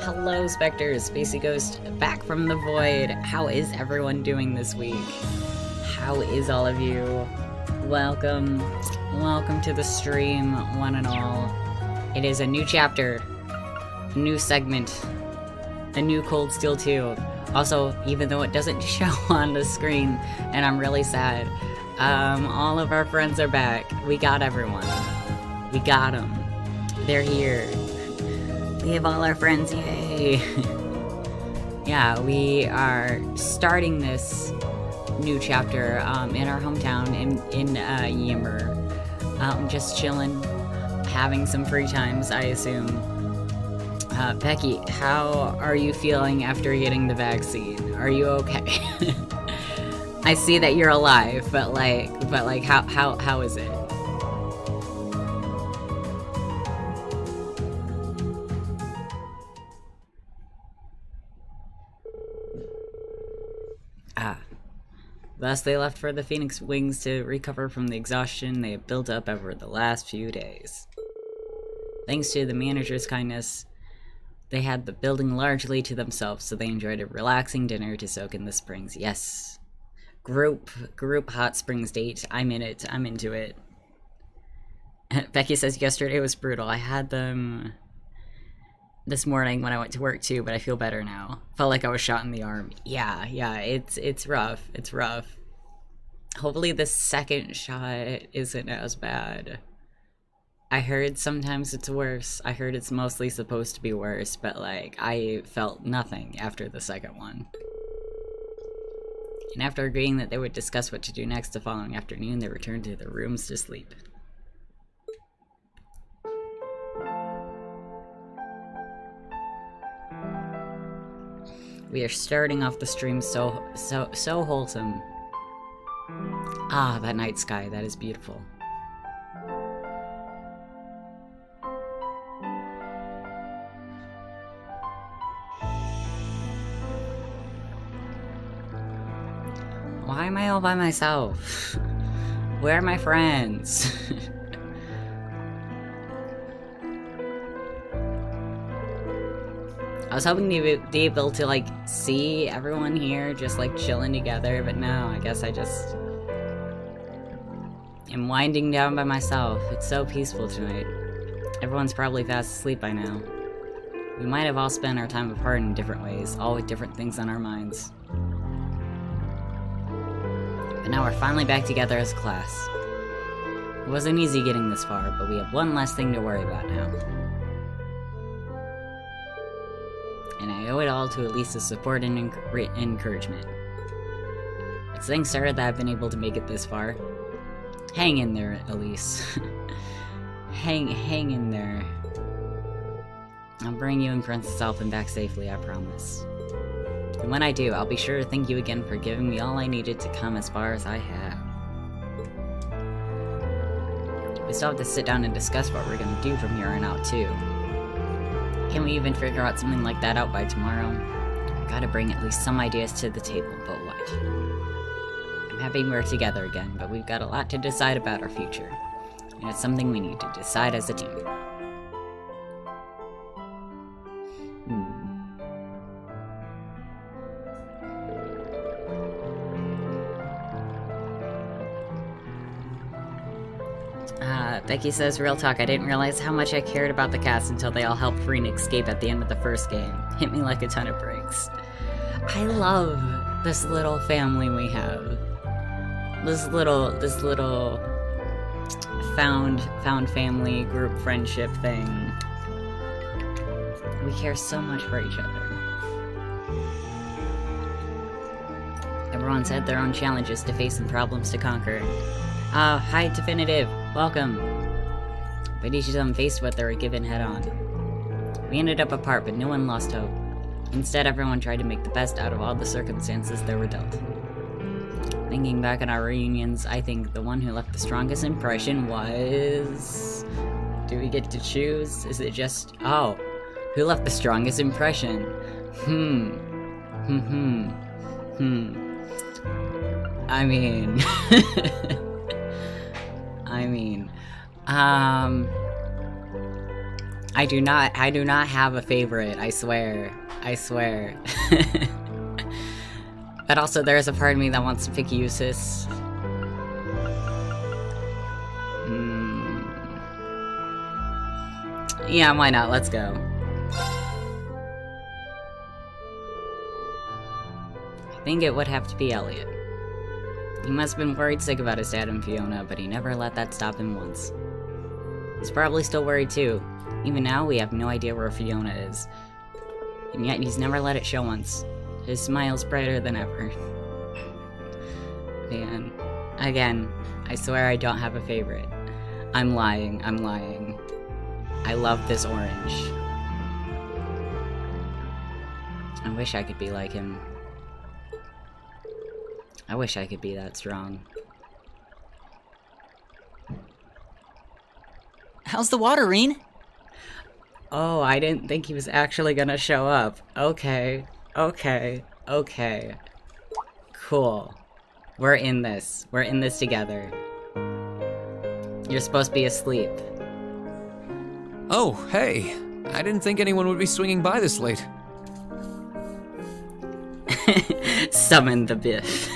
Hello, Spectres. Spacey Ghost back from the void. How is everyone doing this week? How is all of you? Welcome. Welcome to the stream, one and all. It is a new chapter, a new segment, a new Cold Steel 2. Also, even though it doesn't show on the screen, and I'm really sad, all of our friends are back. We got everyone. We got them. They're here. We have all our friends, yay! Yeah, we are starting this new chapter in our hometown in Yimmer. Just chilling, having some free times, I assume. Becky, how are you feeling after getting the vaccine? Are you okay? I see that you're alive, but how is it? Thus, they left for the Phoenix Wings to recover from the exhaustion they had built up over the last few days. Thanks to the manager's kindness, they had the building largely to themselves, so they enjoyed a relaxing dinner to soak in the springs. Yes. Group hot springs date. I'm in it. I'm into it. Becky says yesterday was brutal. I had them this morning when I went to work too, but I feel better now. Felt like I was shot in the arm. Yeah, it's rough. It's rough. Hopefully the second shot isn't as bad. I heard sometimes it's worse. I heard it's mostly supposed to be worse, but like, I felt nothing after the second one. And after agreeing that they would discuss what to do next the following afternoon, they returned to their rooms to sleep. We are starting off the stream so wholesome. Ah, that night sky, that is beautiful. Why am I all by myself? Where are my friends? I was hoping to be able to, like, see everyone here just, like, chilling together, but no, I guess I just am winding down by myself. It's so peaceful tonight. Everyone's probably fast asleep by now. We might have all spent our time apart in different ways, all with different things on our minds. But now we're finally back together as a class. It wasn't easy getting this far, but we have one less thing to worry about now. And I owe it all to Elise's support and encouragement. It's thanks to her that I've been able to make it this far. Hang in there, Elise. hang in there. I'll bring you and Princess Elfin back safely, I promise. And when I do, I'll be sure to thank you again for giving me all I needed to come as far as I have. We still have to sit down and discuss what we're gonna do from here on out, too. Can we even figure out something like that out by tomorrow? We've gotta bring at least some ideas to the table, but what? I'm happy we're together again, but we've got a lot to decide about our future. And it's something we need to decide as a team. Becky says, real talk, I didn't realize how much I cared about the cast until they all helped Freen escape at the end of the first game. Hit me like a ton of bricks. I love this little family we have. This little found family group friendship thing. We care so much for each other. Everyone's had their own challenges to face and problems to conquer. Hi, Definitive. Welcome. But each of them faced what they were given head-on. We ended up apart, but no one lost hope. Instead, everyone tried to make the best out of all the circumstances they were dealt. Thinking back on our reunions, I think the one who left the strongest impression was... Do we get to choose? Is it just... Oh, who left the strongest impression? I mean... I do not have a favorite, I swear. I swear. But also there's a part of me that wants to pick Eustace. Yeah, why not? Let's go. I think it would have to be Elliot. He must have been worried sick about his dad and Fiona, but he never let that stop him once. He's probably still worried too. Even now, we have no idea where Fiona is. And yet, he's never let it show once. His smile's brighter than ever. And again, I swear I don't have a favorite. I'm lying. I love this orange. I wish I could be like him. I wish I could be that strong. How's the water, Reen? Oh, I didn't think he was actually gonna show up. Okay. Cool. We're in this. We're in this together. You're supposed to be asleep. Oh, hey. I didn't think anyone would be swinging by this late. Summoned the biff.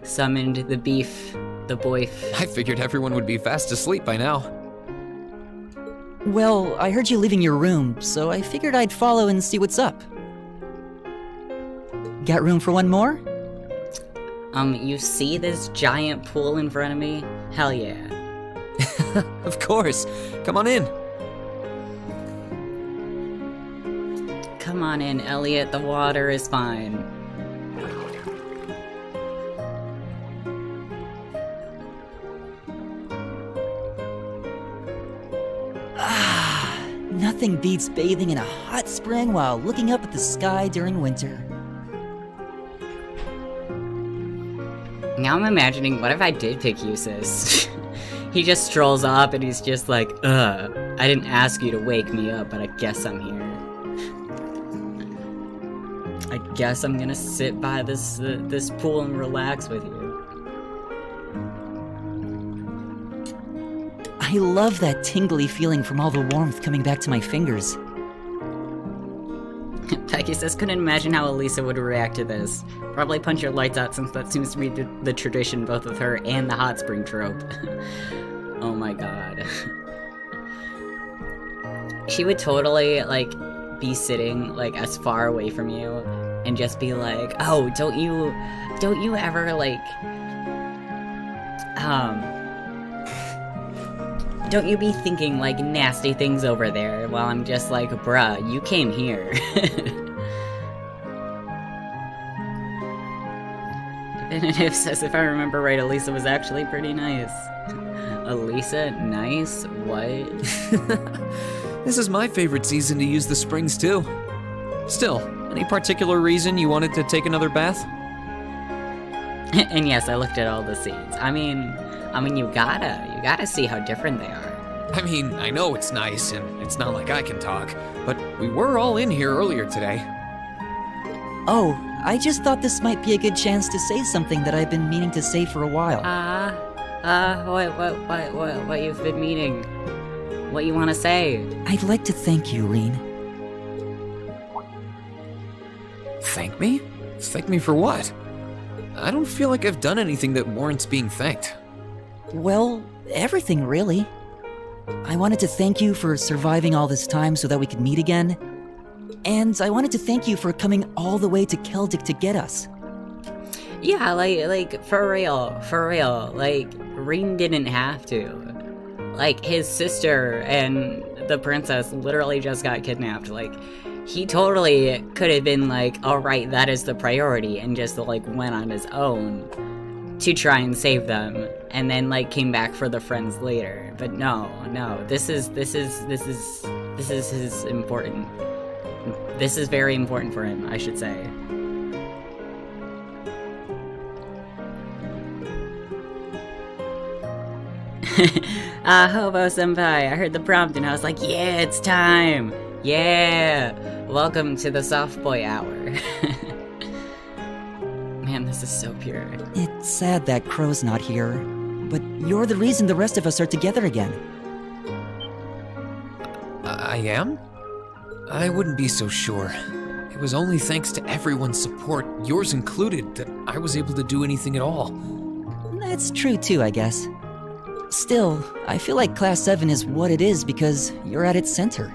Summoned the beef. The boif. I figured everyone would be fast asleep by now. Well, I heard you leaving your room, so I figured I'd follow and see what's up. Got room for one more? You see this giant pool in front of me? Hell yeah. Of course. Come on in. Come on in, Elliot. The water is fine. Nothing beats bathing in a hot spring while looking up at the sky during winter. Now I'm imagining, what if I did pick Eustace? He just strolls up and he's just like, I didn't ask you to wake me up, but I guess I'm here. I guess I'm gonna sit by this pool and relax with you. I love that tingly feeling from all the warmth coming back to my fingers. Becky says, couldn't imagine how Elisa would react to this. Probably punch your lights out, since that seems to be the tradition both with her and the hot spring trope. Oh my god. She would totally, like, be sitting, like, as far away from you and just be like, oh, don't you ever, like, don't you be thinking, like, nasty things over there, while I'm just like, bruh, you came here. Definitive says, if I remember right, Elisa was actually pretty nice. Elisa? Nice? What? This is my favorite season to use the springs, too. Still, any particular reason you wanted to take another bath? And yes, I looked at all the scenes. I mean, you gotta see how different they are. I mean, I know it's nice, and it's not like I can talk, but we were all in here earlier today. Oh, I just thought this might be a good chance to say something that I've been meaning to say for a while. What you've been meaning? What you want to say? I'd like to thank you, Reen. Thank me? Thank me for what? I don't feel like I've done anything that warrants being thanked. Well, everything, really. I wanted to thank you for surviving all this time so that we could meet again. And I wanted to thank you for coming all the way to Celtic to get us. Yeah, like, for real. Like, Reen didn't have to. Like, his sister and the princess literally just got kidnapped. Like, he totally could have been like, alright, that is the priority, and just, like, went on his own to try and save them, and then, like, came back for the friends later. But no, this is his important. This is very important for him, I should say. Hobo-senpai, I heard the prompt and I was like, yeah, it's time! Yeah! Welcome to the soft boy hour. Man, this is so pure. It's sad that Crow's not here, but you're the reason the rest of us are together again. I am? I wouldn't be so sure. It was only thanks to everyone's support, yours included, that I was able to do anything at all. That's true too, I guess. Still, I feel like Class 7 is what it is because you're at its center.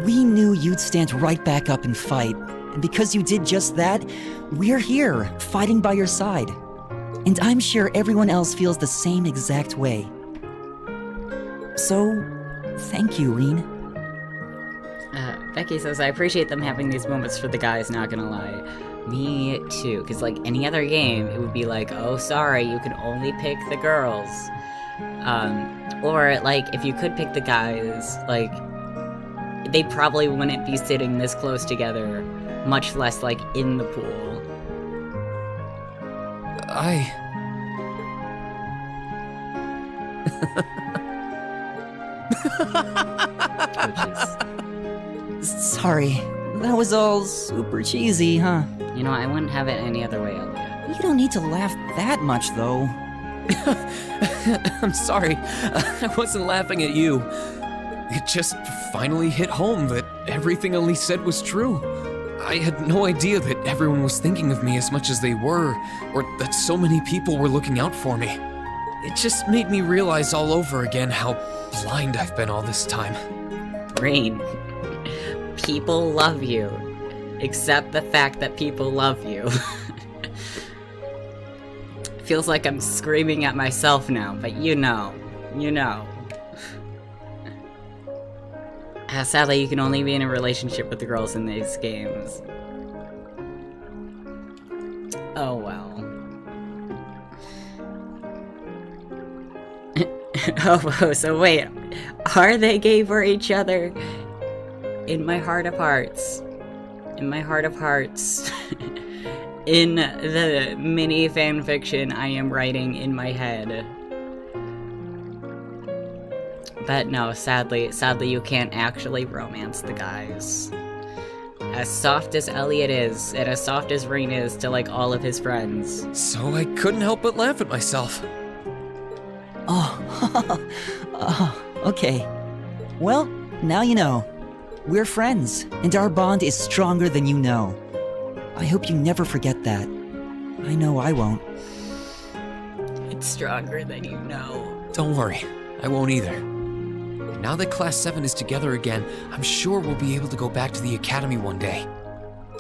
We knew you'd stand right back up and fight, and because you did just that, we're here, fighting by your side. And I'm sure everyone else feels the same exact way. So, thank you, Reen. Becky says, I appreciate them having these moments for the guys, not gonna lie. Me too, because like any other game, it would be like, oh sorry, you can only pick the girls. Or like, if you could pick the guys, like, they probably wouldn't be sitting this close together, much less like in the pool. Sorry, that was all super cheesy, huh? You know, I wouldn't have it any other way, Elliot. You don't need to laugh that much, though. I'm sorry, I wasn't laughing at you. It just finally hit home that everything Elise said was true. I had no idea that everyone was thinking of me as much as they were, or that so many people were looking out for me. It just made me realize all over again how blind I've been all this time. Rain, people love you. Accept the fact that people love you. Feels like I'm screaming at myself now, but you know. Sadly, you can only be in a relationship with the girls in these games. Oh well. Oh, so wait. Are they gay for each other? In my heart of hearts. In my heart of hearts. In the mini fanfiction I am writing in my head. But no, sadly you can't actually romance the guys. As soft as Elliot is, and as soft as Rain is to like all of his friends. So I couldn't help but laugh at myself. Oh, okay. Well, now you know. We're friends, and our bond is stronger than you know. I hope you never forget that. I know I won't. It's stronger than you know. Don't worry, I won't either. Now that Class 7 is together again, I'm sure we'll be able to go back to the academy one day.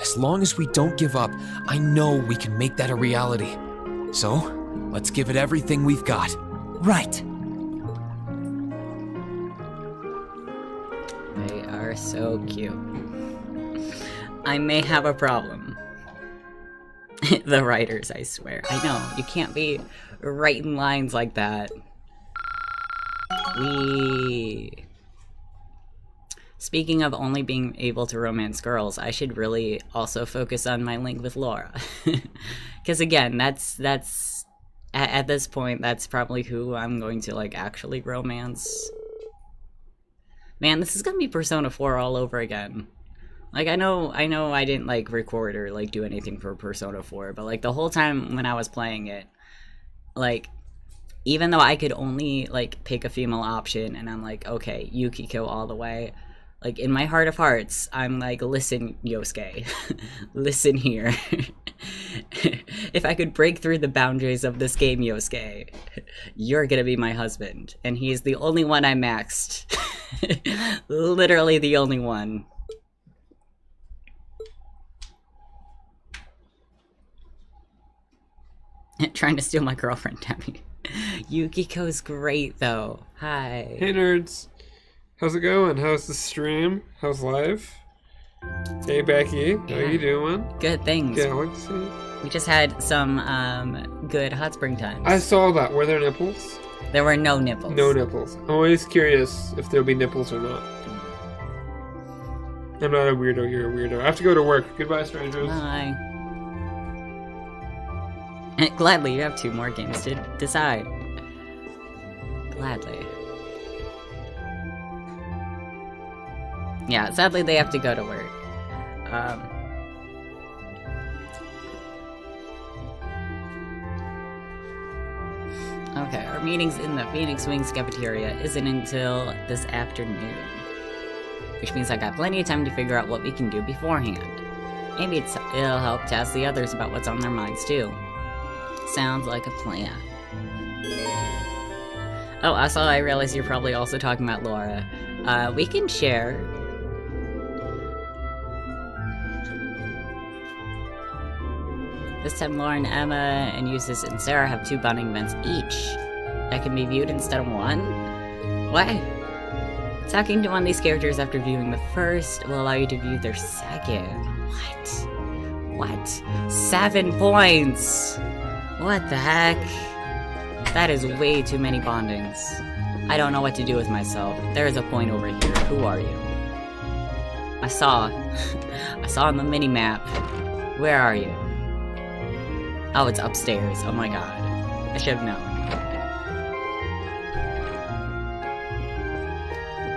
As long as we don't give up, I know we can make that a reality. So, let's give it everything we've got. Right. They are so cute. I may have a problem. The writers, I swear. I know, you can't be writing lines like that. Speaking of only being able to romance girls, I should really also focus on my link with Laura. Because again, that's at this point, that's probably who I'm going to like actually romance. Man, this is gonna be Persona 4 all over again. Like, I know I didn't, like, record or, like, do anything for Persona 4, but, like, the whole time when I was playing it, like, even though I could only, like, pick a female option, and I'm like, okay, Yukiko all the way, like, in my heart of hearts, I'm like, listen, Yosuke, listen here. If I could break through the boundaries of this game, Yosuke, you're gonna be my husband, and he's the only one I maxed. Literally the only one. Trying to steal my girlfriend, Demi. Yukiko's great, though. Hi. Hey, nerds. How's it going? How's the stream? How's life? Hey, Becky. How you doing? Good, thanks. Galaxy. We just had some, good hot spring times. I saw that. Were there nipples? There were no nipples. No nipples. I'm always curious if there'll be nipples or not. I'm not a weirdo. You're a weirdo. I have to go to work. Goodbye, strangers. Bye. And gladly, you have 2 more games to decide. Gladly. Yeah, sadly they have to go to work. Okay, our meeting's in the Phoenix Wings cafeteria isn't until this afternoon. which means I got plenty of time to figure out what we can do beforehand. Maybe it'll help to ask the others about what's on their minds, too. Sounds like a plan. Oh, also, I realize you're probably also talking about Laura. We can share. This time, Laura and Emma and Eustace and Sarah have 2 bonding events each that can be viewed instead of 1. What? Talking to one of these characters after viewing the first will allow you to view their second. What? 7 points! What the heck? That is way too many bondings. I don't know what to do with myself. There is a point over here. Who are you? I saw on the mini-map. Where are you? Oh, it's upstairs. Oh my god. I should have known.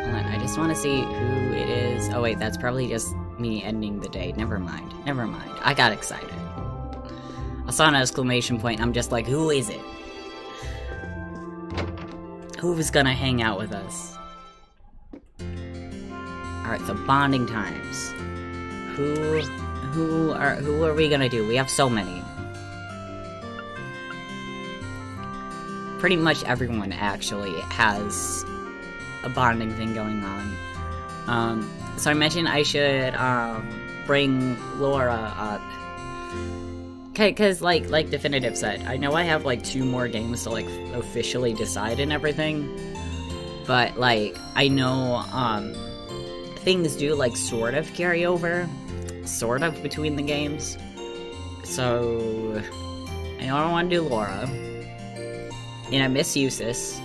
Hold on, I just want to see who it is. Oh wait, that's probably just me ending the day. Never mind. I got excited. I saw an exclamation point and I'm just like, who is it? Who's gonna hang out with us? Alright, so bonding times. Who are we gonna do? We have so many. Pretty much everyone actually has a bonding thing going on. So I mentioned I should bring Laura up. Cause like Definitive said, I know I have like 2 more games to like officially decide and everything, but like I know things do like sort of carry over, sort of between the games. So I know I want to do Laura, and I miss Eustace.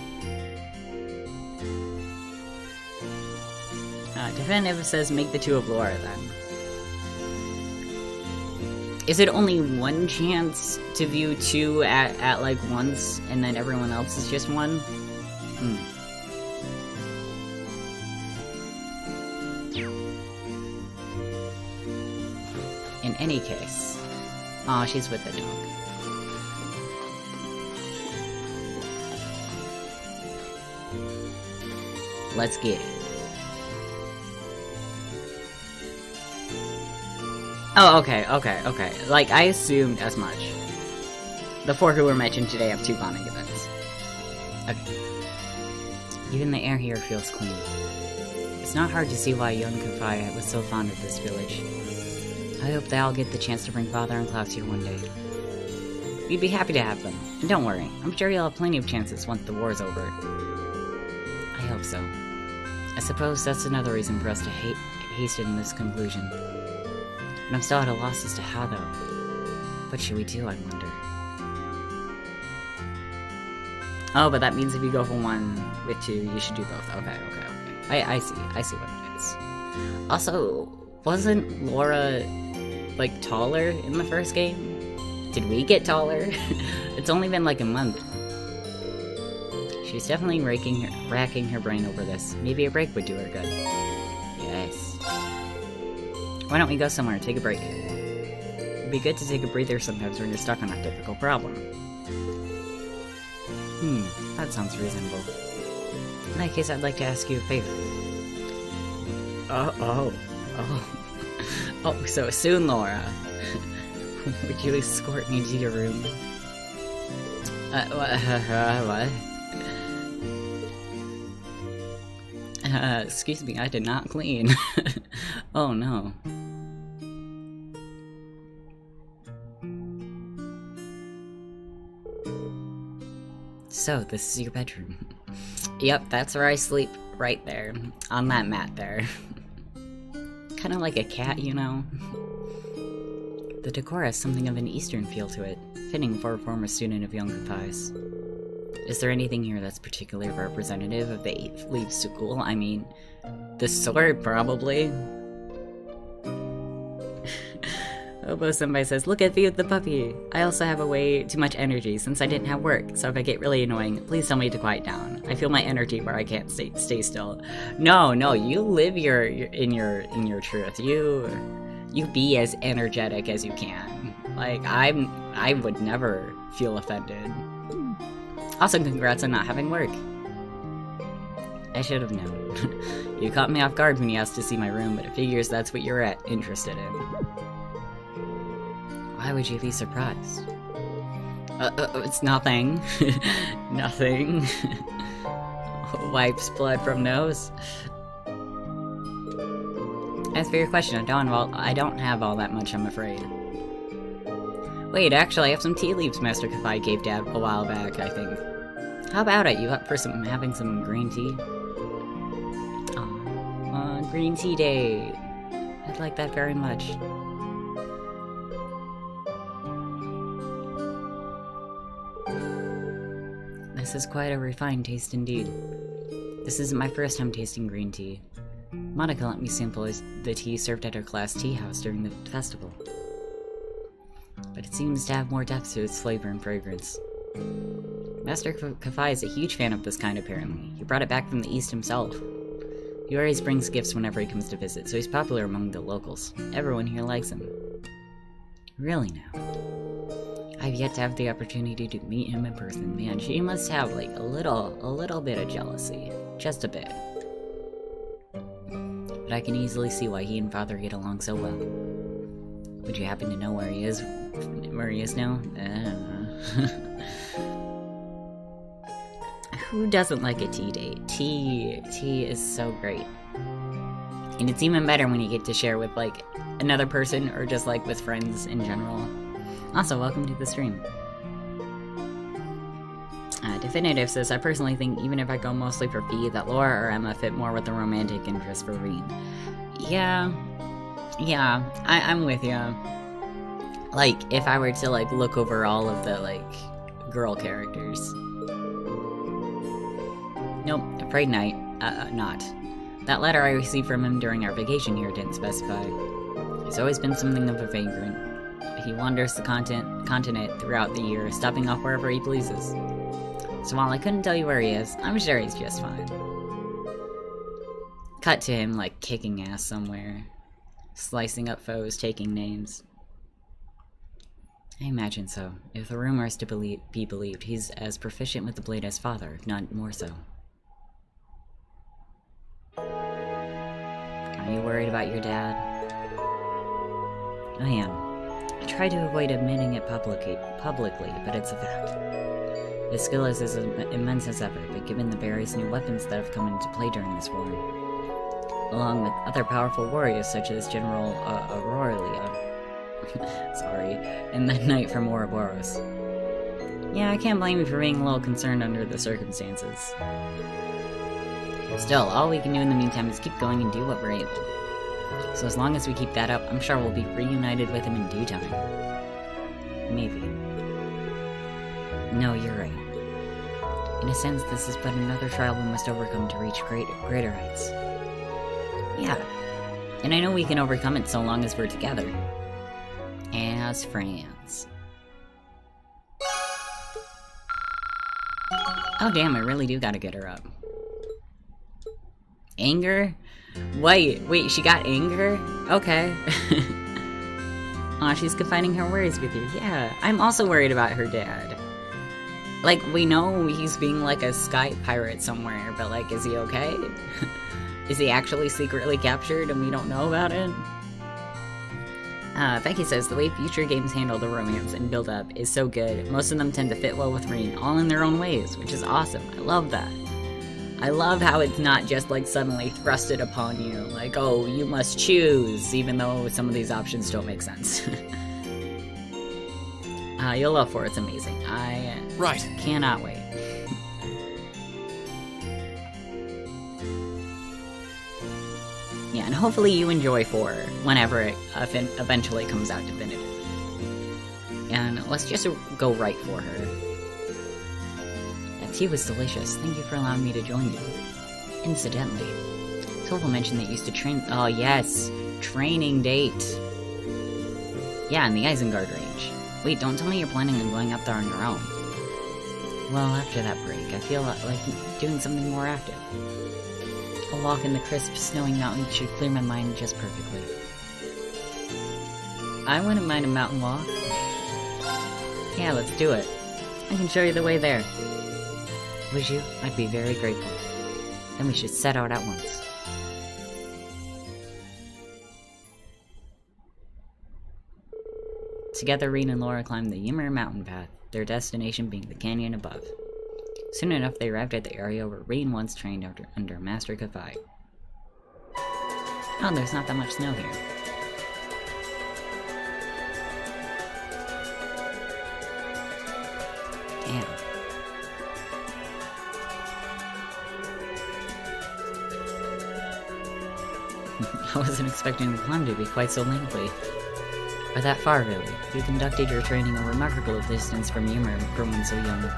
Definitive says make the 2 of Laura then. Is it only 1 chance to view 2 at like once, and then everyone else is just 1? In any case. Aw, she's with the dog. Let's get it. Oh, okay. Like, I assumed as much. The 4 who were mentioned today have 2 bonding events. Okay. Even the air here feels clean. It's not hard to see why young Kafaya was so fond of this village. I hope they all get the chance to bring Father and Klaus here one day. We'd be happy to have them. And don't worry, I'm sure you'll have plenty of chances once the war's over. I hope so. I suppose that's another reason for us to hasten this conclusion. But I'm still at a loss as to how, though. What should we do, I wonder? Oh, but that means if you go for 1 with 2, you should do both. Okay. I see what it is. Also, wasn't Laura, like, taller in the first game? Did we get taller? It's only been like a month. She's definitely racking her brain over this. Maybe a break would do her good. Yes. Why don't we go somewhere and take a break? It'd be good to take a breather sometimes when you're stuck on a difficult problem. That sounds reasonable. In that case, I'd like to ask you a favor. Oh, so soon, Laura. Would you escort me to your room? What? Excuse me, I did not clean. Oh no. So, this is your bedroom. Yep, that's where I sleep, right there. On that mat there. Kinda like a cat, you know? The decor has something of an Eastern feel to it, fitting for a former student of Young Kafai's. Is there anything here that's particularly representative of the 8 Leaves School? I mean, the sword, probably. Obo-senpai says, look at me with the puppy. I also have way too much energy since I didn't have work, so if I get really annoying, please tell me to quiet down. I feel my energy where I can't stay still. No, you live in your truth. You be as energetic as you can. Like, I would never feel offended. Also, congrats on not having work. I should have known. You caught me off guard when you asked to see my room, but it figures that's what you're interested in. Why would you be surprised? It's nothing. Nothing. Wipes blood from nose. As for your question, I don't have all that much, I'm afraid. Wait, actually, I have some tea leaves Master Kafai gave Dad a while back, I think. How about it? You up for having some green tea? Aw, green tea day. I'd like that very much. This is quite a refined taste indeed. This isn't my first time tasting green tea. Monica let me sample the tea served at her class tea house during the festival. But it seems to have more depth to its flavor and fragrance. Master Kafai is a huge fan of this kind, apparently. He brought it back from the East himself. He always brings gifts whenever he comes to visit, so he's popular among the locals. Everyone here likes him. Really now. I've yet to have the opportunity to meet him in person. Man, she must have, like, a little bit of jealousy. Just a bit. But I can easily see why he and Father get along so well. Would you happen to know where he is? Where he is now? I don't know. Who doesn't like a tea date? Tea is so great. And it's even better when you get to share with, like, another person or just, like, with friends in general. Also, welcome to the stream. Definitive says, I personally think even if I go mostly for Fee, that Laura or Emma fit more with the romantic interest for Reed. Yeah, I'm with ya. Like, if I were to, like, look over all of the, like, girl characters. Nope, afraid not. That letter I received from him during our vacation here didn't specify. He's always been something of a vagrant. He wanders the continent throughout the year, stopping off wherever he pleases. So while I couldn't tell you where he is, I'm sure he's just fine. Cut to him, like, kicking ass somewhere. Slicing up foes, taking names. I imagine so. If the rumor is to be believed, he's as proficient with the blade as Father, if not more so. Are you worried about your dad? I am. I try to avoid admitting it publicly, but it's a fact. His skill is as immense as ever, but given the various new weapons that have come into play during this war, along with other powerful warriors such as General Aurelia, sorry, and the Knight from Ouroboros. Yeah, I can't blame you for being a little concerned under the circumstances. Still, all we can do in the meantime is keep going and do what we're able. So as long as we keep that up, I'm sure we'll be reunited with him in due time. Maybe. No, you're right. In a sense, this is but another trial we must overcome to reach greater heights. Yeah. And I know we can overcome it so long as we're together. As friends. Oh damn, I really do gotta get her up. Anger? Wait, she got anger? Okay. Aw, she's confiding her worries with you. Yeah, I'm also worried about her dad. Like, we know he's being like a sky pirate somewhere, but like, is he okay? Is he actually secretly captured and we don't know about it? Becky says, the way future games handle the romance and build up is so good. Most of them tend to fit well with Reen, all in their own ways, which is awesome. I love that. I love how it's not just like suddenly thrusted upon you, like, oh, you must choose, even though some of these options don't make sense. Your love for it's amazing. I cannot wait. Yeah, and hopefully you enjoy 4 whenever it eventually comes out definitive. And let's just go right for her. That tea was delicious. Thank you for allowing me to join you. Incidentally, Total mentioned that you used to train— oh yes! Training date! Yeah, in the Isengard range. Wait, don't tell me you're planning on going up there on your own. Well, after that break, I feel like doing something more active. A walk in the crisp, snowing mountains should clear my mind just perfectly. I wouldn't mind a mountain walk. Yeah, let's do it. I can show you the way there. Would you? I'd be very grateful. Then we should set out at once. Together, Reed and Laura climbed the Ymir mountain path, their destination being the canyon above. Soon enough, they arrived at the area where Reed once trained under Master Kafai. Oh, there's not that much snow here. Damn. I wasn't expecting the climb to be quite so lengthy. Or that far, really. You conducted your training a remarkable distance from Ymir for one so young.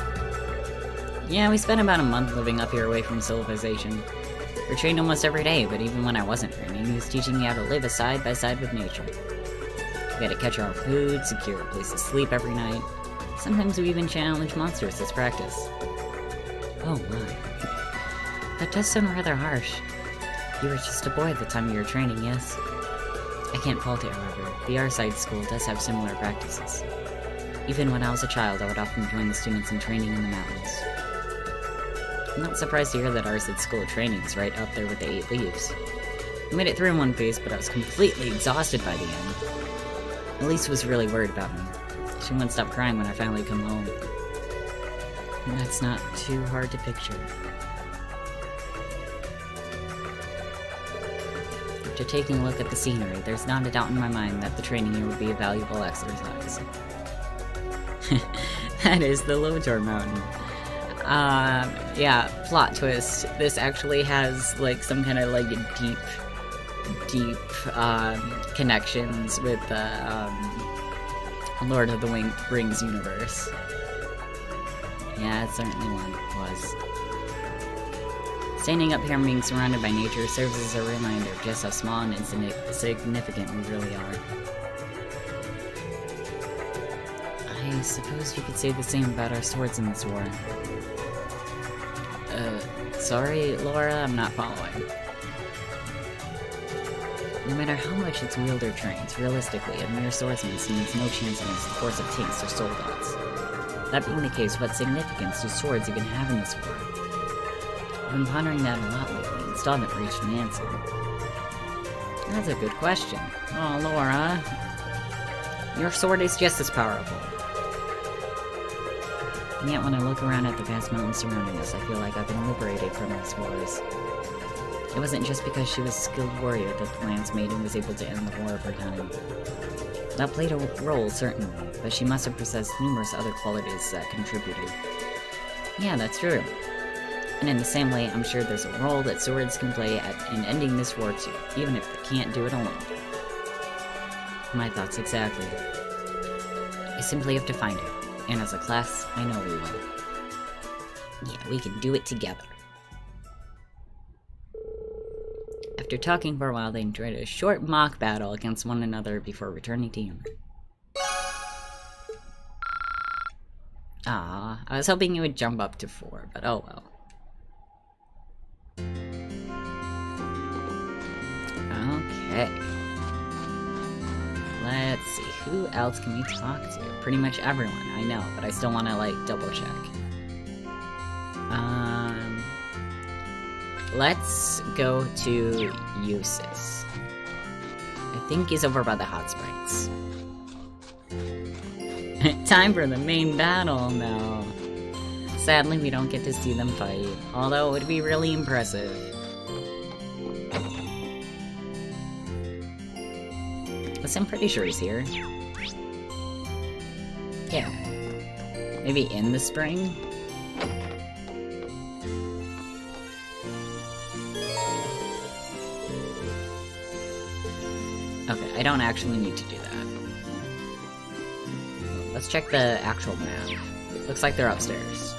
Yeah, we spent about a month living up here away from civilization. We trained almost every day, but even when I wasn't training, he was teaching me how to live side by side with nature. We had to catch our own food, secure a place to sleep every night. Sometimes we even challenged monsters as practice. Oh my. That does sound rather harsh. You were just a boy at the time of your training, yes? I can't fault it, however. The Arside school does have similar practices. Even when I was a child, I would often join the students in training in the mountains. I'm not surprised to hear that Arside school training is right up there with the 8 Leaves. I made it through in one piece, but I was completely exhausted by the end. Elise was really worried about me. She wouldn't stop crying when I finally come home. And that's not too hard to picture. After taking a look at the scenery, there's not a doubt in my mind that the training here would be a valuable exercise. That is the Lotor Mountain. Yeah, plot twist. This actually has, like, some kind of, like, deep, connections with the, Lord of the Rings universe. Yeah, it certainly was. Standing up here and being surrounded by nature serves as a reminder of just how small and insignificant we really are. I suppose you could say the same about our swords in this war. Sorry, Laura, I'm not following. No matter how much its wielder trains, realistically, a mere swordsman stands no chance against the force of tanks or soldiers. That being the case, what significance do swords even have in this war? I've been pondering that a lot lately and still haven't reached an answer. That's a good question. Oh, Laura. Your sword is just as powerful. And yet when I look around at the vast mountains surrounding us, I feel like I've been liberated from those wars. It wasn't just because she was a skilled warrior that the Lance Maiden was able to end the war of her time. That played a role, certainly, but she must have possessed numerous other qualities that contributed. Yeah, that's true. And in the same way, I'm sure there's a role that swords can play in ending this war too, even if they can't do it alone. My thoughts exactly. I simply have to find it. And as a class, I know we will. Yeah, we can do it together. After talking for a while, they enjoyed a short mock battle against one another before returning to Ymir. Ah, I was hoping you would jump up to 4, but oh well. Okay. Let's see, who else can we talk to? Pretty much everyone, I know, but I still want to, like, double check. Let's go to Eustace. I think he's over by the hot springs. Time for the main battle now. Sadly, we don't get to see them fight, although it would be really impressive. But I'm pretty sure he's here. Yeah. Maybe in the spring? Okay, I don't actually need to do that. Let's check the actual map. Looks like they're upstairs.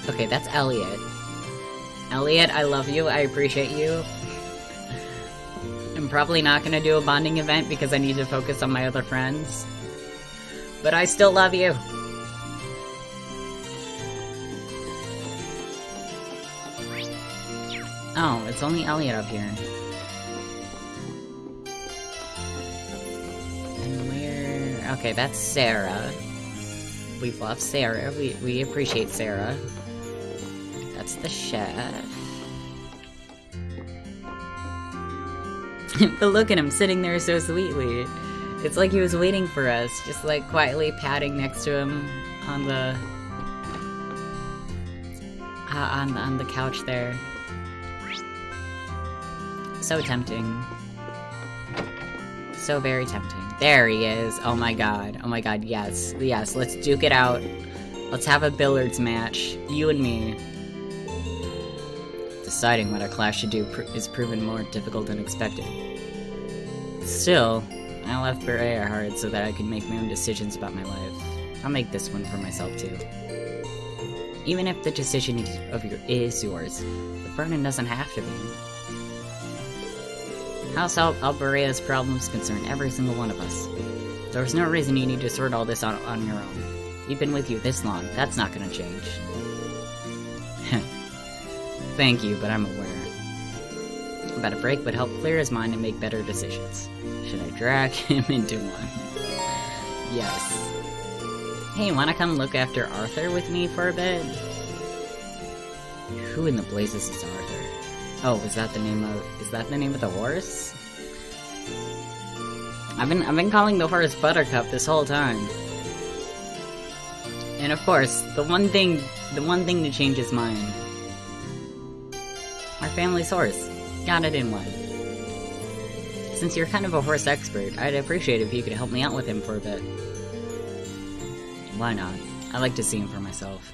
Okay, that's Elliot. Elliot, I love you, I appreciate you. I'm probably not gonna do a bonding event because I need to focus on my other friends. But I still love you. Oh, it's only Elliot up here. Okay, that's Sarah. We love Sarah. We appreciate Sarah. That's the chef. But look at him sitting there so sweetly. It's like he was waiting for us, just like quietly patting next to him on the on the couch there. So tempting. So very tempting. There he is. Oh my god. Oh my god, yes. Yes, let's duke it out. Let's have a billiards match. You and me. Deciding what a class should do is proven more difficult than expected. Still, I left Berea hard so that I could make my own decisions about my life. I'll make this one for myself too. Even if the decision is yours, the burden doesn't have to be. House Alberea's problems concern every single one of us. There's no reason you need to sort all this out on your own. We've been with you this long, that's not gonna change. Thank you, but I'm aware. But a break would help clear his mind and make better decisions. Should I drag him into one? Yes. Hey, wanna come look after Arthur with me for a bit? Who in the blazes is Arthur? Oh, is that the name of the horse? I've been calling the horse Buttercup this whole time. And of course, the one thing to change his mind. Our family's horse. Got it in one. Since you're kind of a horse expert, I'd appreciate if you could help me out with him for a bit. Why not? I like to see him for myself.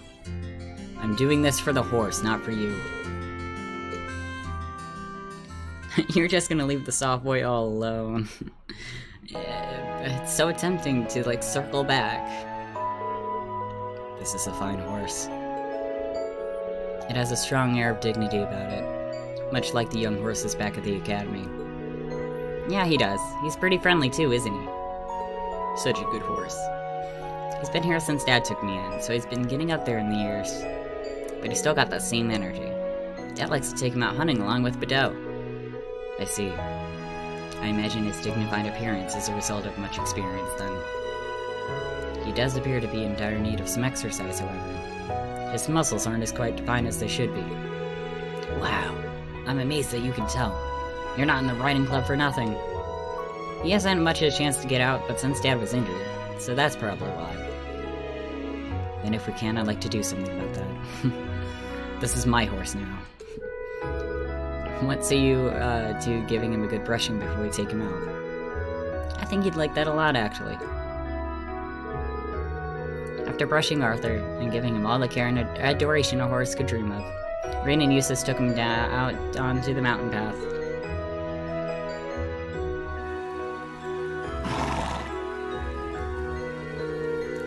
I'm doing this for the horse, not for you. You're just gonna leave the soft boy all alone. It's so tempting to, like, circle back. This is a fine horse. It has a strong air of dignity about it, much like the young horses back at the academy. Yeah, he does. He's pretty friendly too, isn't he? Such a good horse. He's been here since Dad took me in, so he's been getting up there in the years. But he's still got that same energy. Dad likes to take him out hunting along with Bedell. I see. I imagine his dignified appearance is a result of much experience, then. He does appear to be in dire need of some exercise, however. His muscles aren't as quite defined as they should be. Wow. I'm amazed that you can tell. You're not in the riding club for nothing. He hasn't much of a chance to get out, but since Dad was injured, so that's probably why. And if we can, I'd like to do something about that. This is my horse now. What say you to giving him a good brushing before we take him out? I think he'd like that a lot, actually. After brushing Arthur and giving him all the care and adoration a horse could dream of, Rain and Eustace took him out onto the mountain path.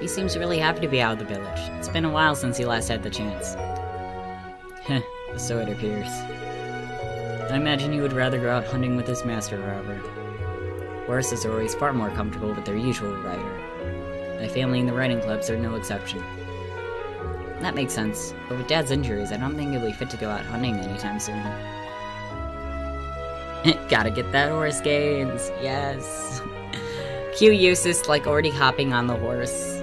He seems really happy to be out of the village. It's been a while since he last had the chance. Heh, so it appears. I imagine he would rather go out hunting with his master, however. Horses are always far more comfortable with their usual rider. My family and the riding clubs are no exception. That makes sense, but with Dad's injuries, I don't think he'll be fit to go out hunting anytime soon. Gotta get that horse gains, yes. Cue Eustace, like, already hopping on the horse.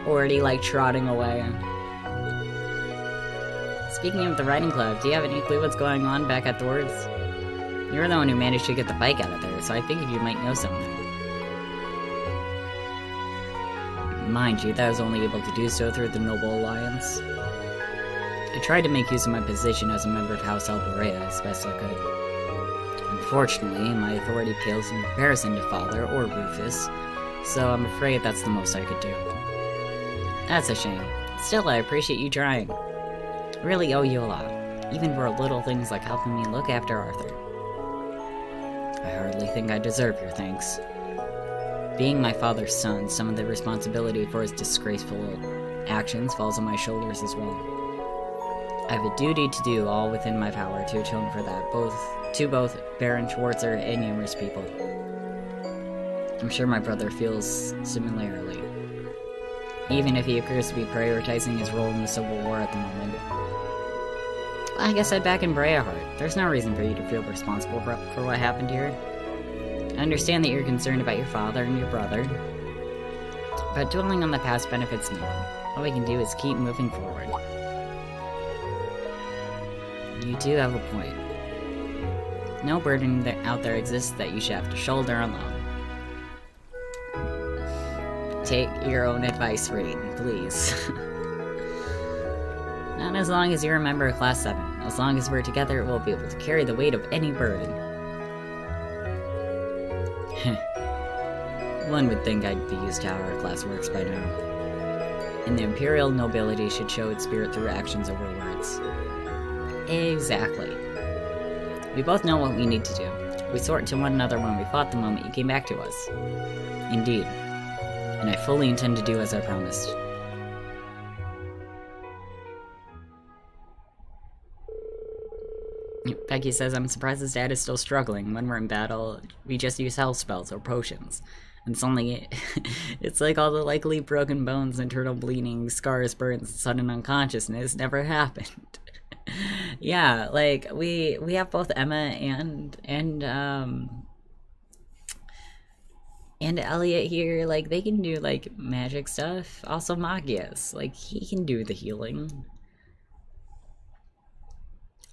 Already, like, trotting away. Speaking of the riding club, do you have any clue what's going on back at Thor's? You're the one who managed to get the bike out of there, so I figured you might know something. Mind you, that I was only able to do so through the Noble Alliance. I tried to make use of my position as a member of House Alberea as best I could. Unfortunately, my authority pales in comparison to Father or Rufus, so I'm afraid that's the most I could do. That's a shame. Still, I appreciate you trying. I really owe you a lot, even for little things like helping me look after Arthur. I hardly think I deserve your thanks. Being my father's son, some of the responsibility for his disgraceful actions falls on my shoulders as well. I have a duty to do all within my power to atone for that, to both Baron Schwarzer and numerous people. I'm sure my brother feels similarly, even if he appears to be prioritizing his role in the Civil War at the moment. I guess I'd back in Breahart. There's no reason for you to feel responsible for what happened here. I understand that you're concerned about your father and your brother. But dwelling on the past benefits no one. All we can do is keep moving forward. You do have a point. No burden out there exists that you should have to shoulder alone. Take your own advice, Reed, please. Not as long as you remember Class 7. As long as we're together, we'll be able to carry the weight of any burden. One would think I'd be used to how our class works by now. And the Imperial nobility should show its spirit through actions over words. Exactly. We both know what we need to do. We swore to one another when we fought the moment you came back to us. Indeed. And I fully intend to do as I promised. Becky says, I'm surprised his dad is still struggling. When we're in battle, we just use health spells or potions. And suddenly, it's like all the likely broken bones, internal bleeding, scars, burns, and sudden unconsciousness never happened. Yeah, like, we have both Emma and Elliot here. Like, they can do, like, magic stuff. Also Magius, like, he can do the healing.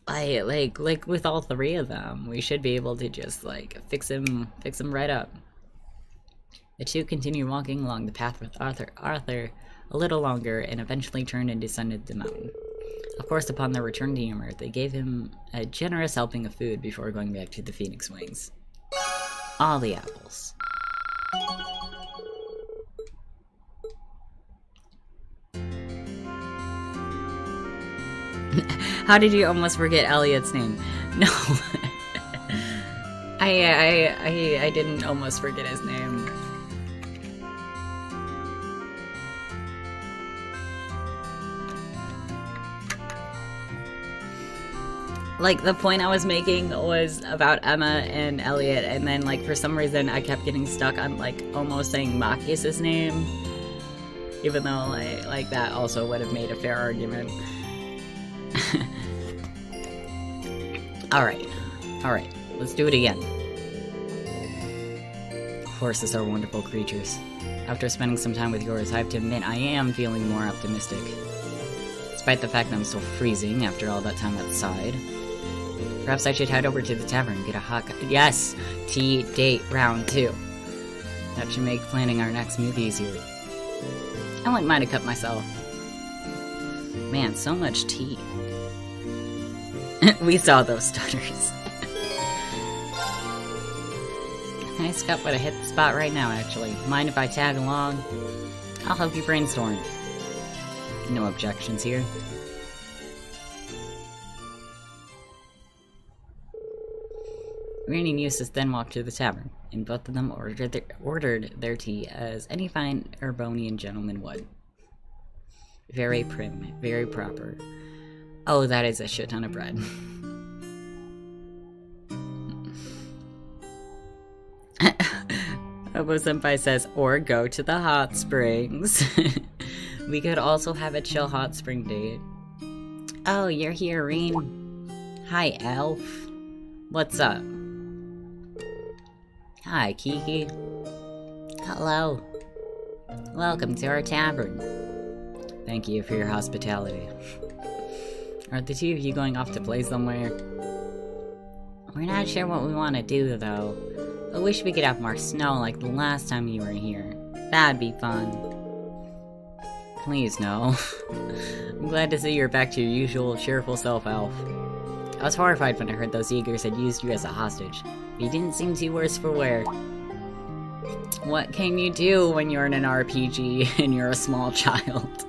Like with all three of them, we should be able to just, like, fix him right up. The two continued walking along the path with Arthur a little longer and eventually turned and descended the mountain. Of course, upon their return to Ymir, they gave him a generous helping of food before going back to the Phoenix Wings. All the apples. How did you almost forget Elliot's name? No. I didn't almost forget his name. Like, the point I was making was about Emma and Elliot, and then, like, for some reason I kept getting stuck on, like, almost saying Machias' name. Even though, like that also would have made a fair argument. Alright, let's do it again. Horses are wonderful creatures. After spending some time with yours, I have to admit I am feeling more optimistic. Despite the fact that I'm still freezing after all that time outside. Perhaps I should head over to the tavern and get a hot yes! Tea date round 2. That should make planning our next move easier. I wouldn't mind a cup myself. Man, so much tea. We saw those stutters. Nice cup would have hit the spot right now, actually. Mind if I tag along? I'll help you brainstorm. No objections here. Rainey and Eustace then walked to the tavern, and both of them ordered their tea as any fine Urbonian gentleman would. Very prim, very proper. Oh, that is a shit ton of bread. Obo-senpai says, or go to the hot springs. We could also have a chill hot spring date. Oh, you're here, Reen. Hi, Elf. What's up? Hi, Kiki. Hello. Welcome to our tavern. Thank you for your hospitality. Are the two of you going off to play somewhere? We're not sure what we want to do, though. I wish we could have more snow like the last time you were here. That'd be fun. Please, no. I'm glad to see you're back to your usual cheerful self, Elf. I was horrified when I heard those Eagers had used you as a hostage. But you didn't seem too worse for wear. What can you do when you're in an RPG and you're a small child?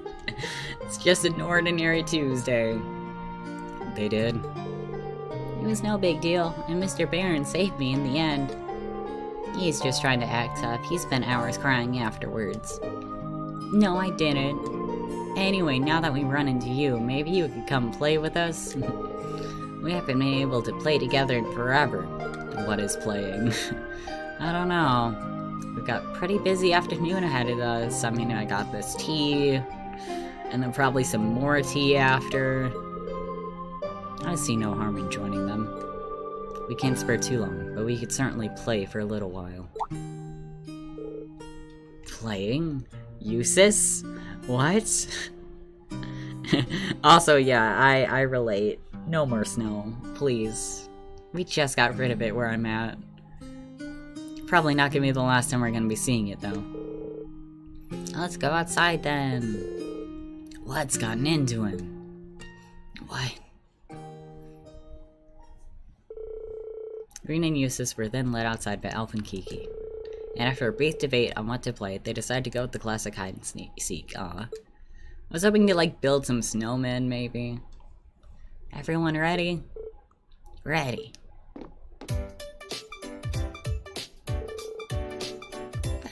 It's just an ordinary Tuesday. They did. It was no big deal, and Mr. Barron saved me in the end. He's just trying to act tough. He spent hours crying afterwards. No, I didn't. Anyway, now that we run into you, maybe you could come play with us? We haven't been able to play together in forever. What is playing? I don't know. We've got pretty busy afternoon ahead of us. I mean, I got this tea, and then probably some more tea after. I see no harm in joining them. We can't spare too long, but we could certainly play for a little while. Playing? Eustace? What? Also, yeah, I relate. No more snow, please. We just got rid of it where I'm at. Probably not gonna be the last time we're gonna be seeing it, though. Let's go outside, then. What's gotten into him? What? Green and Eustace were then led outside by Elf and Kiki. And after a brief debate on what to play, they decided to go with the classic hide and seek. I was hoping to, like, build some snowmen, maybe. Everyone ready? Ready.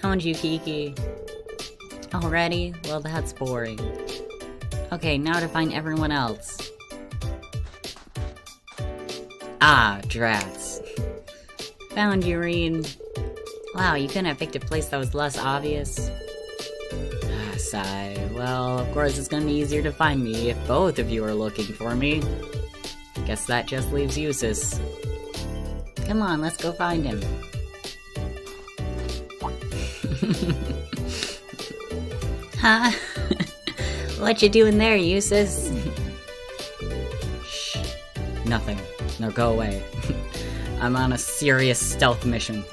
Found you, Kiki. Already? Well, that's boring. Okay, now to find everyone else. Ah, drats. Found you, Reen. Wow, you couldn't have picked a place that was less obvious. Ah, sigh. Well, of course it's gonna be easier to find me if both of you are looking for me. Guess that just leaves Eustace. Come on, let's go find him. Huh? What you doing there, Eustace? Shh. Nothing. No, go away. I'm on a serious stealth mission.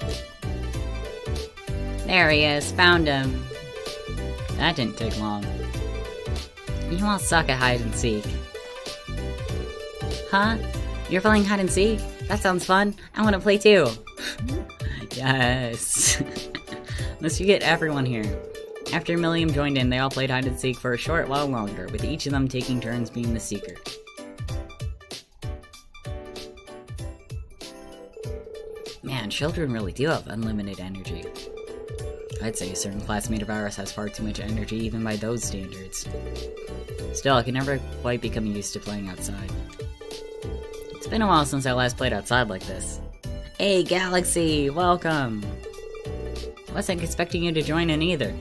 There he is. Found him. That didn't take long. You all suck at hide and seek. Huh? You're playing hide and seek? That sounds fun. I want to play too. Yes. Let's get everyone here. After Milliam joined in, they all played hide and seek for a short while longer, with each of them taking turns being the seeker. Man, children really do have unlimited energy. I'd say a certain classmate of ours has far too much energy even by those standards. Still, I can never quite become used to playing outside. It's been a while since I last played outside like this. Hey, Galaxy! Welcome! Wasn't expecting you to join in either.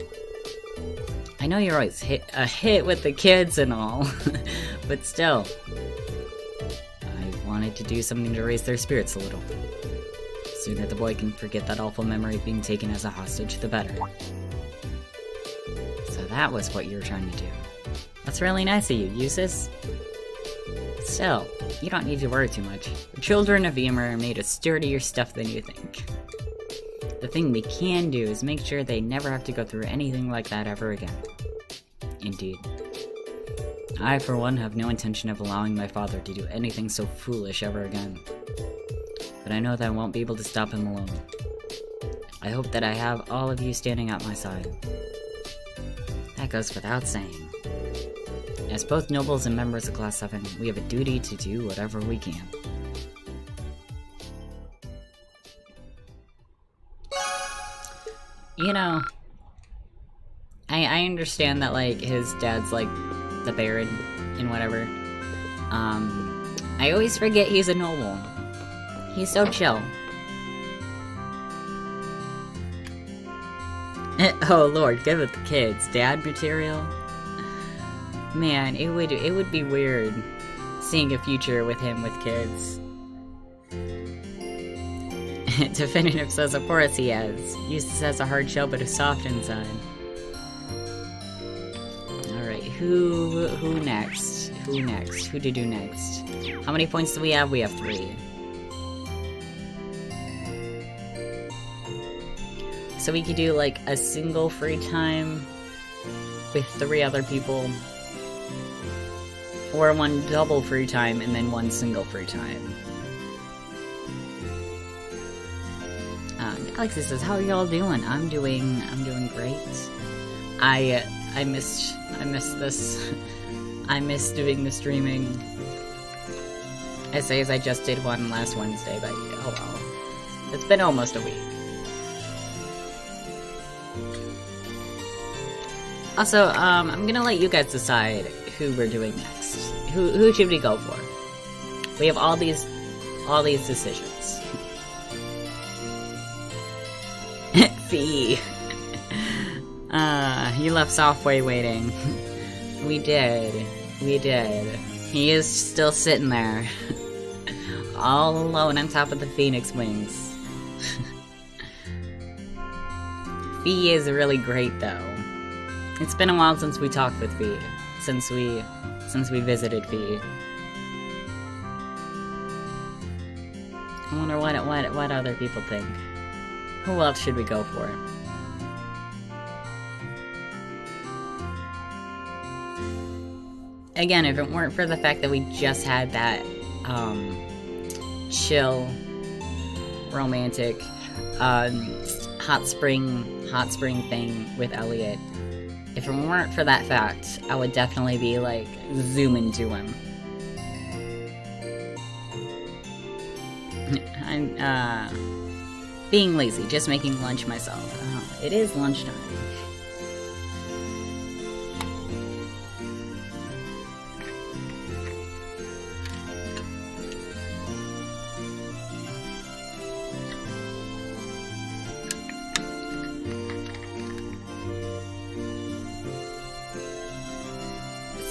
I know you're always a hit with the kids and all, but still. I wanted to do something to raise their spirits a little. The sooner the boy can forget that awful memory of being taken as a hostage, the better. So that was what you were trying to do. That's really nice of you, Eustace. Still, you don't need to worry too much. The children of Emer are made of sturdier stuff than you think. The thing we can do is make sure they never have to go through anything like that ever again. Indeed. I, for one, have no intention of allowing my father to do anything so foolish ever again. But I know that I won't be able to stop him alone. I hope that I have all of you standing at my side. That goes without saying. As both nobles and members of Class 7, we have a duty to do whatever we can. You know, I understand that, like, his dad's, like, the Baron and whatever. I always forget he's a noble. He's so chill. Oh lord, give it the kids. Dad material? Man, it would be weird seeing a future with him with kids. Definitive says, of course he has. Eustace has a hard shell but is soft inside. Alright, who next? Who next? Who to do next? How many points do we have? We have 3. So we could do like a single free time with 3 other people. Or 1 double free time and then 1 single free time. Alexis says, "How are y'all doing?" I'm doing great. I missed this. I missed doing the streaming. I say as I just did one last Wednesday, but oh well. It's been almost a week. Also, I'm gonna let you guys decide who we're doing next. Who should we go for? We have all these decisions. Fee. He left Softway waiting. We did. He is still sitting there. All alone on top of the Phoenix Wings. Fee is really great though. It's been a while since we talked with Fee. Since we visited Fee. I wonder what other people think. Who else should we go for? Again, if it weren't for the fact that we just had that chill, romantic, hot spring thing with Elliot, if it weren't for that fact, I would definitely be like zooming to him. I'm being lazy, just making lunch myself. Oh, it is lunchtime.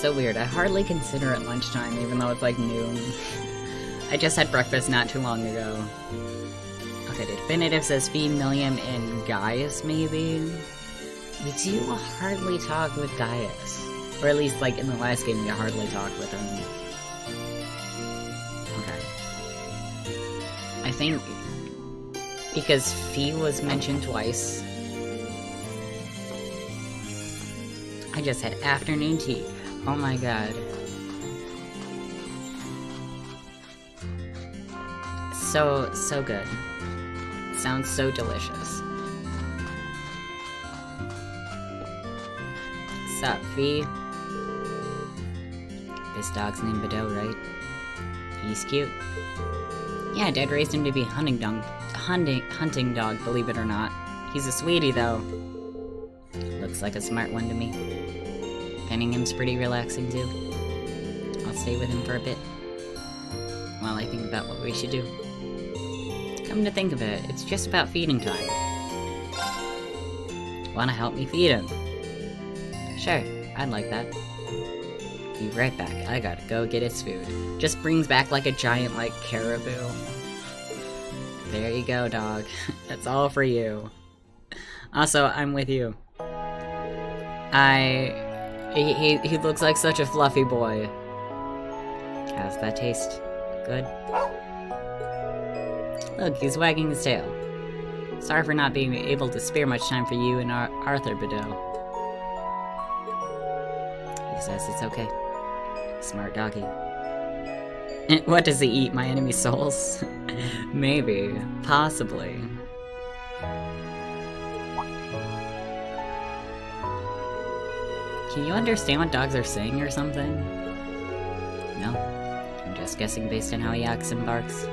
So weird. I hardly consider it lunchtime, even though it's like noon. I just had breakfast not too long ago. Okay, definitive says Fee, Milliam, and Gaius, maybe? We do hardly talk with Gaius. Or at least, like, in the last game, we hardly talked with him. Okay. I think because Fee was mentioned twice. I just had afternoon tea. Oh my god. So good. Sounds so delicious. Sup, Fee? This dog's named Bedeau, right? He's cute. Yeah, Dad raised him to be hunting dog, believe it or not. He's a sweetie, though. Looks like a smart one to me. Penning him's pretty relaxing, too. I'll stay with him for a bit while I think about what we should do. Come to think of it, it's just about feeding time. Wanna help me feed him? Sure, I'd like that. Be right back, I gotta go get his food. Just brings back like a giant, like, caribou. There you go, dog. That's all for you. Also, I'm with you. He looks like such a fluffy boy. How's that taste? Good? Look, he's wagging his tail. Sorry for not being able to spare much time for you and Arthur Bedeau. He says it's okay. Smart doggy. What does he eat, my enemy's souls? Maybe. Possibly. Can you understand what dogs are saying or something? No. I'm just guessing based on how he acts and barks.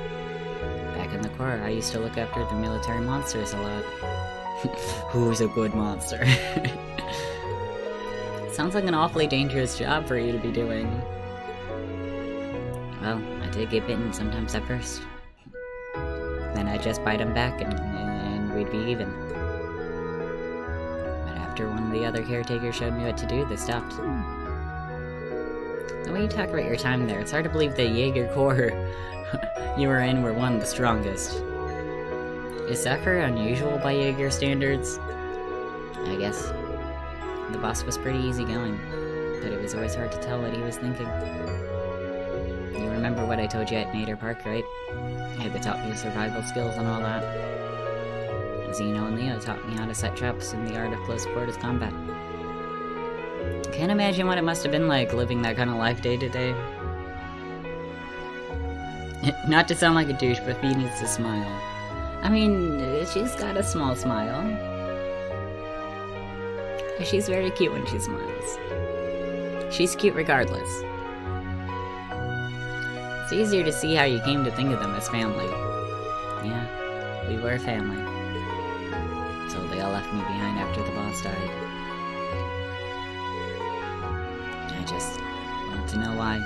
Back in the Corps, I used to look after the military monsters a lot. Who's a good monster? Sounds like an awfully dangerous job for you to be doing. Well, I did get bitten sometimes at first. Then I'd just bite him back and we'd be even. But after one of the other caretakers showed me what to do, they stopped. The way you talk about your time there, it's hard to believe the Jaeger Corps you were in were one of the strongest. Is soccer unusual by Jaeger standards? I guess. The boss was pretty easygoing, but it was always hard to tell what he was thinking. You remember what I told you at Nader Park, right? I had taught me survival skills and all that. Zeno and Leo taught me how to set traps and the art of close quarters combat. Can't imagine what it must have been like living that kind of life day to day. Not to sound like a douche, but Fee needs to smile. I mean, she's got a small smile. She's very cute when she smiles. She's cute regardless. It's easier to see how you came to think of them as family. Yeah, we were family. So they all left me behind after the boss died. I just want to know why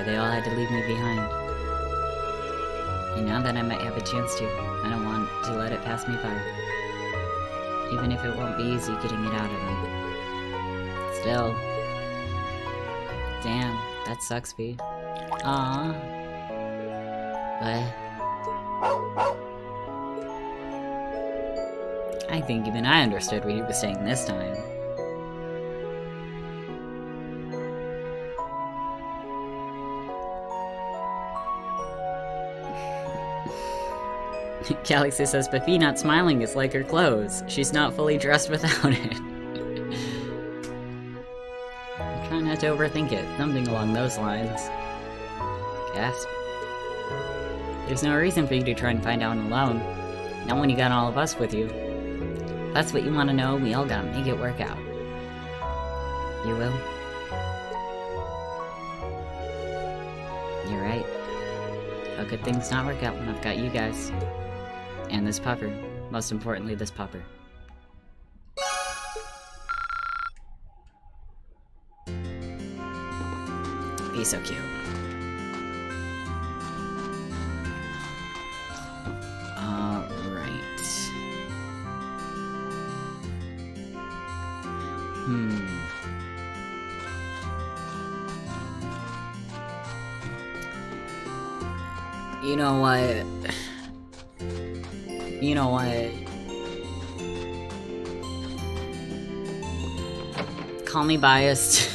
they all had to leave me behind. And now that I might have a chance to, I don't want to let it pass me by. Even if it won't be easy getting it out of them. Still. Damn, that sucks, Fee. Aww. But I think even I understood what he was saying this time. Galaxy says, Buffy not smiling is like her clothes. She's not fully dressed without it. I'm trying not to overthink it. Something along those lines. Gasp. There's no reason for you to try and find out alone. Not when you got all of us with you. If that's what you want to know, we all gotta make it work out. You will? You're right. How could things not work out when I've got you guys? And this pupper. Most importantly, this pupper. He's so cute. Alright. You know what? You know what? Call me biased.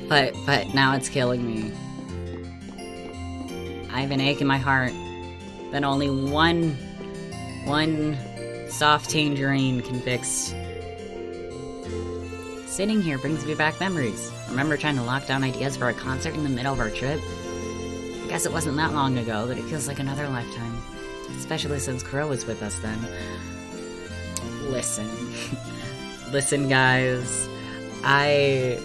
but now it's killing me. I have an ache in my heart that only one soft tangerine can fix. Sitting here brings me back memories. Remember trying to lock down ideas for a concert in the middle of our trip? I guess it wasn't that long ago, but it feels like another lifetime. Especially since Crow was with us then. Listen. Listen, guys. I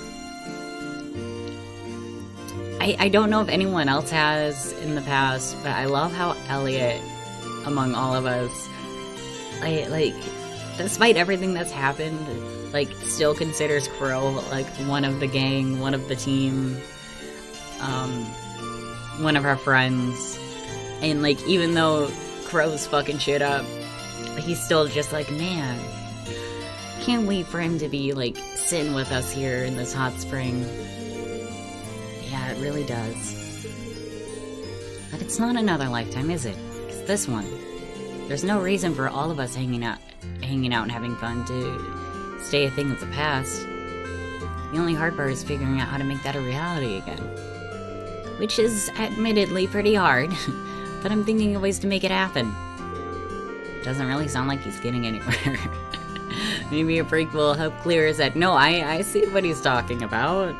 don't know if anyone else has in the past, but I love how Elliot, among all of us, despite everything that's happened, still considers Crow, one of the gang, one of the team, one of our friends. And, even though Crow's fucking shit up, he's still just man, can't wait for him to be, sitting with us here in this hot spring. Yeah, it really does. But it's not another lifetime, is it? It's this one. There's no reason for all of us hanging out and having fun to stay a thing of the past. The only hard part is figuring out how to make that a reality again. Which is admittedly pretty hard, but I'm thinking of ways to make it happen. Doesn't really sound like he's getting anywhere. Maybe a break will help clear his head. No, I see what he's talking about.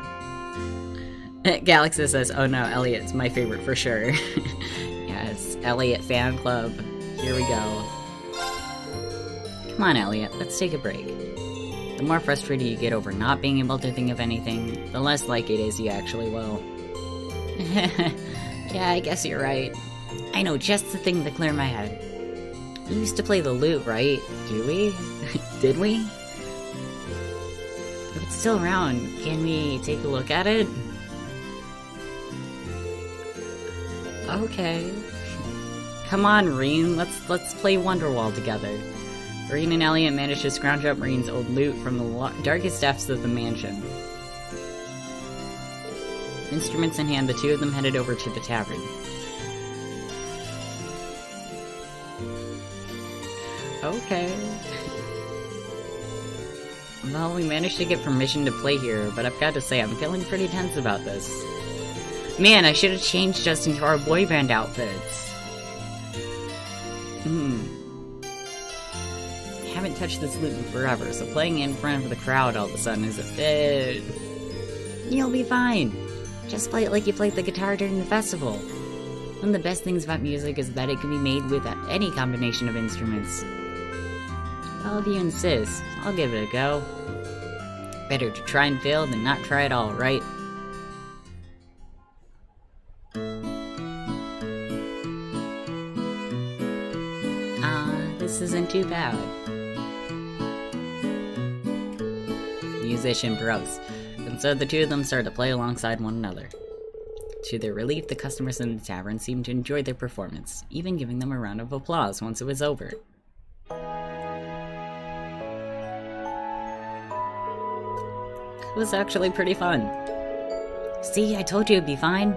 Galaxy says, oh no, Elliot's my favorite for sure. Yes, Elliot fan club. Here we go. Come on, Elliot, let's take a break. The more frustrated you get over not being able to think of anything, the less like it is you actually will. Yeah, I guess you're right. I know just the thing to clear my head. You used to play the lute, right? Do we? Did we? If it's still around, can we take a look at it? Okay. Come on, Reen. Let's play Wonderwall together. Reen and Elliot managed to scrounge up Reen's old lute from the darkest depths of the mansion. Instruments in hand, the two of them headed over to the tavern. Okay. Well, we managed to get permission to play here, but I've got to say, I'm feeling pretty tense about this. Man, I should have changed us into our boy band outfits. Haven't touched this lute in forever, so playing in front of the crowd all of a sudden is a bit... You'll be fine. Just play it like you played the guitar during the festival. One of the best things about music is that it can be made with any combination of instruments. Well, if you insist, I'll give it a go. Better to try and fail than not try at all, right? This isn't too bad. Musician bros. And so the two of them started to play alongside one another. To their relief, the customers in the tavern seemed to enjoy their performance, even giving them a round of applause once it was over. It was actually pretty fun. See, I told you it'd be fine.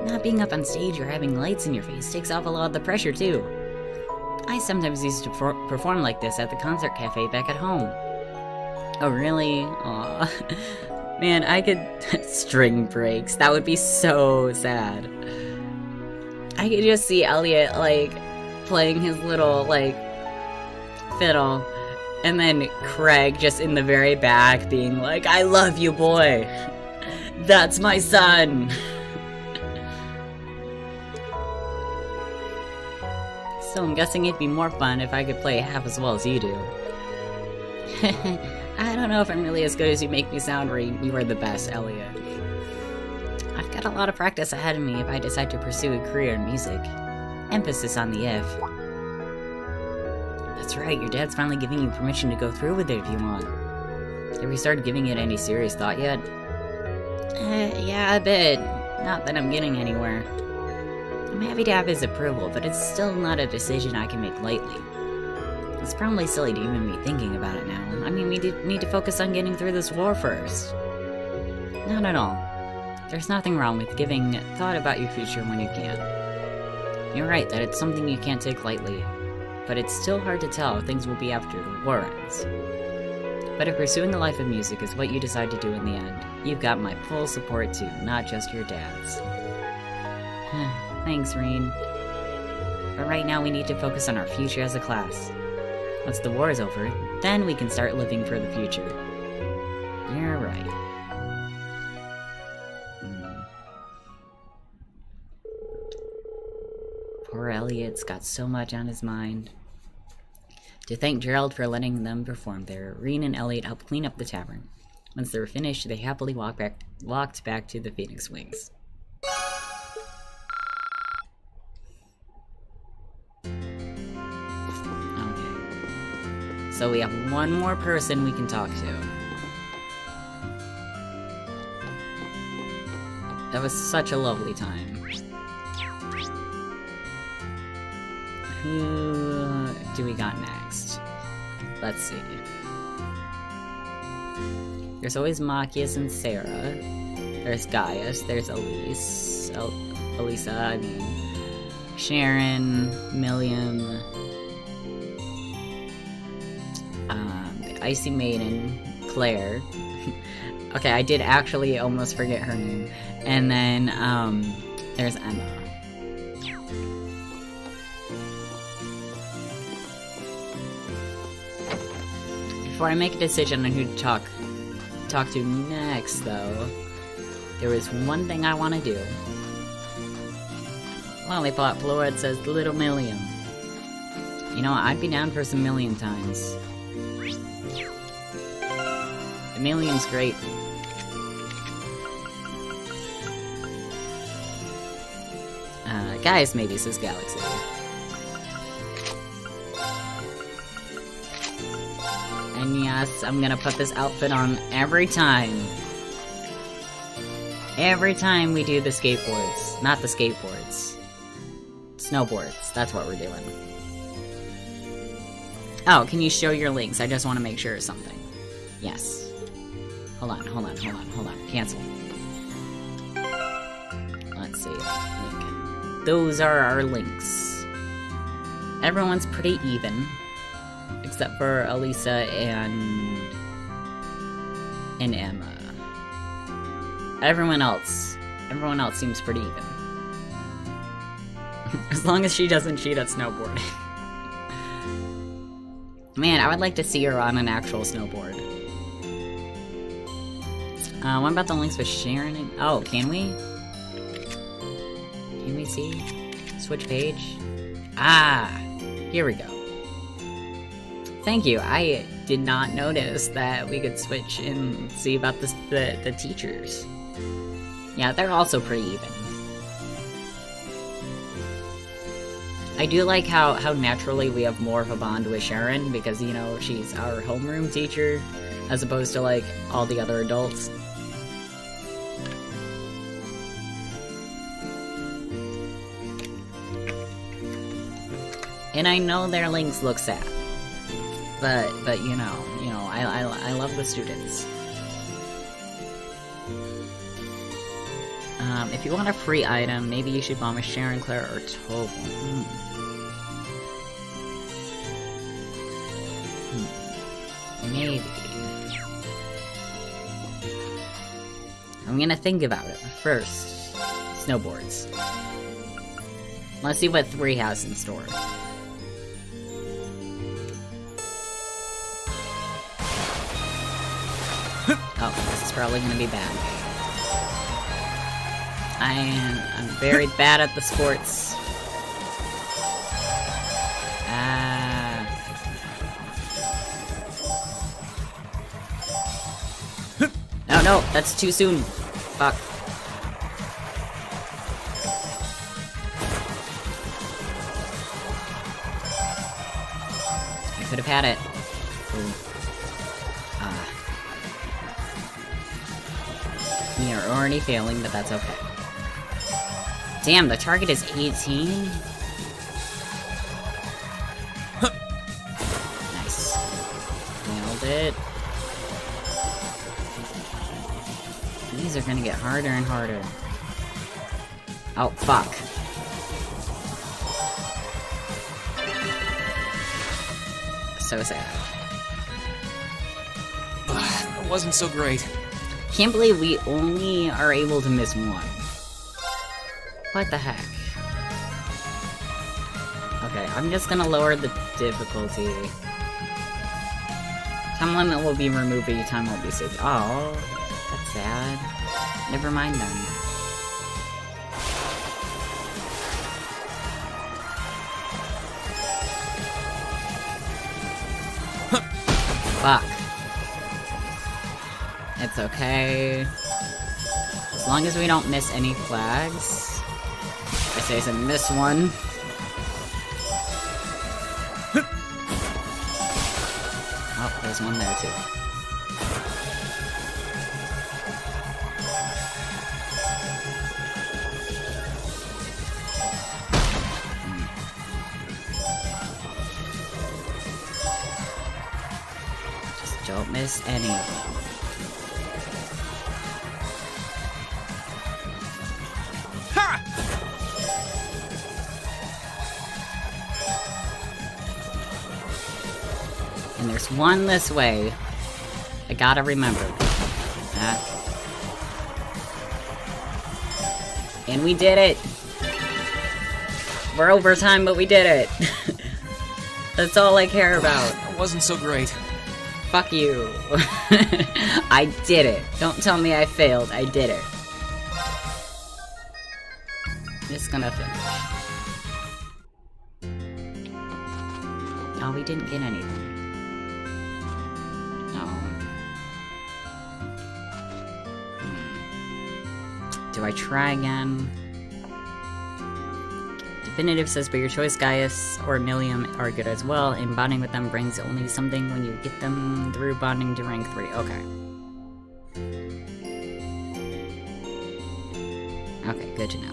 Not being up on stage or having lights in your face takes off a lot of the pressure, too. I sometimes used to perform like this at the concert cafe back at home. Oh, really? Aw. Man, I could... String breaks. That would be so sad. I could just see Elliot, playing his little, like, fiddle. And then Craig just in the very back being like, I love you, boy. That's my son. So I'm guessing it'd be more fun if I could play half as well as you do. I don't know if I'm really as good as you make me sound, Reed. You are the best, Elliot. I've got a lot of practice ahead of me if I decide to pursue a career in music. Emphasis on the if. That's right, your dad's finally giving you permission to go through with it if you want. Have you started giving it any serious thought yet? Yeah, a bit. Not that I'm getting anywhere. I'm happy to have his approval, but it's still not a decision I can make lightly. It's probably silly to even be thinking about it now. I mean, we need to focus on getting through this war first. Not at all. There's nothing wrong with giving thought about your future when you can. You're right that it's something you can't take lightly, but it's still hard to tell how things will be after the war ends. But if pursuing the life of music is what you decide to do in the end, you've got my full support too, not just your dad's. Thanks, Reen. But right now we need to focus on our future as a class. Once the war is over, then we can start living for the future. You're right. Poor Elliot's got so much on his mind. To thank Gerald for letting them perform there, Reen and Elliot helped clean up the tavern. Once they were finished, they happily walked back to the Phoenix Wings. So we have one more person we can talk to. That was such a lovely time. Who do we got next? Let's see. There's always Machias and Sarah. There's Gaius. There's Elisa, I mean. Sharon, Milliam. Icy Maiden, Claire. Okay, I did actually almost forget her name. And then, there's Emma. Before I make a decision on who to talk to next, though, there is one thing I want to do. Lollipop Floyd says Little Milliam. You know, I'd be down for some Milliam times. Milliam's great. Guys, maybe, says Galaxy. And yes, I'm gonna put this outfit on every time. Every time we do the skateboards. Not the skateboards. Snowboards. That's what we're doing. Oh, can you show your links? I just want to make sure of something. Yes. Hold on. Cancel. Let's see. Link. Those are our links. Everyone's pretty even. Except for Elisa and Emma. Everyone else seems pretty even. As long as she doesn't cheat at snowboarding. Man, I would like to see her on an actual snowboard. What about the links with Sharon? Oh, can we? Can we see? Switch page? Ah! Here we go. Thank you. I did not notice that we could switch and see about the teachers. Yeah, they're also pretty even. I do like how naturally we have more of a bond with Sharon because, you know, she's our homeroom teacher as opposed to, like, all the other adults. And I know their links look sad, but you know, I love the students. If you want a free item, maybe you should bomb a Sharon, Claire, or Toby. Maybe. I'm gonna think about it. First, snowboards. Let's see what 3 has in store. Oh, this is probably gonna be bad. I'm very bad at the sports. No, that's too soon. Fuck. I could have had it. We are already failing, but that's okay. Damn, the target is 18? Nice. Nailed it. These are gonna get harder and harder. Oh, fuck. So sad. That wasn't so great. Can't believe we only are able to miss one. What the heck? Okay, I'm just gonna lower the difficulty. Time limit will be removed, but your time won't be saved. Oh, that's sad. Never mind then. Fuck. It's okay. As long as we don't miss any flags. I say I miss one. Oh, there's one there too. Just don't miss any of them. And there's one this way. I gotta remember. And we did it! We're over time, but we did it! That's all I care about. That wasn't so great. Fuck you. I did it. Don't tell me I failed. I did it. Just gonna finish. Oh, we didn't get anything. Do I try again? Definitive says, but your choice, Gaius or Millium are good as well, and bonding with them brings only something when you get them through bonding to rank 3. Okay. Okay, good to know.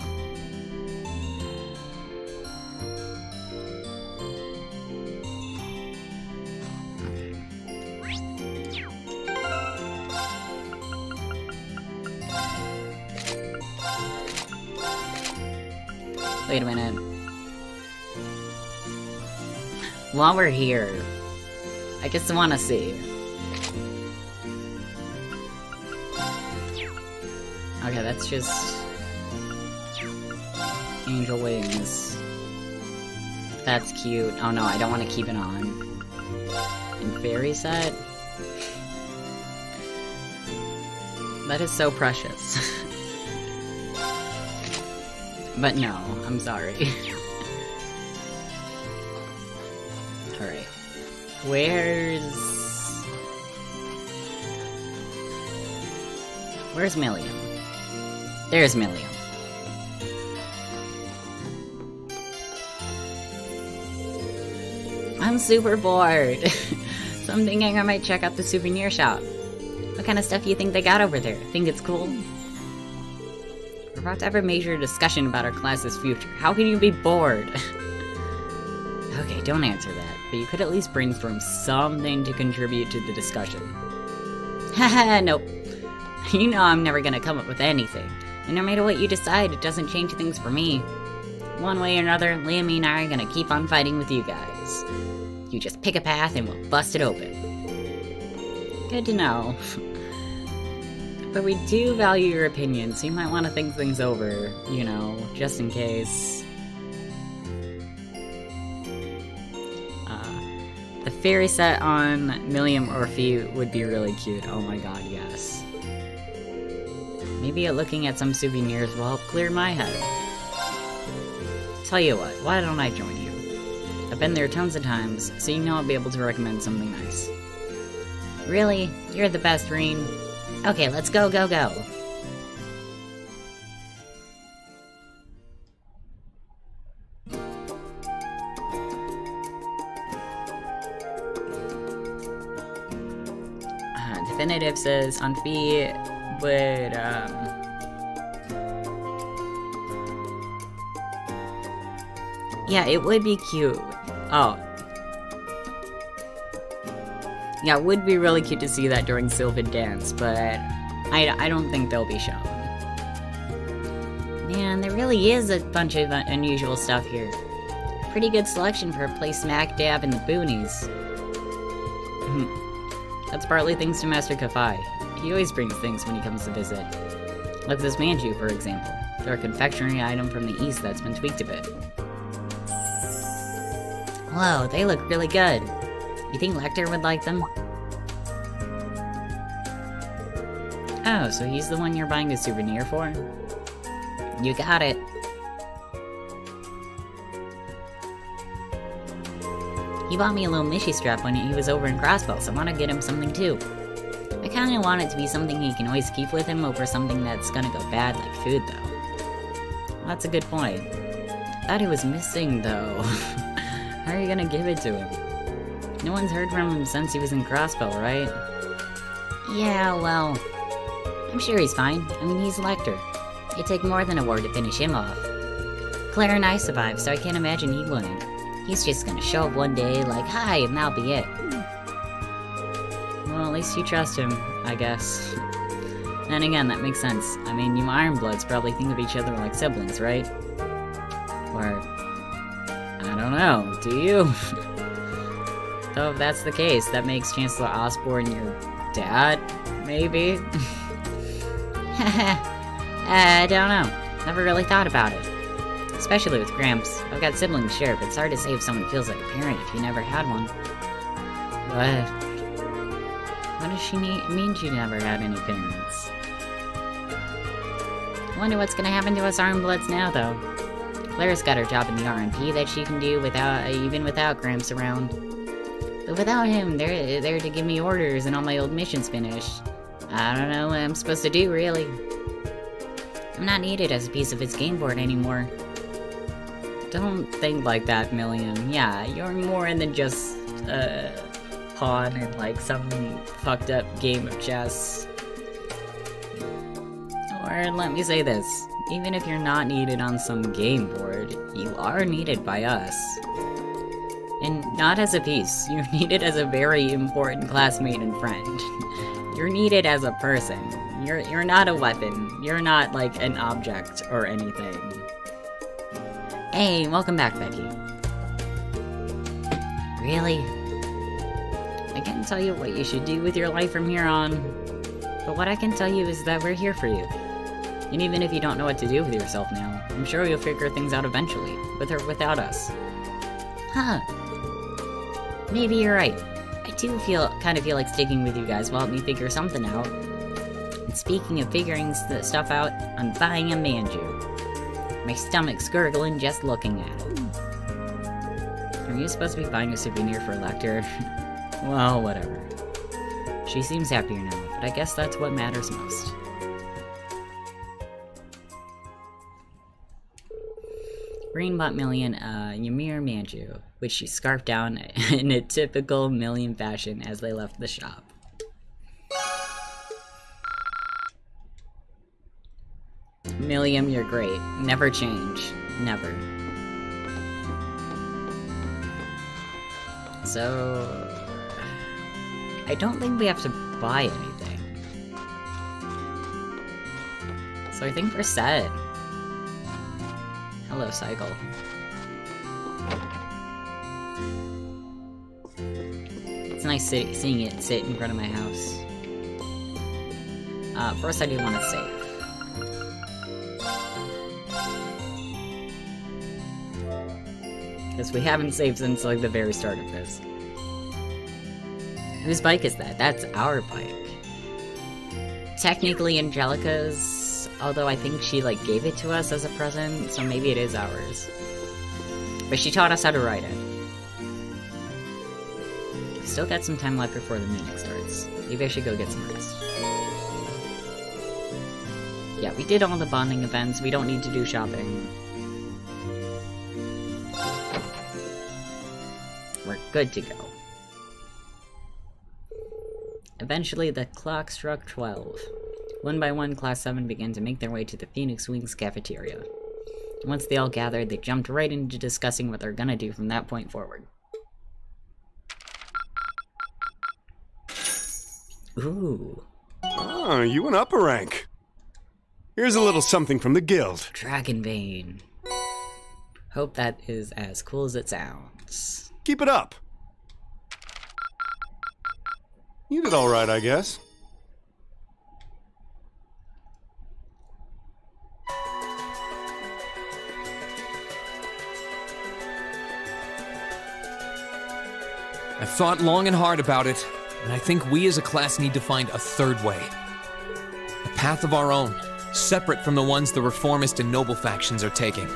Wait a minute. While we're here, I just want to see. Okay, that's just angel wings. That's cute. Oh no, I don't want to keep it on. And fairy set? That is so precious. But no, I'm sorry. Alright. Where's Millium? There's Millium. I'm super bored. So I'm thinking I might check out the souvenir shop. What kind of stuff do you think they got over there? Think it's cool? We're about to have a major discussion about our class's future. How can you be bored? Okay, don't answer that, but you could at least brainstorm something to contribute to the discussion. Haha, nope. You know I'm never gonna come up with anything. And no matter what you decide, it doesn't change things for me. One way or another, Liam and I are gonna keep on fighting with you guys. You just pick a path and we'll bust it open. Good to know. But we do value your opinion, so you might want to think things over, you know, just in case. The A fairy set on Milliam or Fee would be really cute. Oh my god, yes. Maybe looking at some souvenirs will help clear my head. Tell you what, why don't I join you? I've been there tons of times, so you know I'll be able to recommend something nice. Really? You're the best, Reen. Okay, let's go, go, go. Definitive says on Fee would, yeah, it would be cute. Oh. Yeah, it would be really cute to see that during Sylvan Dance, but I don't think they'll be shown. Man, there really is a bunch of unusual stuff here. Pretty good selection for a place smack dab in the boonies. That's partly thanks to Master Kafai. He always brings things when he comes to visit. Like this manju, for example. They're a confectionery item from the east that's been tweaked a bit. Whoa, they look really good. You think Lecter would like them? Oh, so he's the one you're buying a souvenir for? You got it. He bought me a little Mishy strap when he was over in Crossbow, so I want to get him something too. I kinda want it to be something he can always keep with him over something that's gonna go bad like food, though. That's a good point. Thought he was missing, though. How are you gonna give it to him? No one's heard from him since he was in Crossbow, right? Yeah, well... I'm sure he's fine. I mean, he's Lecter. It'd take more than a war to finish him off. Claire and I survived, so I can't imagine he wouldn't. He's just gonna show up one day like, hi, and that'll be it. Well, at least you trust him, I guess. And again, that makes sense. I mean, you Ironbloods probably think of each other like siblings, right? Or... I don't know, do you? Though if that's the case, that makes Chancellor Osborne your dad, maybe? I don't know. Never really thought about it. Especially with Gramps. I've got siblings, sure, but it's hard to say if someone feels like a parent if you never had one. What does she mean she never had any parents? I wonder what's gonna happen to us Ironbloods now, though. Claire's got her job in the RMP that she can do even without Gramps around. But without him, they're there to give me orders and all my old missions finished. I don't know what I'm supposed to do, really. I'm not needed as a piece of his game board anymore. Don't think like that, Milliam. Yeah, you're more than just a pawn in like some fucked up game of chess. Or let me say this, even if you're not needed on some game board, you are needed by us. And not as a piece, you're needed as a very important classmate and friend. You're needed as a person. You're not a weapon. You're not like an object or anything. Hey, welcome back, Becky. Really? I can't tell you what you should do with your life from here on, but what I can tell you is that we're here for you. And even if you don't know what to do with yourself now, I'm sure you'll figure things out eventually, with or without us. Huh. Maybe you're right. I do kind of feel like sticking with you guys will help me figure something out. And speaking of figuring stuff out, I'm buying a manju. My stomach's gurgling just looking at it. Are you supposed to be buying a souvenir for Lecter? Well, whatever. She seems happier now, but I guess that's what matters most. Green bought Million a Ymir manju, which she scarfed down in a typical Million fashion as they left the shop. Milliam, you're great. Never change. Never. So... I don't think we have to buy anything. So I think we're set. Hello, Cycle. It's nice seeing it sit in front of my house. First I do want to save. Because we haven't saved since, like, the very start of this. Whose bike is that? That's our bike. Technically Angelica's, although I think she like gave it to us as a present, so maybe it is ours. But she taught us how to ride it. Still got some time left before the meeting starts. Maybe I should go get some rest. Yeah, we did all the bonding events. We don't need to do shopping. We're good to go. Eventually, the clock struck 12. One by one, Class 7 began to make their way to the Phoenix Wings cafeteria. Once they all gathered, they jumped right into discussing what they're gonna do from that point forward. Ooh. Oh, you an upper rank. Here's a little something from the guild. Dragonbane. Hope that is as cool as it sounds. Keep it up. You did all right, I guess. I've thought long and hard about it, and I think we as a class need to find a third way. A path of our own, separate from the ones the reformist and noble factions are taking.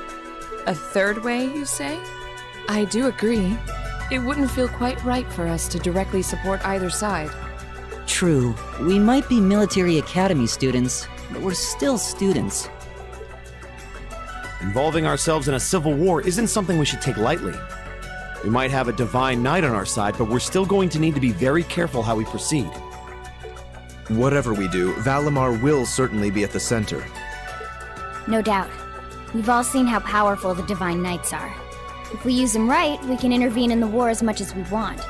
A third way, you say? I do agree. It wouldn't feel quite right for us to directly support either side. True, we might be military academy students, but we're still students. Involving ourselves in a civil war isn't something we should take lightly. We might have a divine knight on our side, but we're still going to need to be very careful how we proceed. Whatever we do, Valimar will certainly be at the center. No doubt. We've all seen how powerful the Divine Knights are. If we use them right, we can intervene in the war as much as we want.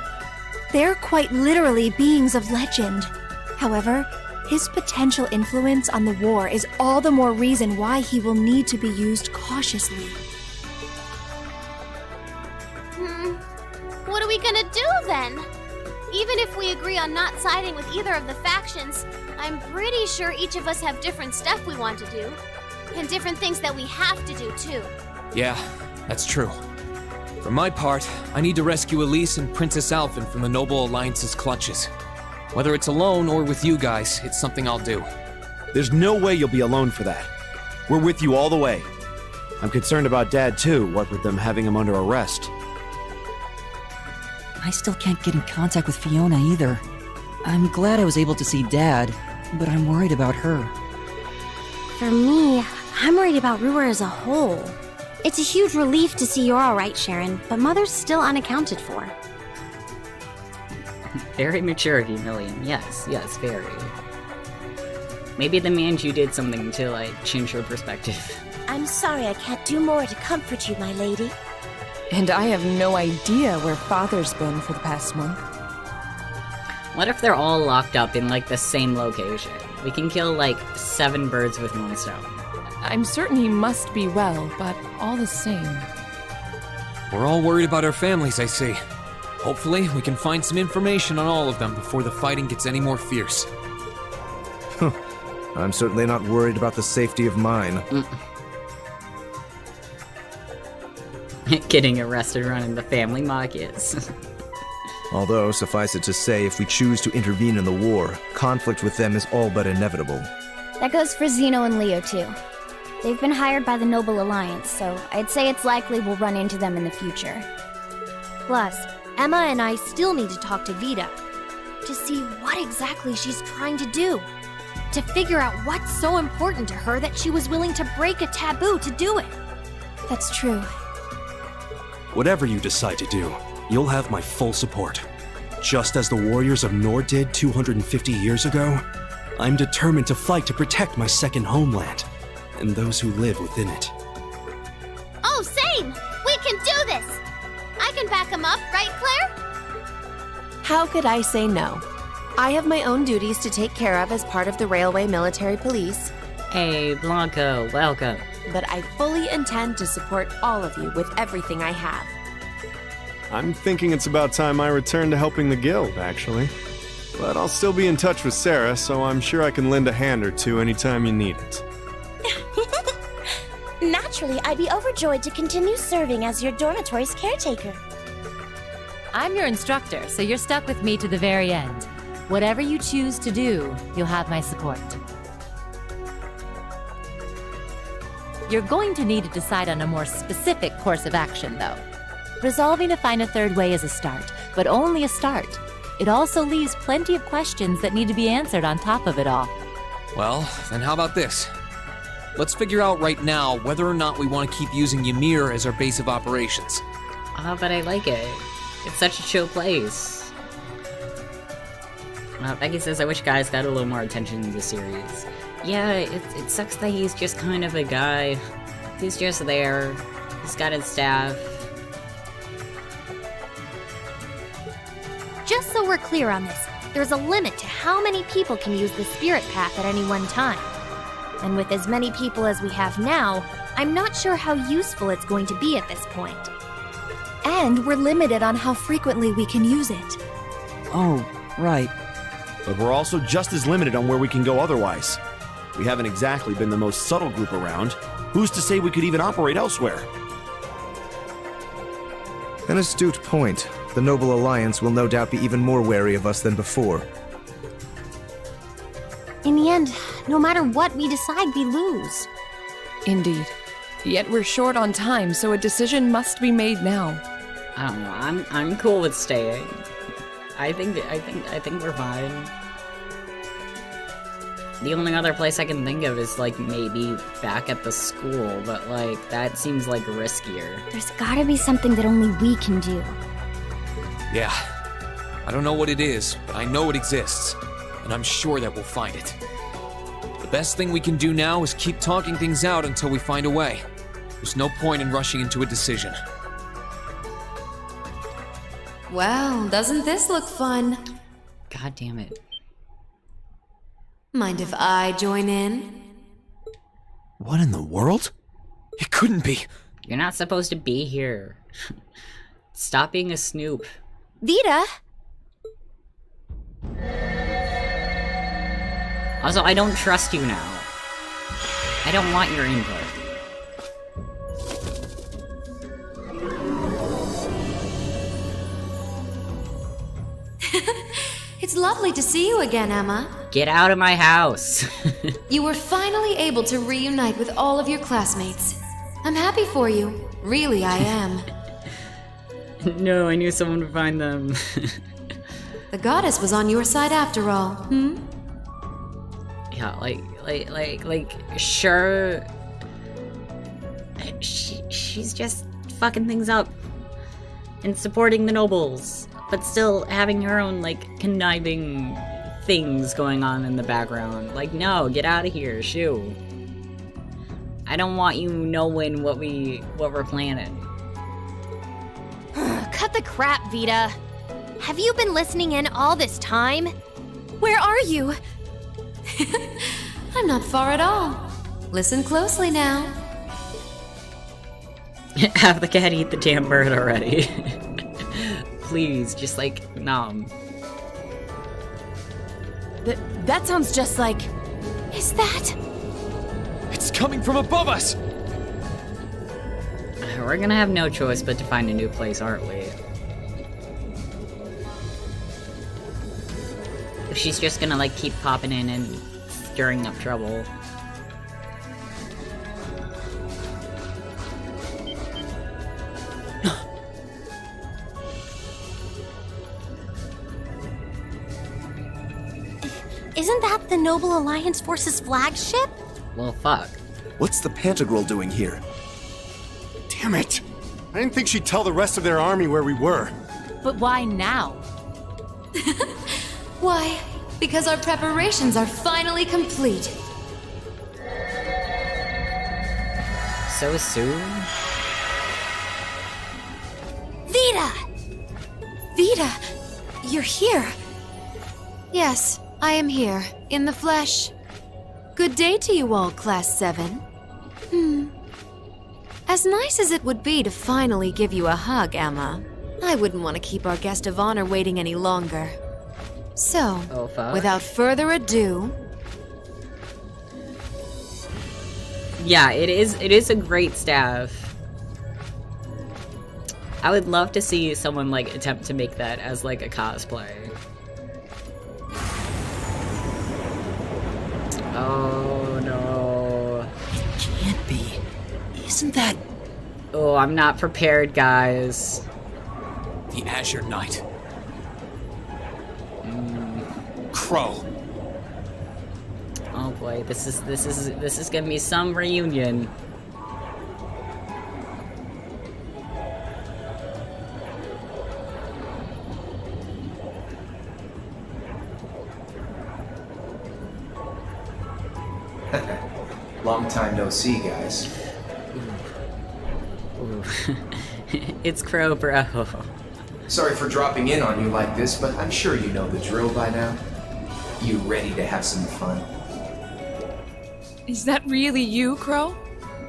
They're quite literally beings of legend. However, his potential influence on the war is all the more reason why he will need to be used cautiously. What are we gonna do then? Even if we agree on not siding with either of the factions, I'm pretty sure each of us have different stuff we want to do. And different things that we have to do, too. Yeah, that's true. For my part, I need to rescue Elise and Princess Alphen from the Noble Alliance's clutches. Whether it's alone or with you guys, it's something I'll do. There's no way you'll be alone for that. We're with you all the way. I'm concerned about Dad too, what with them having him under arrest. I still can't get in contact with Fiona either. I'm glad I was able to see Dad, but I'm worried about her. For me, I'm worried about Ruhr as a whole. It's a huge relief to see you're alright, Sharon, but Mother's still unaccounted for. Very mature of you, Million. Yes, very. Maybe the Manju did something to, like, change her perspective. I'm sorry I can't do more to comfort you, my lady. And I have no idea where Father's been for the past month. What if they're all locked up in, like, the same location? We can kill, like, 7 birds with one stone. I'm certain he must be well, but all the same. We're all worried about our families, I see. Hopefully, we can find some information on all of them before the fighting gets any more fierce. I'm certainly not worried about the safety of mine. Getting arrested running the family mock is. Although, suffice it to say, if we choose to intervene in the war, conflict with them is all but inevitable. That goes for Zeno and Leo, too. They've been hired by the Noble Alliance, so I'd say it's likely we'll run into them in the future. Plus, Emma and I still need to talk to Vita to see what exactly she's trying to do. To figure out what's so important to her that she was willing to break a taboo to do it. That's true. Whatever you decide to do, you'll have my full support. Just as the warriors of Nord did 250 years ago, I'm determined to fight to protect my second homeland and those who live within it. Oh, same! We can do this! I can back him up, right, Claire? How could I say no? I have my own duties to take care of as part of the Railway Military Police. Hey, Blanco, welcome. But I fully intend to support all of you with everything I have. I'm thinking it's about time I return to helping the guild, actually. But I'll still be in touch with Sarah, so I'm sure I can lend a hand or two anytime you need it. Naturally, I'd be overjoyed to continue serving as your dormitory's caretaker. I'm your instructor, so you're stuck with me to the very end. Whatever you choose to do, you'll have my support. You're going to need to decide on a more specific course of action, though. Resolving to find a third way is a start, but only a start. It also leaves plenty of questions that need to be answered on top of it all. Well, then how about this? Let's figure out right now whether or not we want to keep using Ymir as our base of operations. But I like it. It's such a chill place. Becky says, I wish guys got a little more attention in this series. Yeah, it sucks that he's just kind of a guy. He's just there. He's got his staff. Just so we're clear on this, there's a limit to how many people can use the spirit path at any one time. And with as many people as we have now, I'm not sure how useful it's going to be at this point. And we're limited on how frequently we can use it. Oh, right. But we're also just as limited on where we can go otherwise. We haven't exactly been the most subtle group around. Who's to say we could even operate elsewhere? An astute point. The Noble Alliance will no doubt be even more wary of us than before. In the end, no matter what we decide, we lose. Indeed. Yet we're short on time, so a decision must be made now. I don't know. I'm cool with staying. I think we're fine. The only other place I can think of is, like, maybe back at the school, but, like, that seems, like, riskier. There's gotta be something that only we can do. Yeah. I don't know what it is, but I know it exists, and I'm sure that we'll find it. The best thing we can do now is keep talking things out until we find a way. There's no point in rushing into a decision. Well, doesn't this look fun? God damn it. Mind if I join in? What in the world? It couldn't be. You're not supposed to be here. Stop being a snoop. Vita! Also, I don't trust you now. I don't want your input. It's lovely to see you again, Emma. Get out of my house. You were finally able to reunite with all of your classmates. I'm happy for you. Really, I am. No, I knew someone would find them. The goddess was on your side after all, hmm? Yeah, like, sure. She's just fucking things up and supporting the nobles, but still having her own, like, conniving things going on in the background. Like, no, get out of here, shoo. I don't want you knowing what we're planning. Cut the crap, Vita. Have you been listening in all this time? Where are you? I'm not far at all. Listen closely now. Have the cat eat the damn bird already. Please, just like, nom. That sounds just like... Is that... It's coming from above us! We're gonna have no choice but to find a new place, aren't we? If she's just gonna, like, keep popping in and stirring up trouble. Isn't that the Noble Alliance Force's flagship? Well, fuck. What's the Pantagruel doing here? Damn it! I didn't think she'd tell the rest of their army where we were. But why now? Why? Because our preparations are finally complete. So soon? Vita! Vita! You're here! Yes, I am here, in the flesh. Good day to you all, Class 7. As nice as it would be to finally give you a hug, Emma, I wouldn't want to keep our guest of honor waiting any longer. So, without further ado... Yeah, it is a great staff. I would love to see someone like attempt to make that as like a cosplay. Oh no. Can't be. Isn't that... Oh, I'm not prepared, guys. The Azure Knight. Crow. Oh boy, this is gonna be some reunion. Long time no see, guys. Ooh. It's Crow, bro. Sorry for dropping in on you like this, but I'm sure you know the drill by now. You ready to have some fun? Is that really you, Crow?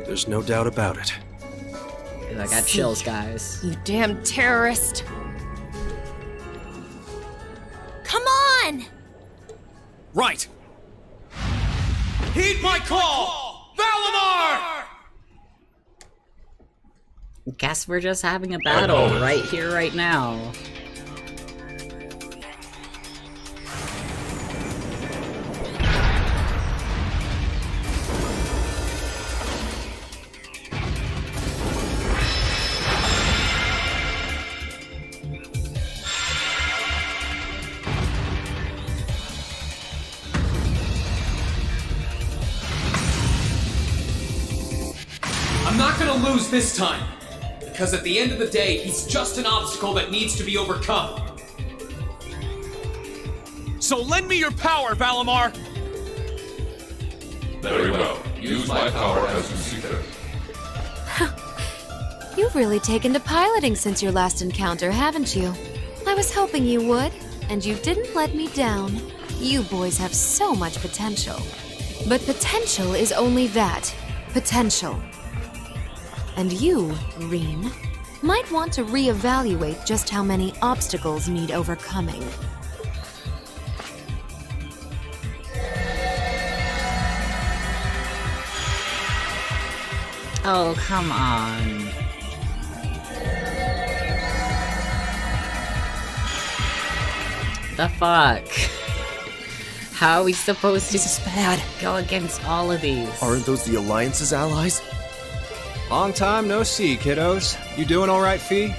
There's no doubt about it. I got chills, guys. You damn terrorist. Come on! Right! Heed my call! Valimar! Guess we're just having a battle right here, right now. I'm not gonna lose this time! Because at the end of the day, he's just an obstacle that needs to be overcome. So lend me your power, Valimar! Very well. Use my power as you see fit. You've really taken to piloting since your last encounter, haven't you? I was hoping you would, and you didn't let me down. You boys have so much potential. But potential is only that, potential. And you, Rean, might want to reevaluate just how many obstacles need overcoming. Oh, come on. The fuck? How are we supposed to go against all of these? Aren't those the Alliance's allies? Long time no see, kiddos. You doing all right, Fee?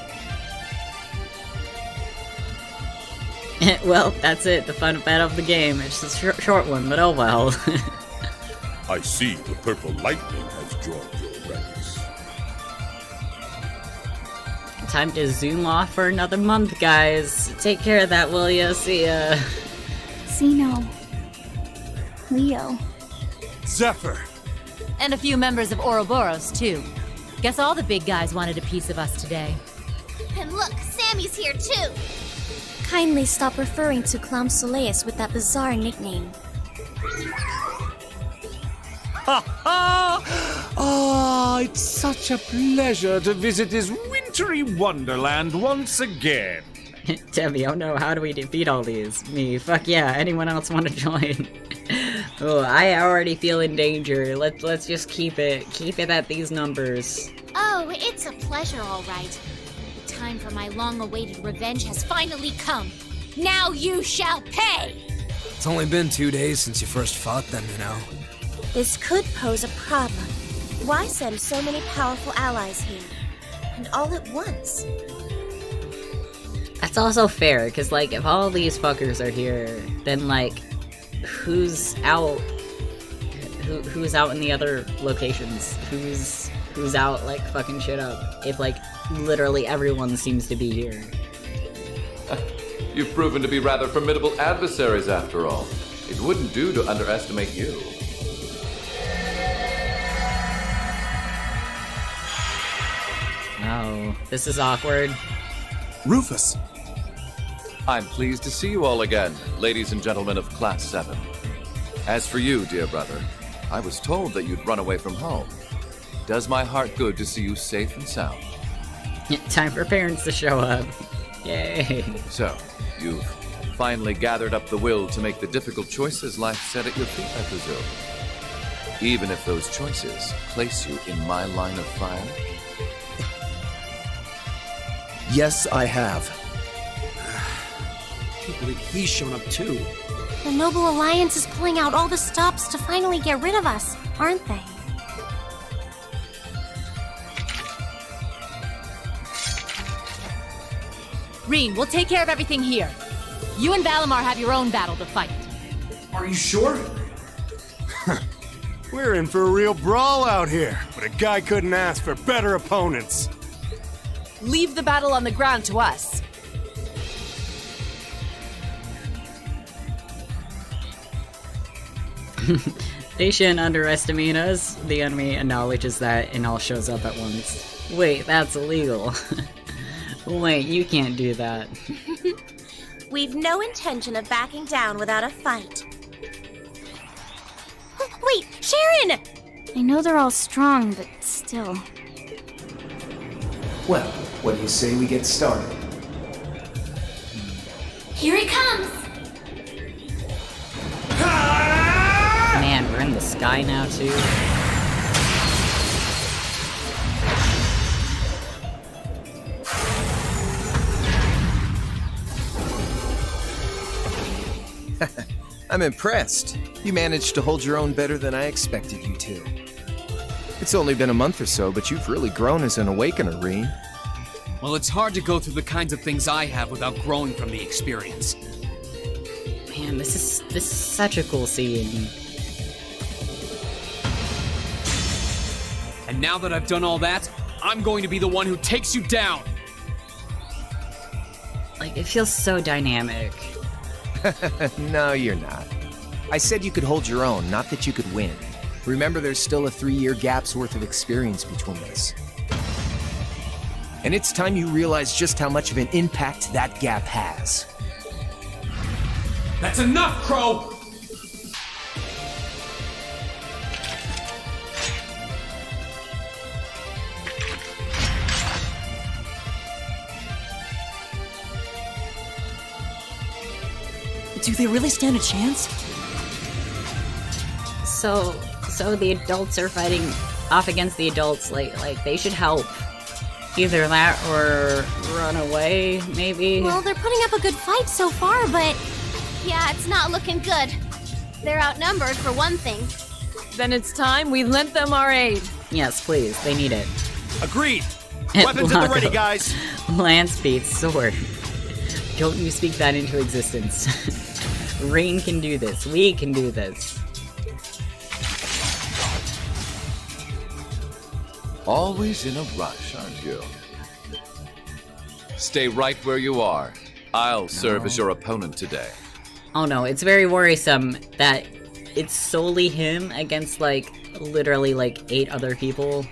Well, that's it. The fun battle of the game. It's a short one, but oh well. I see the purple lightning has drawn your ranks. Time to zoom off for another month, guys. Take care of that, will ya? See ya. Zeno. Leo. Zephyr. And a few members of Ouroboros, too. Guess all the big guys wanted a piece of us today. And look, Sammy's here too! Kindly stop referring to Clown Soleus with that bizarre nickname. Ha ha! Ah, it's such a pleasure to visit this wintry wonderland once again. Debbie, oh no, how do we defeat all these? Me, fuck yeah, anyone else want to join? Oh, I already feel in danger. Let's just keep it at these numbers. Oh, it's a pleasure, all right. The time for my long-awaited revenge has finally come. Now you shall pay! It's only been 2 days since you first fought them, you know. This could pose a problem. Why send so many powerful allies here? And all at once? That's also fair, because, like, if all these fuckers are here, then, like, who's out? Who's out in the other locations? Who's out, like, fucking shit up? If, like, literally everyone seems to be here. You've proven to be rather formidable adversaries, after all. It wouldn't do to underestimate you. Oh, this is awkward. Rufus! I'm pleased to see you all again, ladies and gentlemen of Class 7. As for you, dear brother, I was told that you'd run away from home. It does my heart good to see you safe and sound. Time for parents to show up. Yay. So, you've finally gathered up the will to make the difficult choices life set at your feet, I presume. Even if those choices place you in my line of fire? Yes, I have. I can't believe he's shown up too. The Noble Alliance is pulling out all the stops to finally get rid of us, aren't they? Reen, we'll take care of everything here. You and Valimar have your own battle to fight. Are you sure? We're in for a real brawl out here, but a guy couldn't ask for better opponents. Leave the battle on the ground to us. They shouldn't underestimate us. The enemy acknowledges that and all shows up at once. Wait, that's illegal. Wait, you can't do that. We've no intention of backing down without a fight. Wait, Sharon! I know they're all strong, but still. Well, what do you say we get started? Here he comes! Man, we're in the sky now, too. I'm impressed. You managed to hold your own better than I expected you to. It's only been a month or so, but you've really grown as an Awakener, Reen. Well, it's hard to go through the kinds of things I have without growing from the experience. Man, this is such a cool scene. And now that I've done all that, I'm going to be the one who takes you down! Like, it feels so dynamic. No, you're not. I said you could hold your own, not that you could win. Remember, there's still a 3-year gap's worth of experience between us. And it's time you realize just how much of an impact that gap has. That's enough, Crow! Do they really stand a chance? So the adults are fighting off against the adults, like they should help. Either that or run away, maybe? Well, they're putting up a good fight so far, but... Yeah, it's not looking good. They're outnumbered, for one thing. Then it's time we lent them our aid. Yes, please, they need it. Agreed! Weapons at the ready, guys! Lance beats sword. Don't you speak that into existence. Rain can do this. We can do this. Always in a rush, aren't you? Stay right where you are. I'll serve as your opponent today. Oh no, it's very worrisome that it's solely him against, like, literally, like, 8 other people.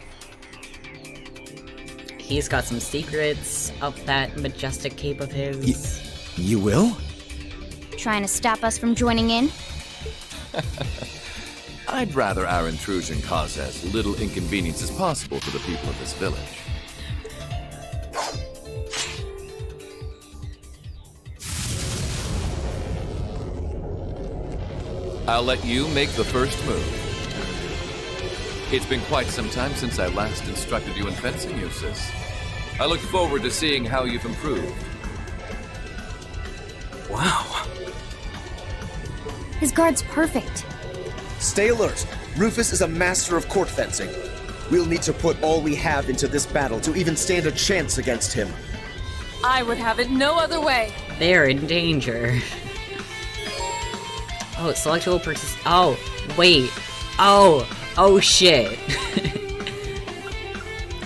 He's got some secrets up that majestic cape of his. You will? Trying to stop us from joining in? I'd rather our intrusion cause as little inconvenience as possible for the people of this village. I'll let you make the first move. It's been quite some time since I last instructed you in fencing, Eustace. I look forward to seeing how you've improved. Wow. His guard's perfect. Stay alert. Rufus is a master of court fencing. We'll need to put all we have into this battle to even stand a chance against him. I would have it no other way. They're in danger. Oh, selectable Oh, wait. Oh shit.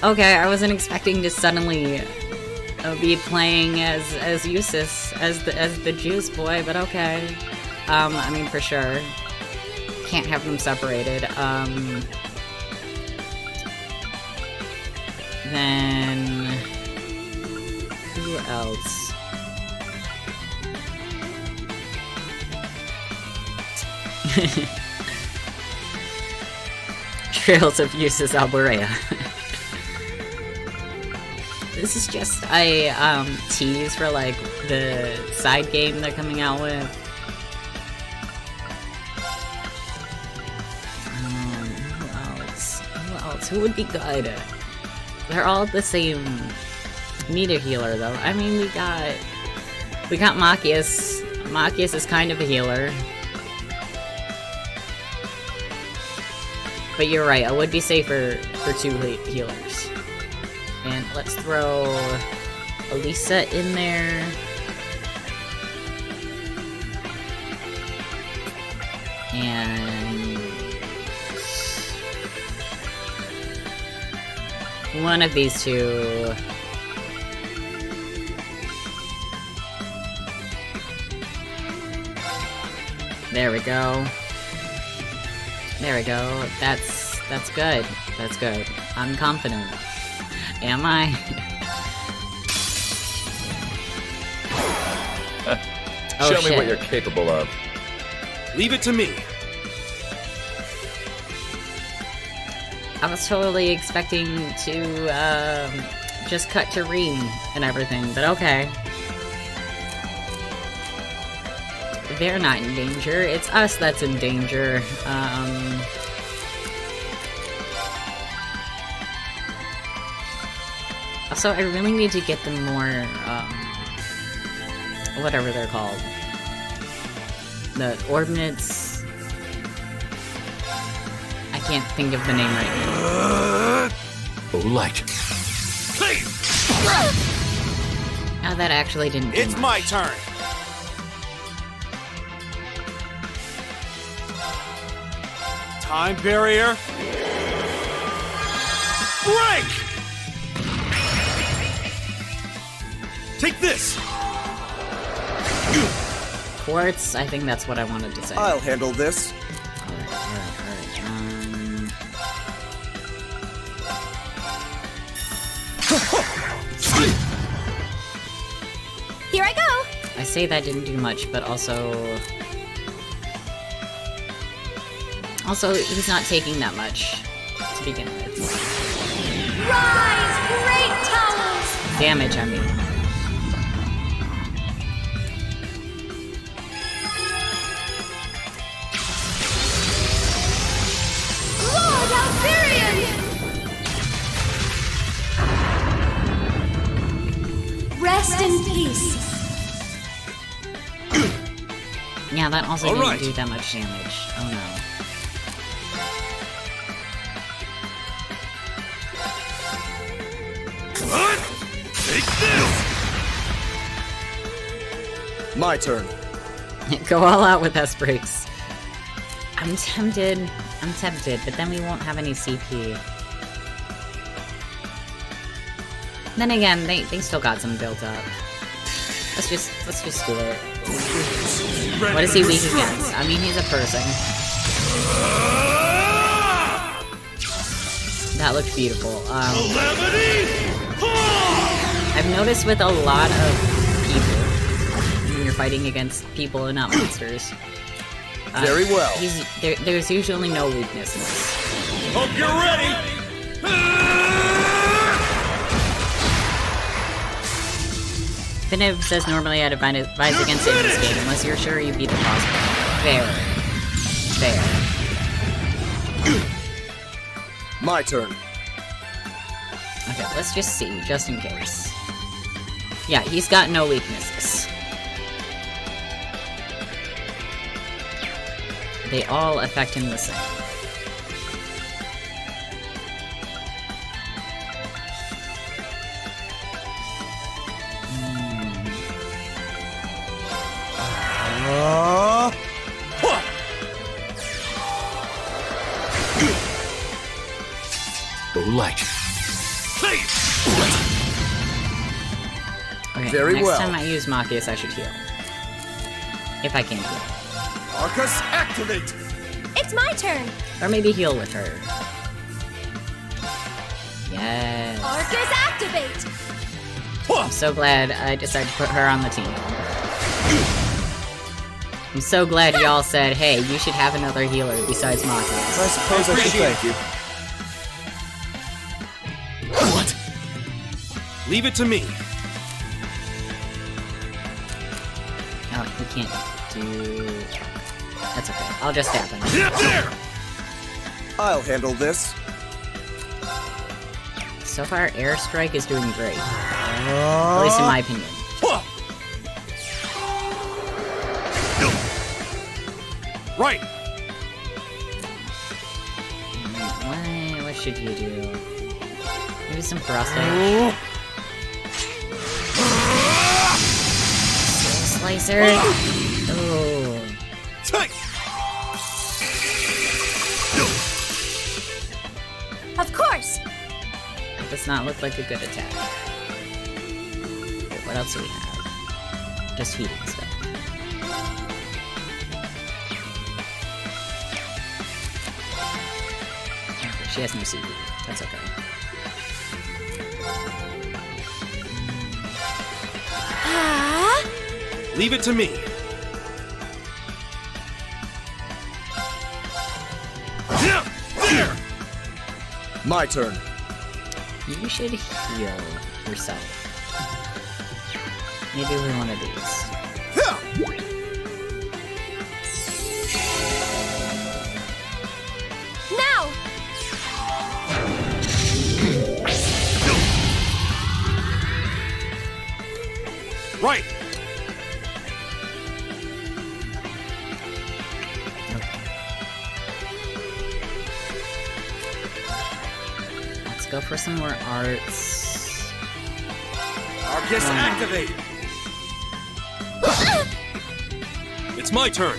Okay, I wasn't expecting to suddenly be playing as Eustace, as the juice boy, but okay. I mean, for sure. Can't have them separated. Then who else? Trails of Eustace Alborea. This is just a tease for, like, the side game they're coming out with. Who else? Who would be good? They're all the same need a healer, though. I mean, we got Machias. Machias is kind of a healer. But you're right, I would be safer for 2 healers. And let's throw Elisa in there. And one of these 2. There we go. There we go. That's good. That's good. I'm confident. Am I? Show me shit. what you're capable of. Leave it to me. I was totally expecting to just cut to Reem and everything, but okay. They're not in danger. It's us that's in danger. Also, I really need to get them more, whatever they're called. The ordnance... I can't think of the name right now. Oh, light. Oh, that actually didn't do It's much. my turn. Time barrier. Break! Take this! Quartz, I think that's what I wanted to say. I'll handle this. Here I go! I say that didn't do much, but also... Also, he's not taking that much to begin with. Rise, great towers! Damage, I mean. Lord Alfarian! Rest in peace. Yeah, that also All didn't right. do that much damage. Oh no. My turn. Go all out with S-Breaks. I'm tempted, but then we won't have any CP. Then again, they still got some built up. Let's just do it. What is he weak against? I mean, he's a person. That looked beautiful. I've noticed with a lot of people, when you're fighting against people and not monsters. Very well. There's usually no weaknesses. Hope you're ready! Finiv says normally I'd advise against it in this game, unless you're sure you beat the boss. Fair. My turn. Okay, let's just see, just in case. Yeah, he's got no weaknesses. They all affect him the same. Oh, light. Okay, Very next well. time I use Machias, I should heal. If I can heal. Arcus, activate! It's my turn. Or maybe heal with her. Yes. Arcus, activate. I'm so glad I decided to put her on the team. I'm so glad y'all said, hey, you should have another healer besides Machias. I suppose I should thank you. What? Leave it to me. Oh, he can't do... That's okay. I'll just stab him. I'll handle this. So far, Airstrike is doing great. At least in my opinion. Right! What should you do? Maybe some crosshair. Soul Slicer. Oh. Of course! That does not look like a good attack. Wait, what else do we have? Just heating stuff. Okay, she has no CV. That's okay. Leave it to me. My turn. You should heal yourself. Maybe with one of these. Now! Right! Let's go for some more arts. Arcus, activate! It's my turn.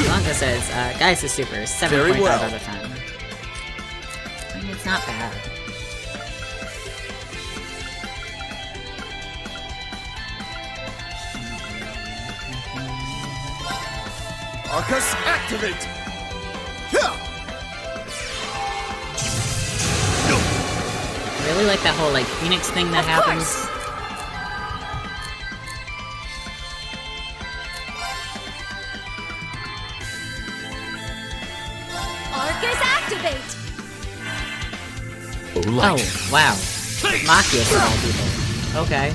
Blanca says, guys is super, 7.5 out of 10. I mean, it's not bad. Arcus, activate! I really like that whole, like, Phoenix thing that happens. Arcus, activate! Oh, wow. Machias of all people. Okay.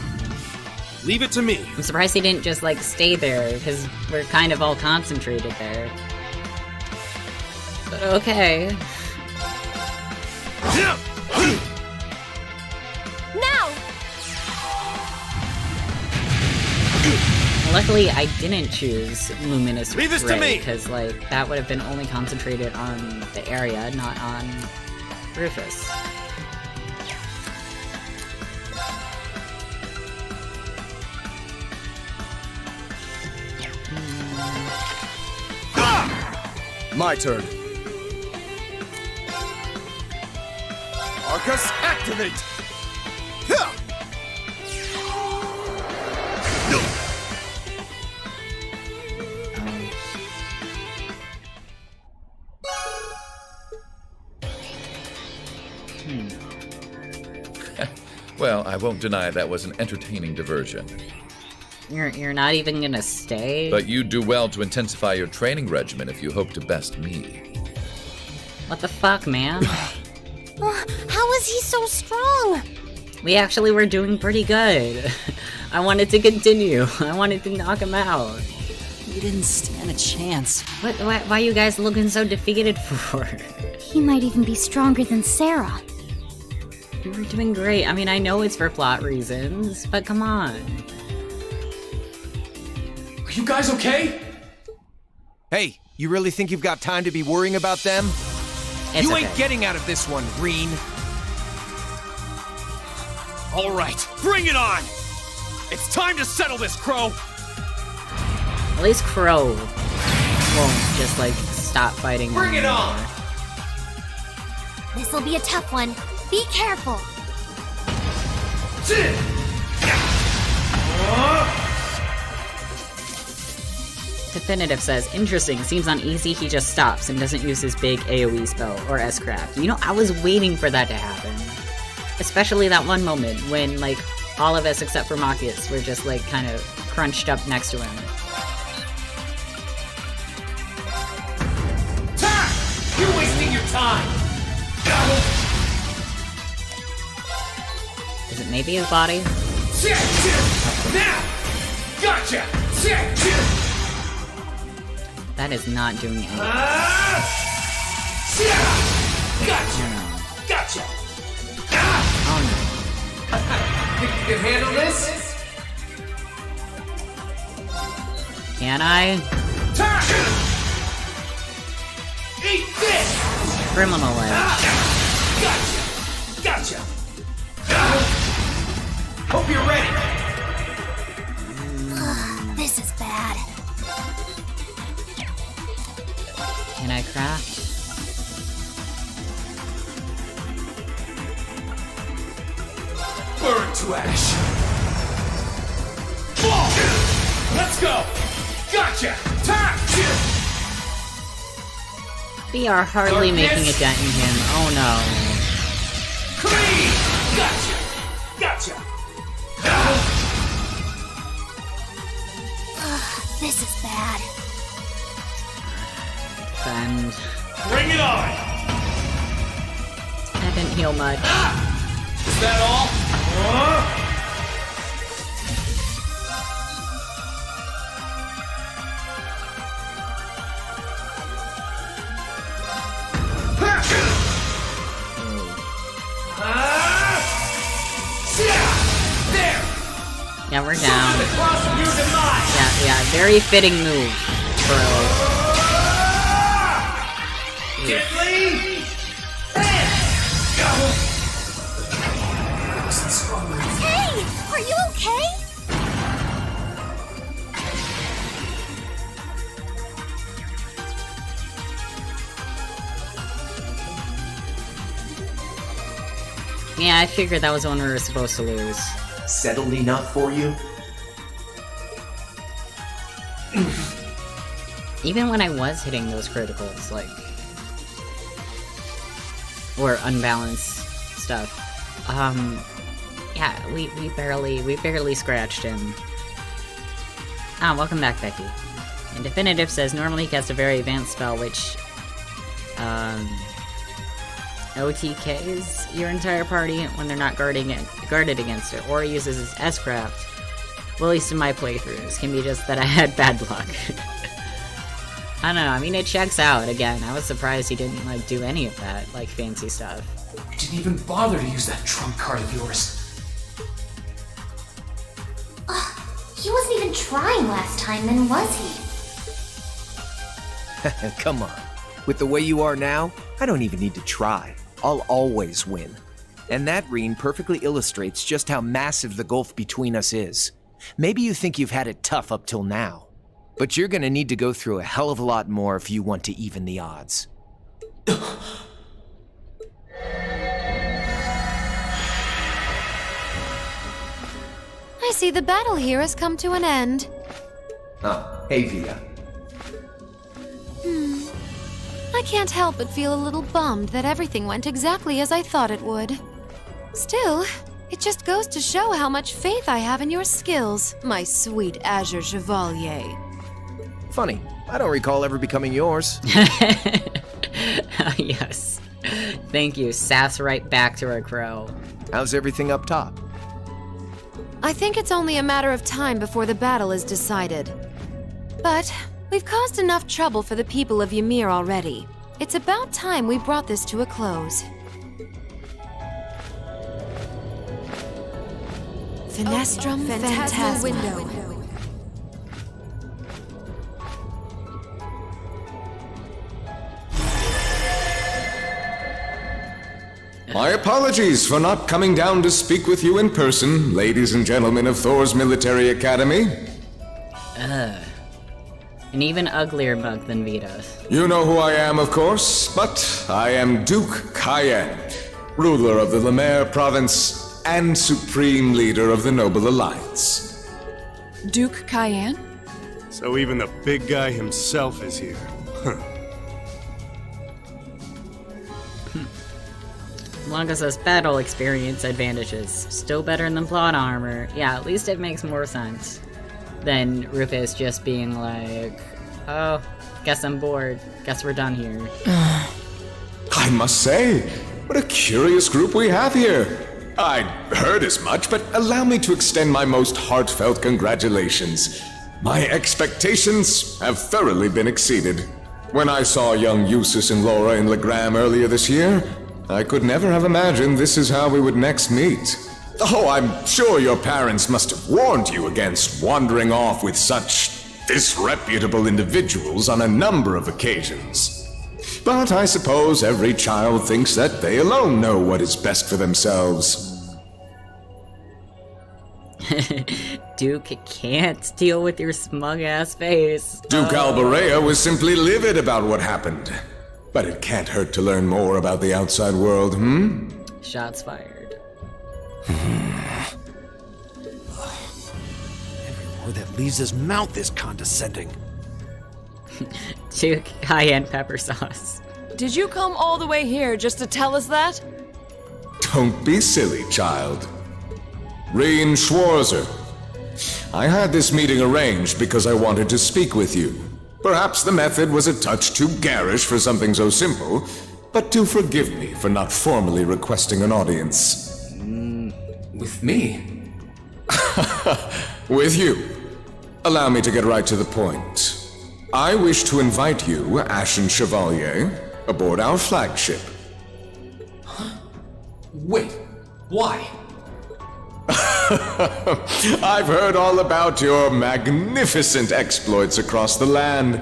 Leave it to me. I'm surprised he didn't just, like, stay there, because we're kind of all concentrated there. But okay. Now! Luckily, I didn't choose Luminous Leave this to Ray, me! because, like, that would have been only concentrated on the area, not on Rufus. My turn. Arcus, activate! Well, I won't deny that was an entertaining diversion. You're not even gonna stay? But you'd do well to intensify your training regimen if you hope to best me. What the fuck, man? How is he so strong? We actually were doing pretty good. I wanted to continue. I wanted to knock him out. You didn't stand a chance. Why are you guys looking so defeated for? He might even be stronger than Sarah. You were doing great. I mean, I know it's for plot reasons, but come on. Are you guys okay? Hey, you really think you've got time to be worrying about them? It's you okay. ain't getting out of this one, Green. All right, bring it on! It's time to settle this, Crow! At least Crow won't just, like, stop fighting. Bring it on! This'll be a tough one. Be careful. Definitive says, interesting, seems uneasy, he just stops and doesn't use his big AoE spell, or S-Craft. You know, I was waiting for that to happen. Especially that one moment when, like, all of us except for Machias were just, like, kind of crunched up next to him. You're wasting your time! Is it maybe his body? Now! Gotcha! That is not doing anything. Gotcha! Oh Think you can handle this? no. Can I? Eat this! Criminal edge. Gotcha! Hope you're ready. This is bad. Can I craft? Burn to ash. Let's go! Gotcha! Time! We are hardly making a dent in him. Oh no. Clean! Gotcha! This is bad. Bend. Bring it on! That didn't heal much. Is that all? Yeah, we're down. Yeah, very fitting move, bro. Gently! Hey! Are you okay? Yeah, I figured that was the one we were supposed to lose. Settled enough for you? Even when I was hitting those criticals, like, or unbalanced stuff, yeah, we barely scratched him. Ah, welcome back, Becky. And Definitive says normally he casts a very advanced spell, which, OTKs your entire party when they're not guarded against it, or uses his S-craft. Well, at least in my playthroughs, can be just that I had bad luck. I don't know, I mean, it checks out. Again, I was surprised he didn't, like, do any of that, like, fancy stuff. You didn't even bother to use that trump card of yours. He wasn't even trying last time, then was he? Come on. With the way you are now, I don't even need to try. I'll always win. And that Reen perfectly illustrates just how massive the gulf between us is. Maybe you think you've had it tough up till now, but you're gonna need to go through a hell of a lot more if you want to even the odds. I see the battle here has come to an end. Oh, hey Vita. I can't help but feel a little bummed that everything went exactly as I thought it would. Still, it just goes to show how much faith I have in your skills, my sweet Azure Chevalier. Funny, I don't recall ever becoming yours. Yes. Thank you, sass right back to our crow. How's everything up top? I think it's only a matter of time before the battle is decided. But we've caused enough trouble for the people of Ymir already. It's about time we brought this to a close. Finestrum Phantasma Window. My apologies for not coming down to speak with you in person, ladies and gentlemen of Thor's Military Academy. An even uglier mug than Vita. You know who I am, of course, but I am Duke Cayenne, ruler of the Lemaire province and supreme leader of the Noble Alliance. Duke Cayenne? So even the big guy himself is here. Longa says battle experience advantages. Still better than plot armor. Yeah, at least it makes more sense than Rufus just being like, oh, guess I'm bored. Guess we're done here. I must say, what a curious group we have here. I heard as much, but allow me to extend my most heartfelt congratulations. My expectations have thoroughly been exceeded. When I saw young Eustace and Laura in Legram earlier this year, I could never have imagined this is how we would next meet. Oh, I'm sure your parents must have warned you against wandering off with such disreputable individuals on a number of occasions. But I suppose every child thinks that they alone know what is best for themselves. Duke can't deal with your smug-ass face. Duke Alberea was simply livid about what happened. But it can't hurt to learn more about the outside world, Shots fired. Every word that leaves his mouth is condescending. Duke, cayenne pepper sauce. Did you come all the way here just to tell us that? Don't be silly, child. Reen Schwarzer. I had this meeting arranged because I wanted to speak with you. Perhaps the method was a touch too garish for something so simple, but do forgive me for not formally requesting an audience. With me? With you. Allow me to get right to the point. I wish to invite you, Ashen Chevalier, aboard our flagship. Wait, why? I've heard all about your magnificent exploits across the land,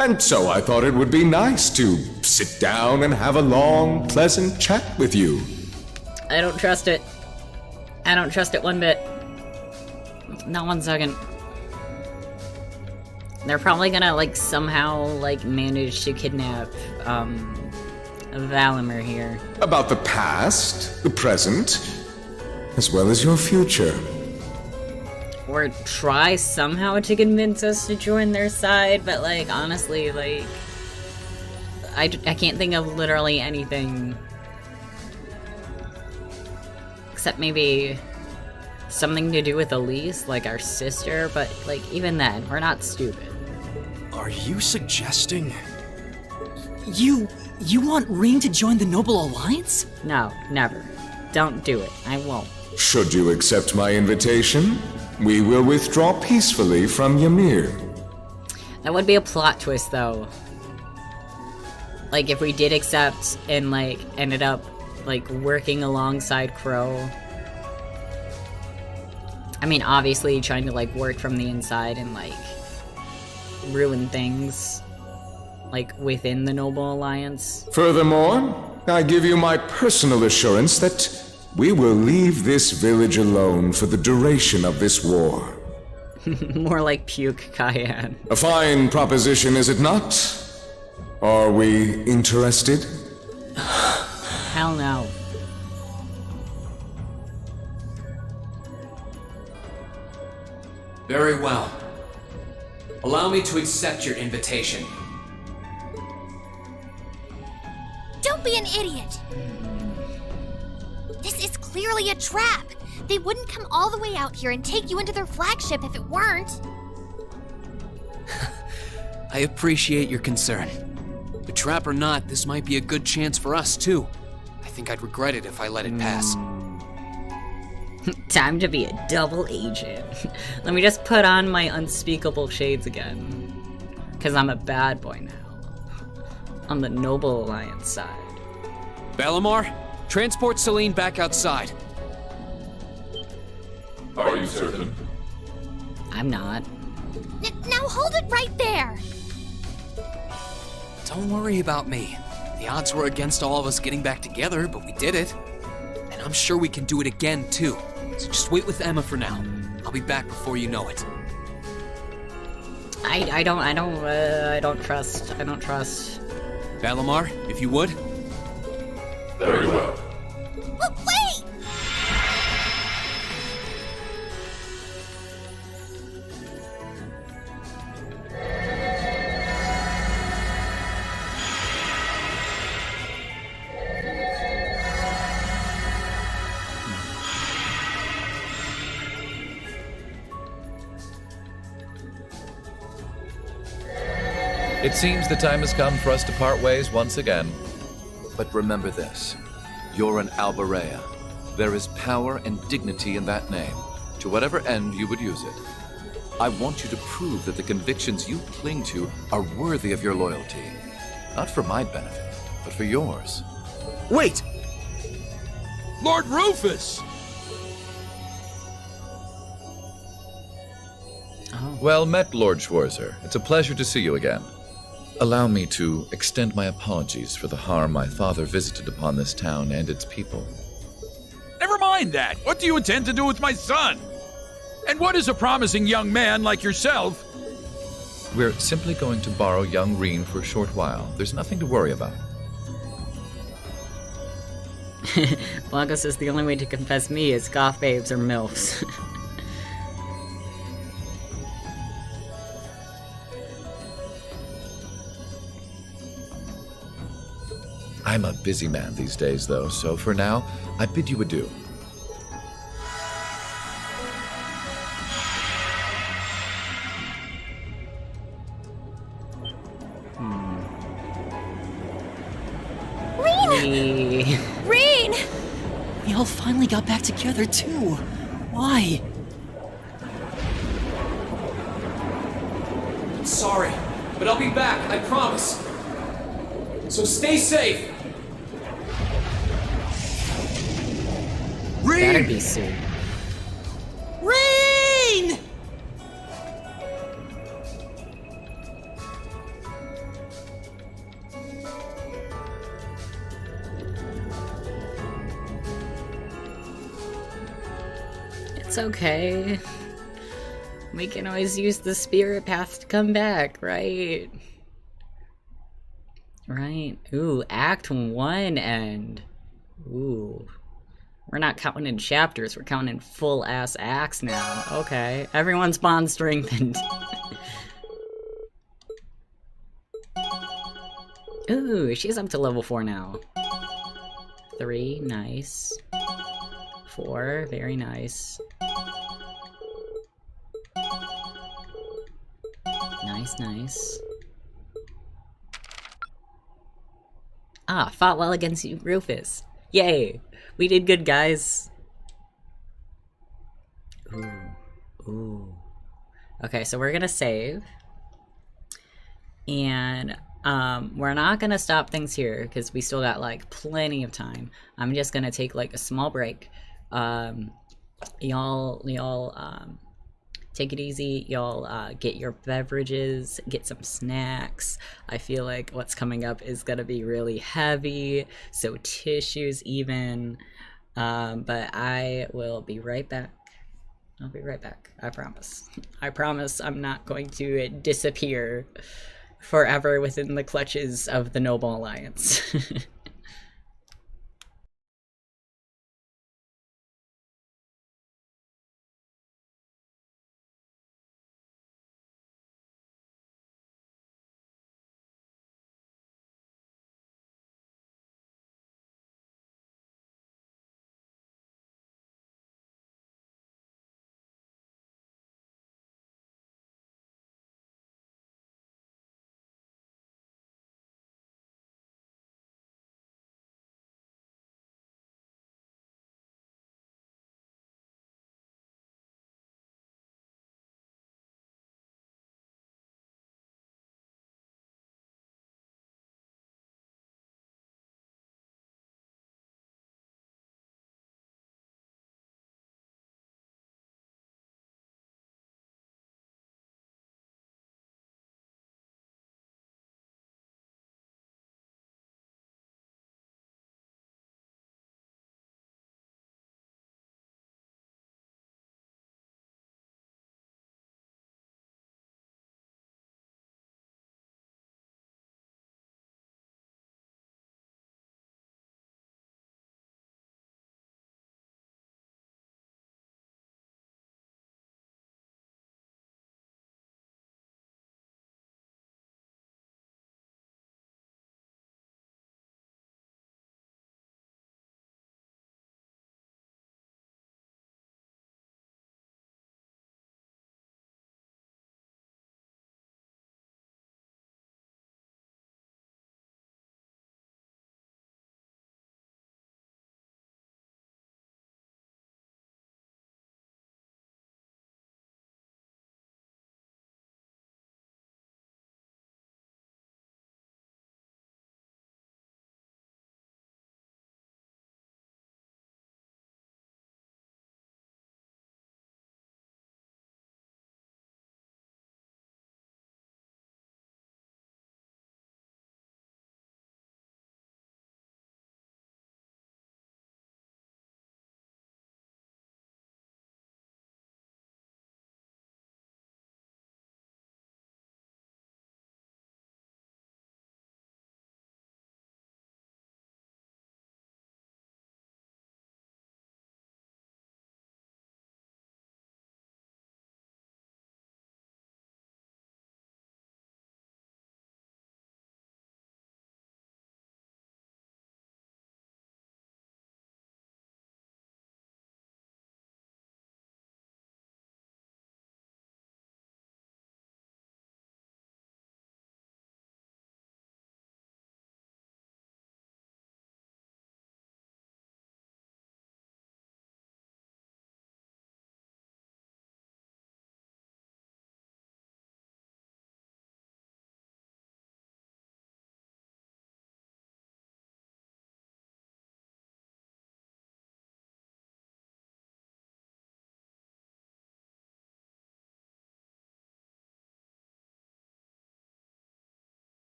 and so I thought it would be nice to sit down and have a long, pleasant chat with you. I don't trust it. I don't trust it one bit. Not 1 second. They're probably gonna, like, somehow, like, manage to kidnap, Valimir here. About the past, the present, as well as your future. Or try somehow to convince us to join their side, but, like, honestly, like, I can't think of literally anything. Except maybe something to do with Elise, like our sister, but, like, even then, we're not stupid. Are you suggesting? You want Reen to join the Noble Alliance? No, never. Don't do it. I won't. Should you accept my invitation, we will withdraw peacefully from Ymir. That would be a plot twist, though. Like, if we did accept and, like, ended up, like, working alongside Crow. I mean, obviously trying to, like, work from the inside and, like, ruin things, like, within the Noble Alliance. Furthermore, I give you my personal assurance that we will leave this village alone for the duration of this war. More like puke, Cayenne. A fine proposition, is it not? Are we interested? Hell no. Very well. Allow me to accept your invitation. Don't be an idiot! This is clearly a trap! They wouldn't come all the way out here and take you into their flagship if it weren't. I appreciate your concern. But trap or not, this might be a good chance for us, too. I think I'd regret it if I let it pass. Time to be a double agent. Let me just put on my unspeakable shades again. Because I'm a bad boy now. On the Noble Alliance side. Valimir, transport Celine back outside. Are you certain? I'm not. Now hold it right there! Don't worry about me. The odds were against all of us getting back together, but we did it. And I'm sure we can do it again, too. So just wait with Emma for now. I'll be back before you know it. I don't trust. Valimir, if you would. Very well. Wait! It seems the time has come for us to part ways once again. But remember this. You're an Alberea, There is power and dignity in that name, to whatever end you would use it. I want you to prove that the convictions you cling to are worthy of your loyalty. Not for my benefit, but for yours. Wait! Lord Rufus! Well met, Lord Schwarzer. It's a pleasure to see you again. Allow me to extend my apologies for the harm my father visited upon this town and its people. Never mind that. What do you intend to do with my son? And what is a promising young man like yourself? We're simply going to borrow young Reen for a short while. There's nothing to worry about. Blanco says the only way to confess me is goth babes or MILFs. I'm a busy man these days, though, so for now, I bid you adieu. Reen! Reen! We all finally got back together, too. Why? I'm sorry, but I'll be back, I promise. So stay safe. Better be soon. Rain! It's okay. We can always use the spirit path to come back, right? Right. Ooh, Act 1 end. Ooh. We're not counting in chapters, we're counting in full-ass acts now. Okay. Everyone's bond strengthened. Ooh, she's up to level 4 now. 3, nice. 4, very nice. Nice, nice. Ah, fought well against you, Rufus. Yay! We did good, guys. Ooh. Ooh. Okay, so we're gonna save. And we're not gonna stop things here because we still got like plenty of time. I'm just gonna take like a small break. Y'all take it easy. Y'all get your beverages, get some snacks. I feel like what's coming up is gonna be really heavy, so tissues even. But I will be right back. I'll be right back. I promise. I promise I'm not going to disappear forever within the clutches of the Noble Alliance.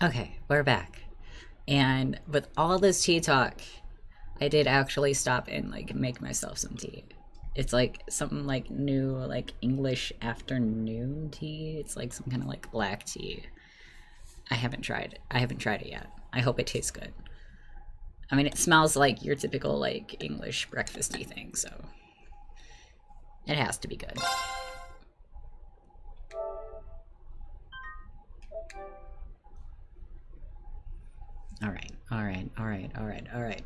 Okay, we're back. And with all this tea talk, I did actually stop and like make myself some tea. It's like something like new, like English afternoon tea. It's like some kind of like black tea. I haven't tried it yet. I hope it tastes good. I mean, it smells like your typical like English breakfasty thing, so it has to be good. All right.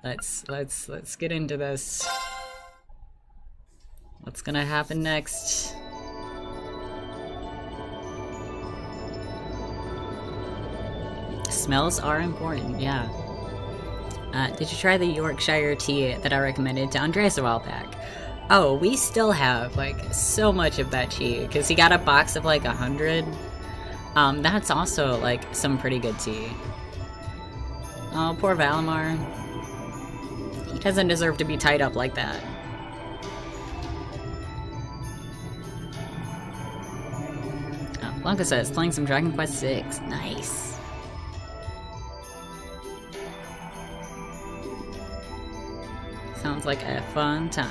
Let's get into this. What's gonna happen next? Smells are important, yeah. Did you try the Yorkshire tea that I recommended to Andres a while back? Oh, we still have, like, so much of that tea, because he got a box of, like, 100. That's also, like, some pretty good tea. Oh, poor Valimar. He doesn't deserve to be tied up like that. Blanca says, playing some Dragon Quest VI. Nice. Sounds like a fun time.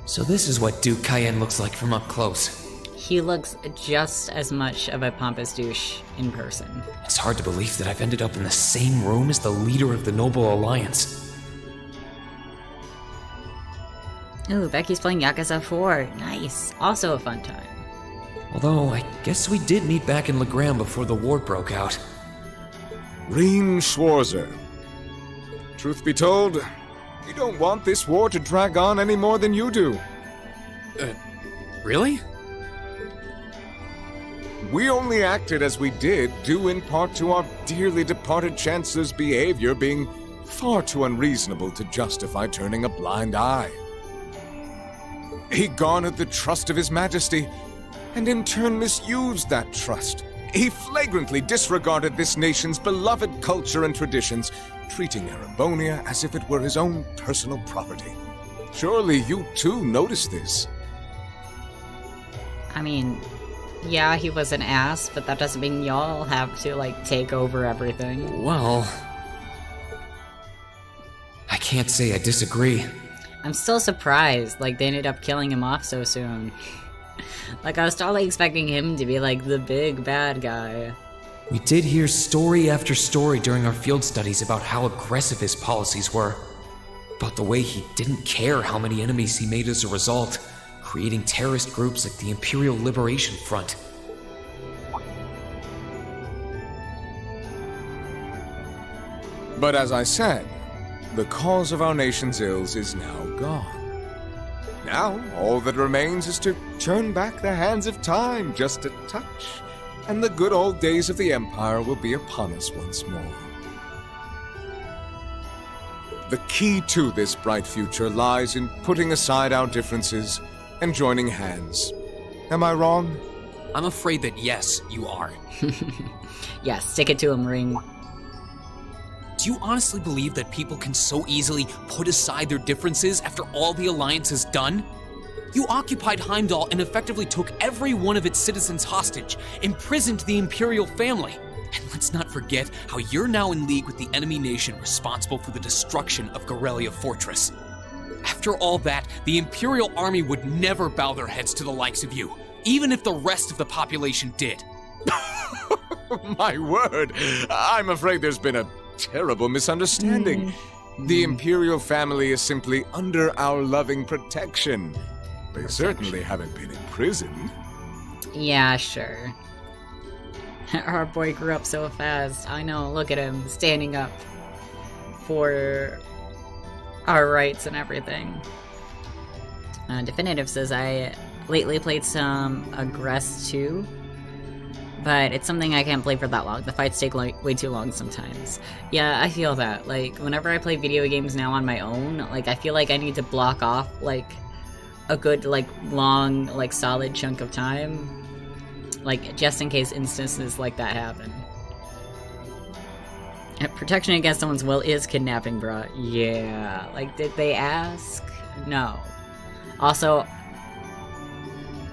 So this is what Duke Cayenne looks like from up close. He looks just as much of a pompous douche in person. It's hard to believe that I've ended up in the same room as the leader of the Noble Alliance. Ooh, Becky's playing Yakuza 4. Nice. Also a fun time. Although, I guess we did meet back in Legram before the war broke out. Reem Schwarzer. Truth be told, we don't want this war to drag on any more than you do. Really? We only acted as we did, due in part to our dearly departed Chancellor's behavior being far too unreasonable to justify turning a blind eye. He garnered the trust of His Majesty, and in turn misused that trust. He flagrantly disregarded this nation's beloved culture and traditions, treating Erebonia as if it were his own personal property. Surely you too noticed this. I mean, yeah, he was an ass, but that doesn't mean y'all have to, like, take over everything. Well, I can't say I disagree. I'm still surprised, like, they ended up killing him off so soon. Like, I was totally expecting him to be, like, the big bad guy. We did hear story after story during our field studies about how aggressive his policies were. About the way he didn't care how many enemies he made as a result, creating terrorist groups like the Imperial Liberation Front. But as I said, the cause of our nation's ills is now gone. Now, all that remains is to turn back the hands of time just a touch, and the good old days of the Empire will be upon us once more. The key to this bright future lies in putting aside our differences and joining hands. Am I wrong? I'm afraid that yes, you are. Yeah, stick it to him, Ring. Do you honestly believe that people can so easily put aside their differences after all the Alliance has done? You occupied Heimdall and effectively took every one of its citizens hostage, imprisoned the Imperial family. And let's not forget how you're now in league with the enemy nation responsible for the destruction of Gorelia Fortress. After all that, the Imperial army would never bow their heads to the likes of you, even if the rest of the population did. My word, I'm afraid there's been a terrible misunderstanding. The Imperial family is simply under our loving protection. They certainly haven't been imprisoned. Yeah, sure. Our boy grew up so fast. I know, look at him, standing up for our rights and everything. Definitive says, I lately played some Aggress 2, but it's something I can't play for that long. The fights take like way too long sometimes. Yeah, I feel that. Like, whenever I play video games now on my own, like, I feel like I need to block off, like, a good, like, long, like, solid chunk of time. Like, just in case instances like that happen. Protection against someone's will is kidnapping, bro. Yeah. Like, did they ask? No. Also,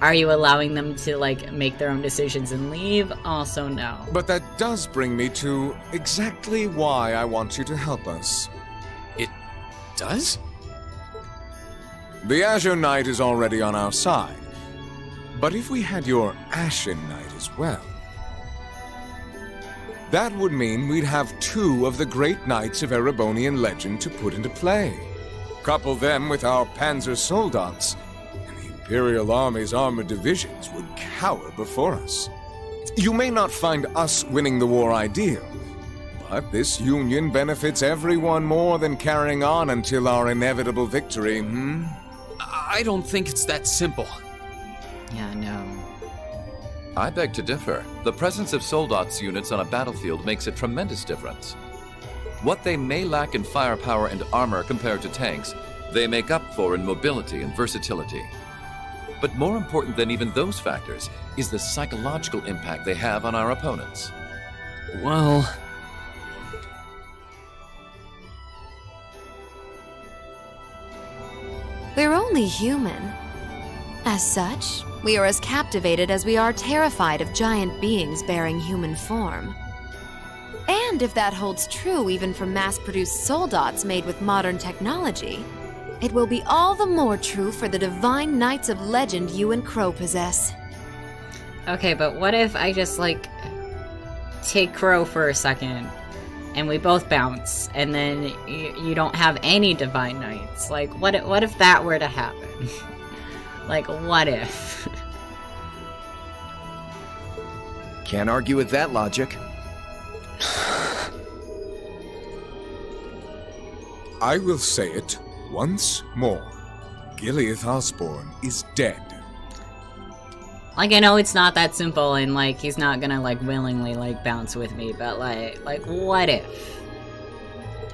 are you allowing them to, like, make their own decisions and leave? Also, no. But that does bring me to exactly why I want you to help us. It does? The Azure Knight is already on our side. But if we had your Ashen Knight as well, that would mean we'd have two of the great knights of Erebonian legend to put into play. Couple them with our Panzer Soldats, and the Imperial Army's armored divisions would cower before us. You may not find us winning the war ideal, but this union benefits everyone more than carrying on until our inevitable victory, I don't think it's that simple. Yeah, no. I beg to differ. The presence of Soldats units on a battlefield makes a tremendous difference. What they may lack in firepower and armor compared to tanks, they make up for in mobility and versatility. But more important than even those factors is the psychological impact they have on our opponents. Well... They're only human. As such, we are as captivated as we are terrified of giant beings bearing human form. And if that holds true even for mass-produced soldats made with modern technology, it will be all the more true for the divine knights of legend you and Crow possess. Okay, but what if I just, like, take Crow for a second, and we both bounce, and then you don't have any divine knights? Like, what if that were to happen? Like, what if? Can't argue with that logic. I will say it once more. Gileath Osborne is dead. Like, I know it's not that simple, and, like, he's not gonna, like, willingly, like, bounce with me, but, like, what if?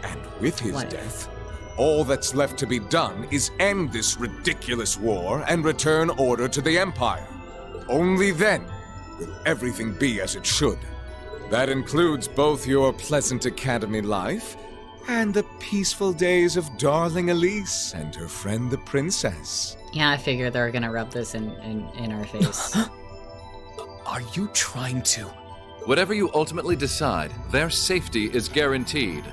And with his death, all that's left to be done is end this ridiculous war and return order to the Empire. Only then will everything be as it should. That includes both your pleasant academy life and the peaceful days of darling Elise and her friend the princess. Yeah, I figure they're gonna rub this in our face. Are you trying to? Whatever you ultimately decide, their safety is guaranteed.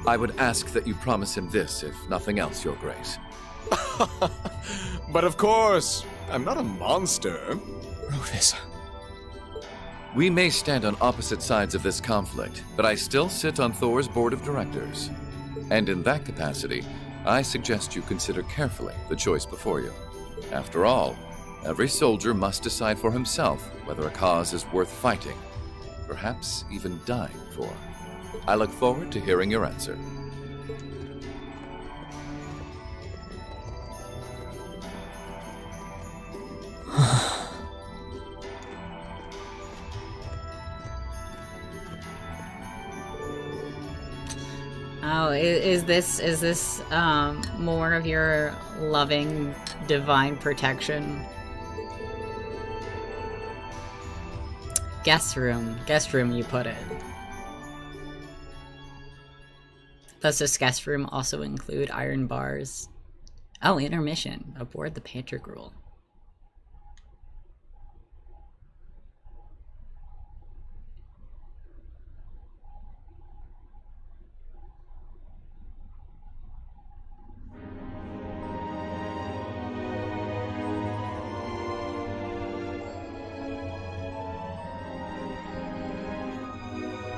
I would ask that you promise him this, if nothing else, Your Grace. But of course, I'm not a monster. Rufus. We may stand on opposite sides of this conflict, but I still sit on Thor's board of directors. And in that capacity, I suggest you consider carefully the choice before you. After all, every soldier must decide for himself whether a cause is worth fighting, perhaps even dying for. I look forward to hearing your answer. Oh, is this more of your loving divine protection? Guest room you put it. Does this guest room also include iron bars? Oh, intermission aboard the pantry gruel.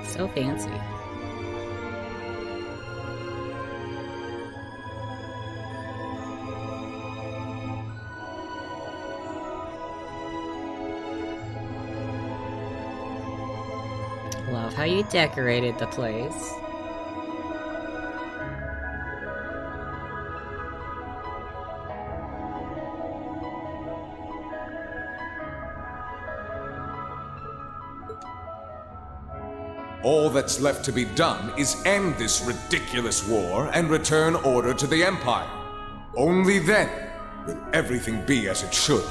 So fancy. Love how you decorated the place. All that's left to be done is end this ridiculous war and return order to the Empire. Only then will everything be as it should.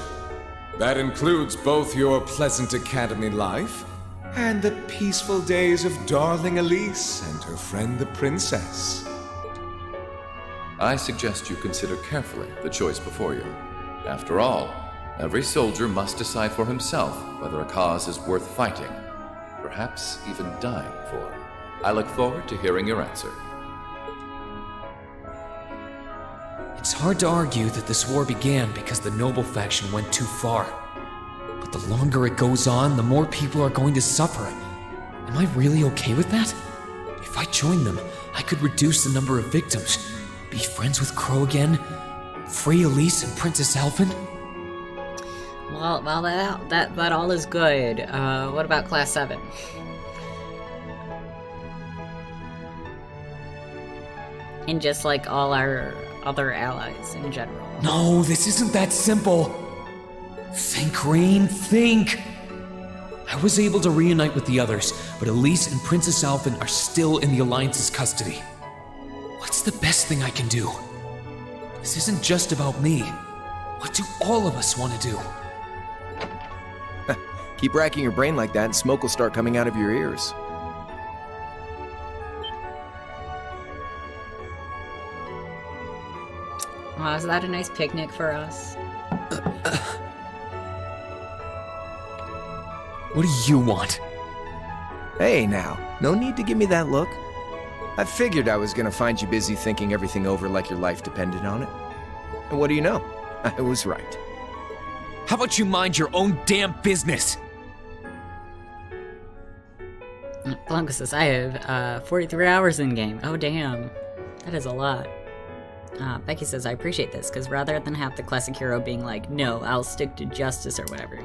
That includes both your pleasant academy life and the peaceful days of darling Elise and her friend the princess. I suggest you consider carefully the choice before you. After all, every soldier must decide for himself whether a cause is worth fighting, perhaps even dying for. I look forward to hearing your answer. It's hard to argue that this war began because the noble faction went too far. But the longer it goes on, the more people are going to suffer. Am I really okay with that? If I join them, I could reduce the number of victims, be friends with Crow again, free Elise and Princess Alphen. Well, that all is good. What about Class 7? And just like all our other allies in general. No, this isn't that simple. Think, Rain, think! I was able to reunite with the others, but Elise and Princess Alphen are still in the Alliance's custody. What's the best thing I can do? This isn't just about me. What do all of us want to do? Keep racking your brain like that and smoke will start coming out of your ears. Oh, is that a nice picnic for us? What do you want? Hey now, no need to give me that look. I figured I was gonna find you busy thinking everything over like your life depended on it. And what do you know? I was right. How about you mind your own damn business? Blanco says, I have 43 hours in game. Oh damn, that is a lot. Becky says, I appreciate this, because rather than have the classic hero being like, no, I'll stick to justice or whatever,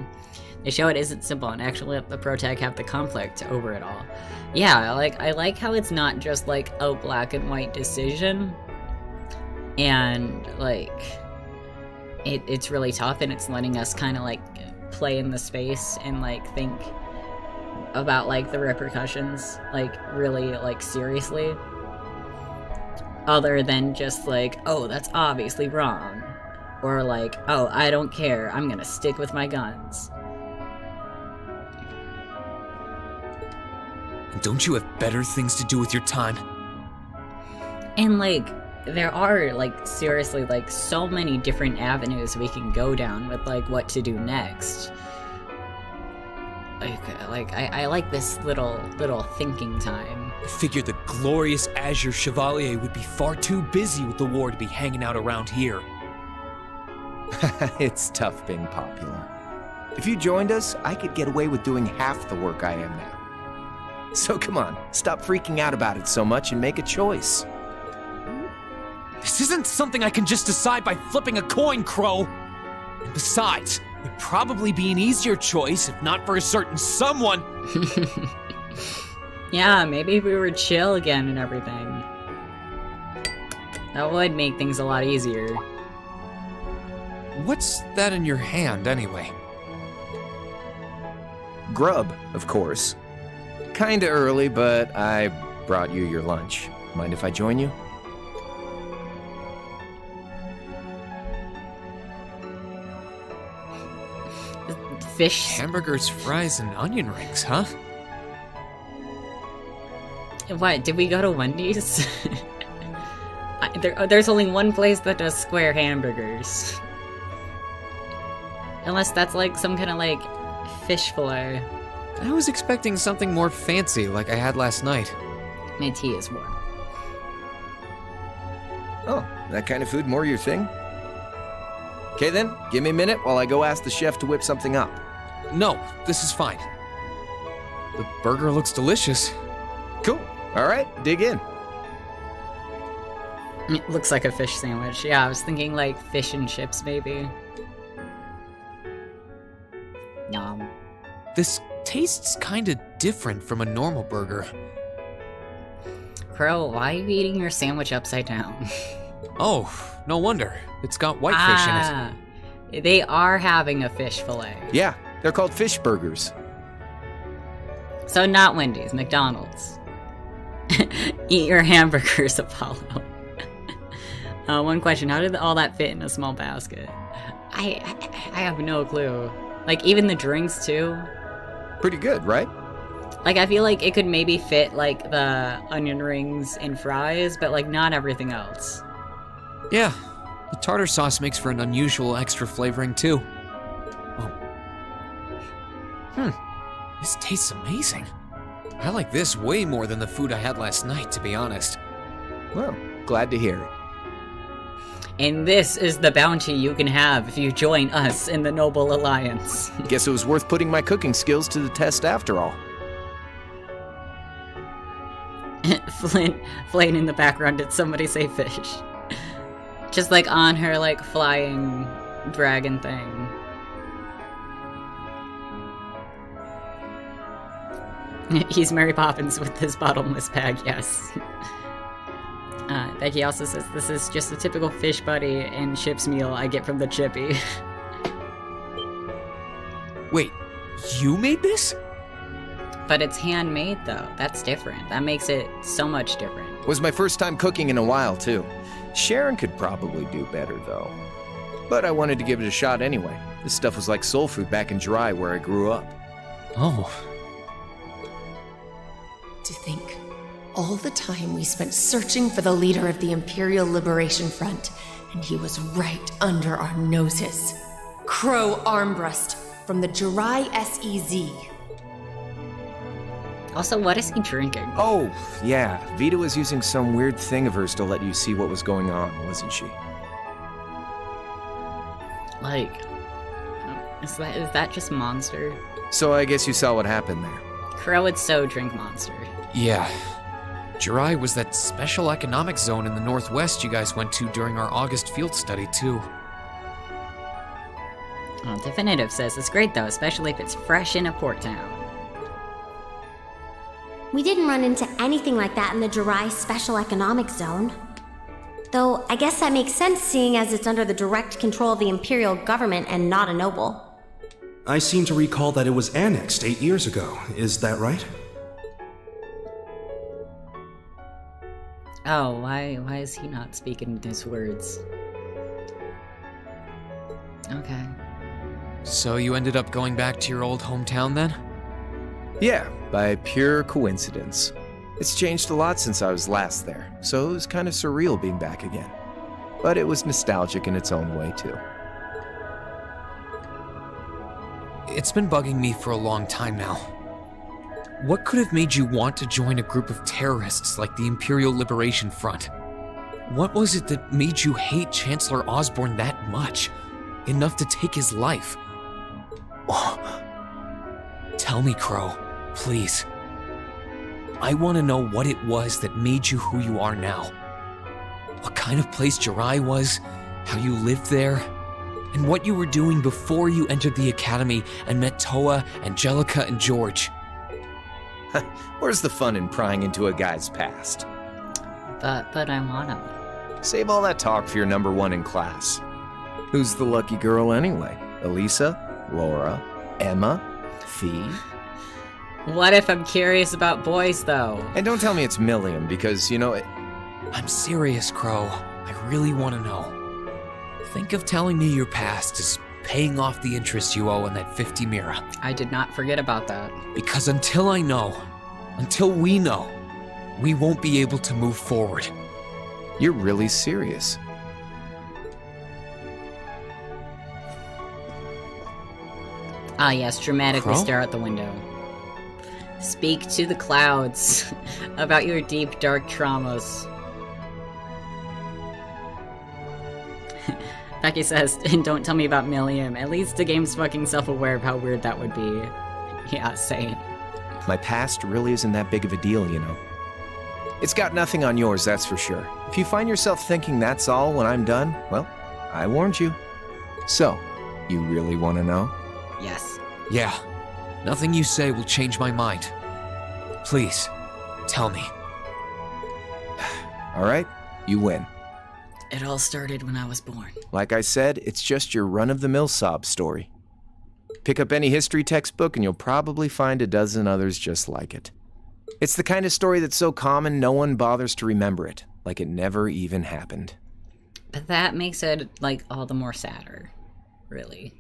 they show it isn't simple and actually let the protag have the conflict over it all. Yeah, I like how it's not just like a black and white decision, and like, it's really tough, and it's letting us kind of like play in the space and like think about like the repercussions like really like seriously. Other than just like, oh, that's obviously wrong. Or like, oh, I don't care, I'm gonna stick with my guns. Don't you have better things to do with your time? And like, there are like, seriously, like so many different avenues we can go down with like what to do next. I like this little thinking time. I figured the glorious Azure Chevalier would be far too busy with the war to be hanging out around here. It's tough being popular. If you joined us, I could get away with doing half the work I am now. So come on, stop freaking out about it so much and make a choice. This isn't something I can just decide by flipping a coin, Crow. And besides, it'd probably be an easier choice if not for a certain someone. Yeah, maybe if we were chill again and everything. That would make things a lot easier. What's that in your hand, anyway? Grub, of course. Kinda early, but I brought you your lunch. Mind if I join you? Fish. Hamburgers, fries, and onion rings, huh? What, did we go to Wendy's? There's only one place that does square hamburgers. Unless that's like some kind of like fish fillet. I was expecting something more fancy like I had last night. My tea is warm. Oh, that kind of food more your thing? Okay then, give me a minute while I go ask the chef to whip something up. No, this is fine. The burger looks delicious. Cool. All right, dig in. It looks like a fish sandwich. Yeah, I was thinking like fish and chips maybe. Nom. This tastes kinda different from a normal burger. Crow, why are you eating your sandwich upside down? Oh, no wonder. It's got whitefish in it. They are having a fish fillet. Yeah, they're called fish burgers. So not Wendy's, McDonald's. Eat your hamburgers, Apollo. One question, how did all that fit in a small basket? I have no clue. Like, even the drinks, too? Pretty good, right? Like, I feel like it could maybe fit, like, the onion rings and fries, but, like, not everything else. Yeah, the tartar sauce makes for an unusual extra flavoring too. Oh. This tastes amazing. I like this way more than the food I had last night, to be honest. Well, glad to hear it. And this is the bounty you can have if you join us in the Noble Alliance. Guess it was worth putting my cooking skills to the test after all. Flynn in the background, did somebody say fish? Just like on her like flying dragon thing. He's Mary Poppins with his bottomless bag, yes. Becky also says, this is just a typical fish buddy and chips meal I get from the Chippy. Wait, you made this? But it's handmade, though. That's different. That makes it so much different. It was my first time cooking in a while, too. Sharon could probably do better, though. But I wanted to give it a shot anyway. This stuff was like soul food back in Jirai, where I grew up. Oh. To think, all the time we spent searching for the leader of the Imperial Liberation Front, and he was right under our noses. Crow Armbrust from the Jirai SEZ. Also, what is he drinking? Oh, yeah. Vita was using some weird thing of hers to let you see what was going on, wasn't she? Like, is that just Monster? So I guess you saw what happened there. Crow would so drink Monster. Yeah. Jirai was that special economic zone in the northwest you guys went to during our August field study, too. Well, Definitive says it's great, though, especially if it's fresh in a port town. We didn't run into anything like that in the Jirai Special Economic Zone. Though, I guess that makes sense seeing as it's under the direct control of the Imperial government and not a noble. I seem to recall that it was annexed 8 years ago. Is that right? Oh, why is he not speaking these words? Okay. So you ended up going back to your old hometown then? Yeah, by pure coincidence. It's changed a lot since I was last there, so it was kind of surreal being back again. But it was nostalgic in its own way, too. It's been bugging me for a long time now. What could have made you want to join a group of terrorists like the Imperial Liberation Front? What was it that made you hate Chancellor Osborne that much? Enough to take his life? Tell me, Crow, please. I want to know what it was that made you who you are now. What kind of place Jirai was, how you lived there, and what you were doing before you entered the academy and met Toa, Angelica, and George. Where's the fun in prying into a guy's past? But I wanna. Save all that talk for your number one in class. Who's the lucky girl anyway? Elisa? Laura? Emma? Fee? What if I'm curious about boys, though? And don't tell me it's Milliam, because, you know, I'm serious, Crow. I really want to know. Think of telling me your past as paying off the interest you owe on that 50 Mira. I did not forget about that. Because until I know, until we know, we won't be able to move forward. You're really serious. Ah yes, dramatically Crow? stare out the window. Speak to the clouds about your deep, dark traumas. Becky says, and don't tell me about Milliam. At least the game's fucking self-aware of how weird that would be. Yeah, same. My past really isn't that big of a deal, you know. It's got nothing on yours, that's for sure. If you find yourself thinking that's all when I'm done, well, I warned you. So, you really want to know? Yes. Yeah. Nothing you say will change my mind. Please, tell me. All right, you win. It all started when I was born. Like I said, it's just your run-of-the-mill sob story. Pick up any history textbook and you'll probably find a dozen others just like it. It's the kind of story that's so common no one bothers to remember it, like it never even happened. But that makes it, like, all the more sadder. Really.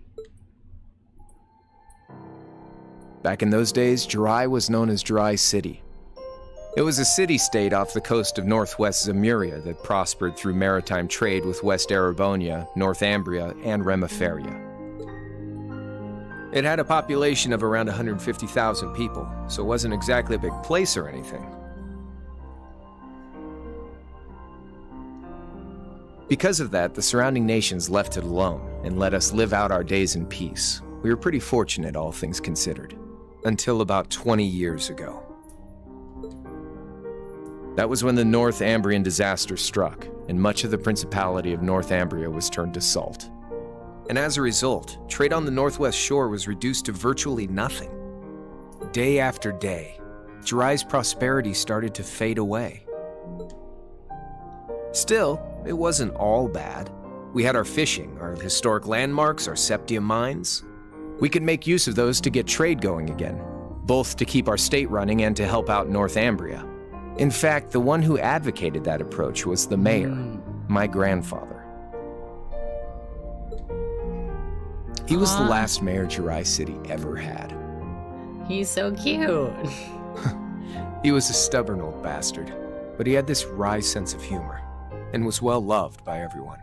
Back in those days, Jirai was known as Jirai City. It was a city-state off the coast of northwest Zemuria that prospered through maritime trade with West Erebonia, Northumbria, and Remiferia. It had a population of around 150,000 people, so it wasn't exactly a big place or anything. Because of that, the surrounding nations left it alone and let us live out our days in peace. We were pretty fortunate, all things considered. Until about 20 years ago. That was when the Northumbrian disaster struck, and much of the Principality of Northumbria was turned to salt. And as a result, trade on the northwest shore was reduced to virtually nothing. Day after day, Jiraiya's prosperity started to fade away. Still, it wasn't all bad. We had our fishing, our historic landmarks, our septium mines. We could make use of those to get trade going again, both to keep our state running and to help out Northumbria. In fact, the one who advocated that approach was the mayor, my grandfather. He was the last mayor Jiraiya City ever had. He's so cute. He was a stubborn old bastard, but he had this wry sense of humor, and was well loved by everyone.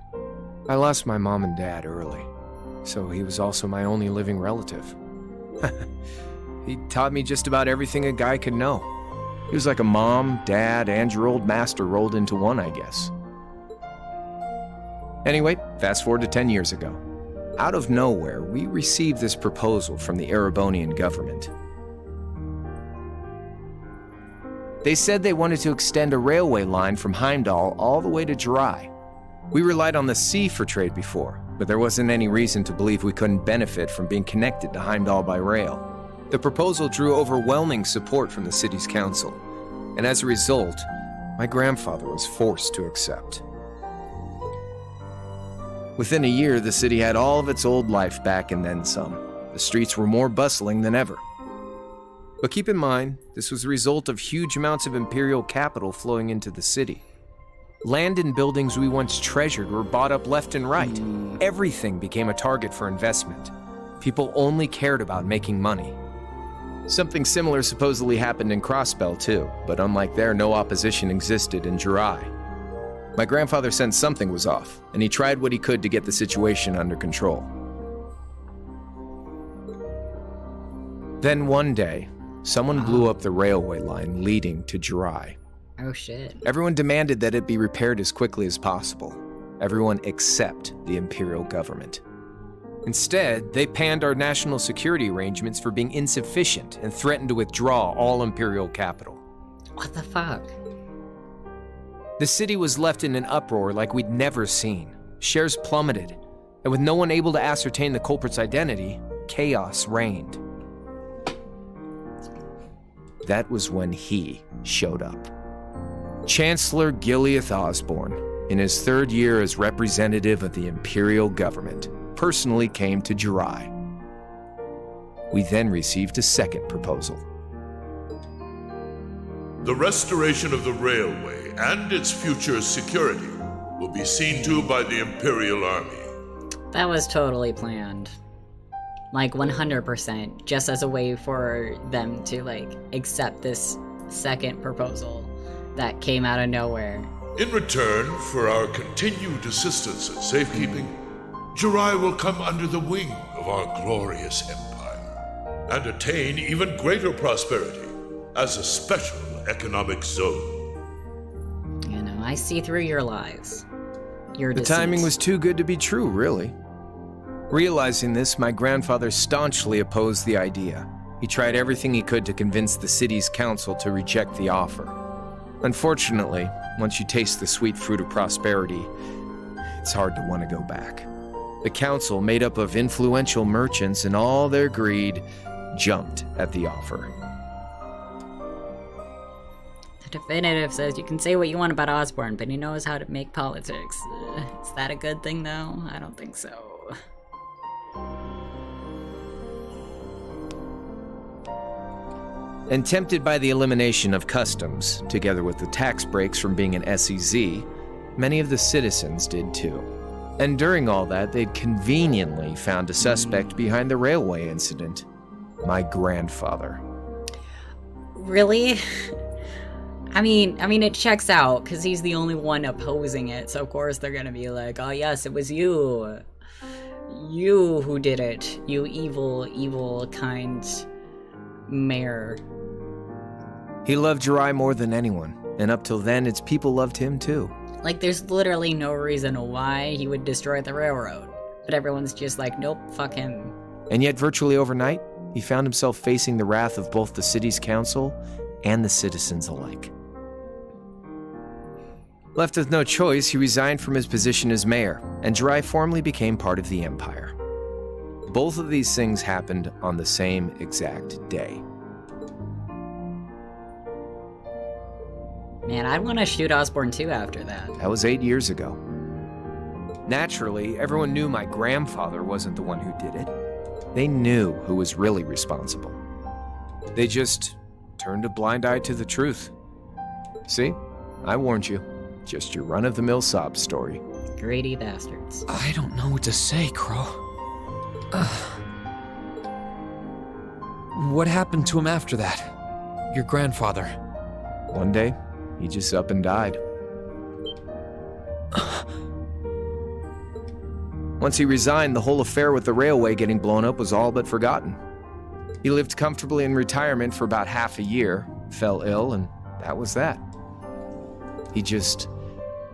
I lost my mom and dad early, so he was also my only living relative. He taught me just about everything a guy could know. He was like a mom, dad, and your old master rolled into one, I guess. Anyway, fast forward to 10 years ago. Out of nowhere, we received this proposal from the Erebonian government. They said they wanted to extend a railway line from Heimdall all the way to Jiraiya. We relied on the sea for trade before, but there wasn't any reason to believe we couldn't benefit from being connected to Heimdall by rail. The proposal drew overwhelming support from the city's council, and as a result, my grandfather was forced to accept. Within a year, the city had all of its old life back and then some. The streets were more bustling than ever. But keep in mind, this was a result of huge amounts of imperial capital flowing into the city. Land and buildings we once treasured were bought up left and right. Everything became a target for investment. People only cared about making money. Something similar supposedly happened in Crossbell too, but unlike there, no opposition existed in Jiraiya. My grandfather sensed something was off, and he tried what he could to get the situation under control. Then one day, someone blew up the railway line leading to Jiraiya. Oh shit. Everyone demanded that it be repaired as quickly as possible. Everyone except the imperial government. Instead, they panned our national security arrangements for being insufficient and threatened to withdraw all imperial capital. What the fuck? The city was left in an uproar like we'd never seen. Shares plummeted, and with no one able to ascertain the culprit's identity, chaos reigned. That was when he showed up. Chancellor Gileath Osborne, in his third year as representative of the imperial government, personally came to Jiraiya. We then received a second proposal. The restoration of the railway and its future security will be seen to by the Imperial Army. That was totally planned. Like 100%, just as a way for them to accept this second proposal that came out of nowhere. In return for our continued assistance in safekeeping, Jiraiya will come under the wing of our glorious empire and attain even greater prosperity as a special economic zone. You know, I see through your lies. Your The timing was too good to be true, really. Realizing this, my grandfather staunchly opposed the idea. He tried everything he could to convince the city's council to reject the offer. Unfortunately, once you taste the sweet fruit of prosperity, it's hard to want to go back. The council, made up of influential merchants and all their greed, jumped at the offer. The definitive says you can say what you want about Osborne, but he knows how to make politics. Is that a good thing, though? I don't think so. And tempted by the elimination of customs, together with the tax breaks from being an SEZ, many of the citizens did too. And during all that, they'd conveniently found a suspect behind the railway incident. My grandfather. Really? I mean, it checks out, because he's the only one opposing it, so of course they're gonna be like, oh yes, it was you. You who did it. You evil, evil, kind mayor. He loved Jirai more than anyone, and up till then, its people loved him too. Like, there's literally no reason why he would destroy the railroad. But everyone's just like, nope, fuck him. And yet, virtually overnight, he found himself facing the wrath of both the city's council and the citizens alike. Left with no choice, he resigned from his position as mayor, and Jirai formally became part of the Empire. Both of these things happened on the same exact day. Man, I'd want to shoot Osborne too after that. That was 8 years ago. Naturally, everyone knew my grandfather wasn't the one who did it. They knew who was really responsible. They just turned a blind eye to the truth. See? I warned you. Just your run-of-the-mill sob story. Greedy bastards. I don't know what to say, Crow. What happened to him after that? Your grandfather. One day, he just up and died. Once he resigned, the whole affair with the railway getting blown up was all but forgotten. He lived comfortably in retirement for about half a year, fell ill, and that was that. He just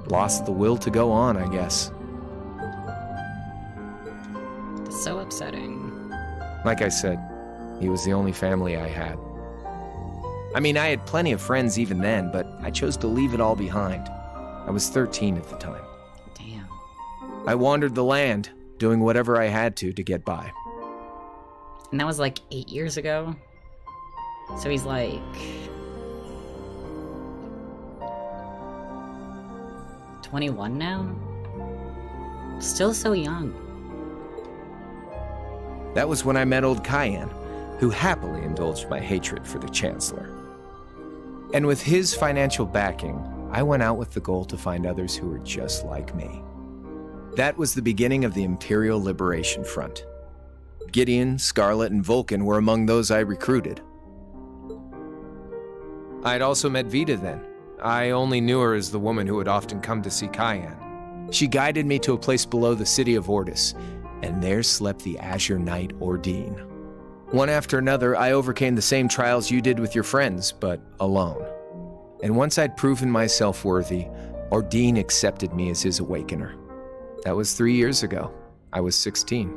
lost the will to go on, I guess. So upsetting. Like I said, he was the only family I had. I mean, I had plenty of friends even then, but I chose to leave it all behind. I was 13 at the time. Damn. I wandered the land, doing whatever I had to get by. And that was like 8 years ago? So he's like... "21 now? Still so young." That was when I met old Cayenne, who happily indulged my hatred for the Chancellor. And with his financial backing, I went out with the goal to find others who were just like me. That was the beginning of the Imperial Liberation Front. Gideon, Scarlet, and Vulcan were among those I recruited. I'd also met Vita then. I only knew her as the woman who would often come to see Cayenne. She guided me to a place below the city of Ortis, and there slept the Azure Knight Ordine. One after another, I overcame the same trials you did with your friends, but alone. And once I'd proven myself worthy, Ordine accepted me as his awakener. That was 3 years ago. I was 16.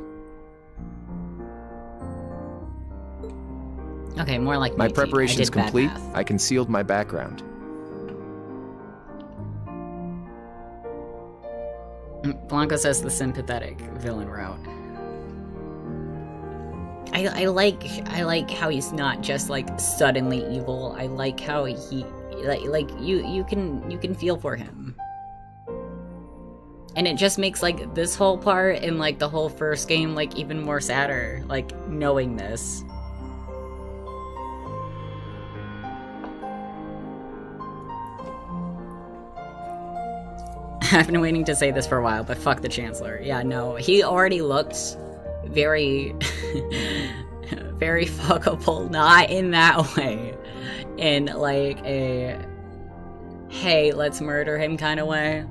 Okay, more like my 19. preparations I did bad complete. math. I concealed my background. Blanco says the sympathetic villain route. I like how he's not just like suddenly evil. I like how he like you can feel for him. And it just makes like this whole part and like the whole first game like even more sadder, like knowing this. I've been waiting to say this for a while, but fuck the Chancellor. Yeah, no, he already looked very, very fuckable, not in that way. In like a, hey, let's murder him kind of way.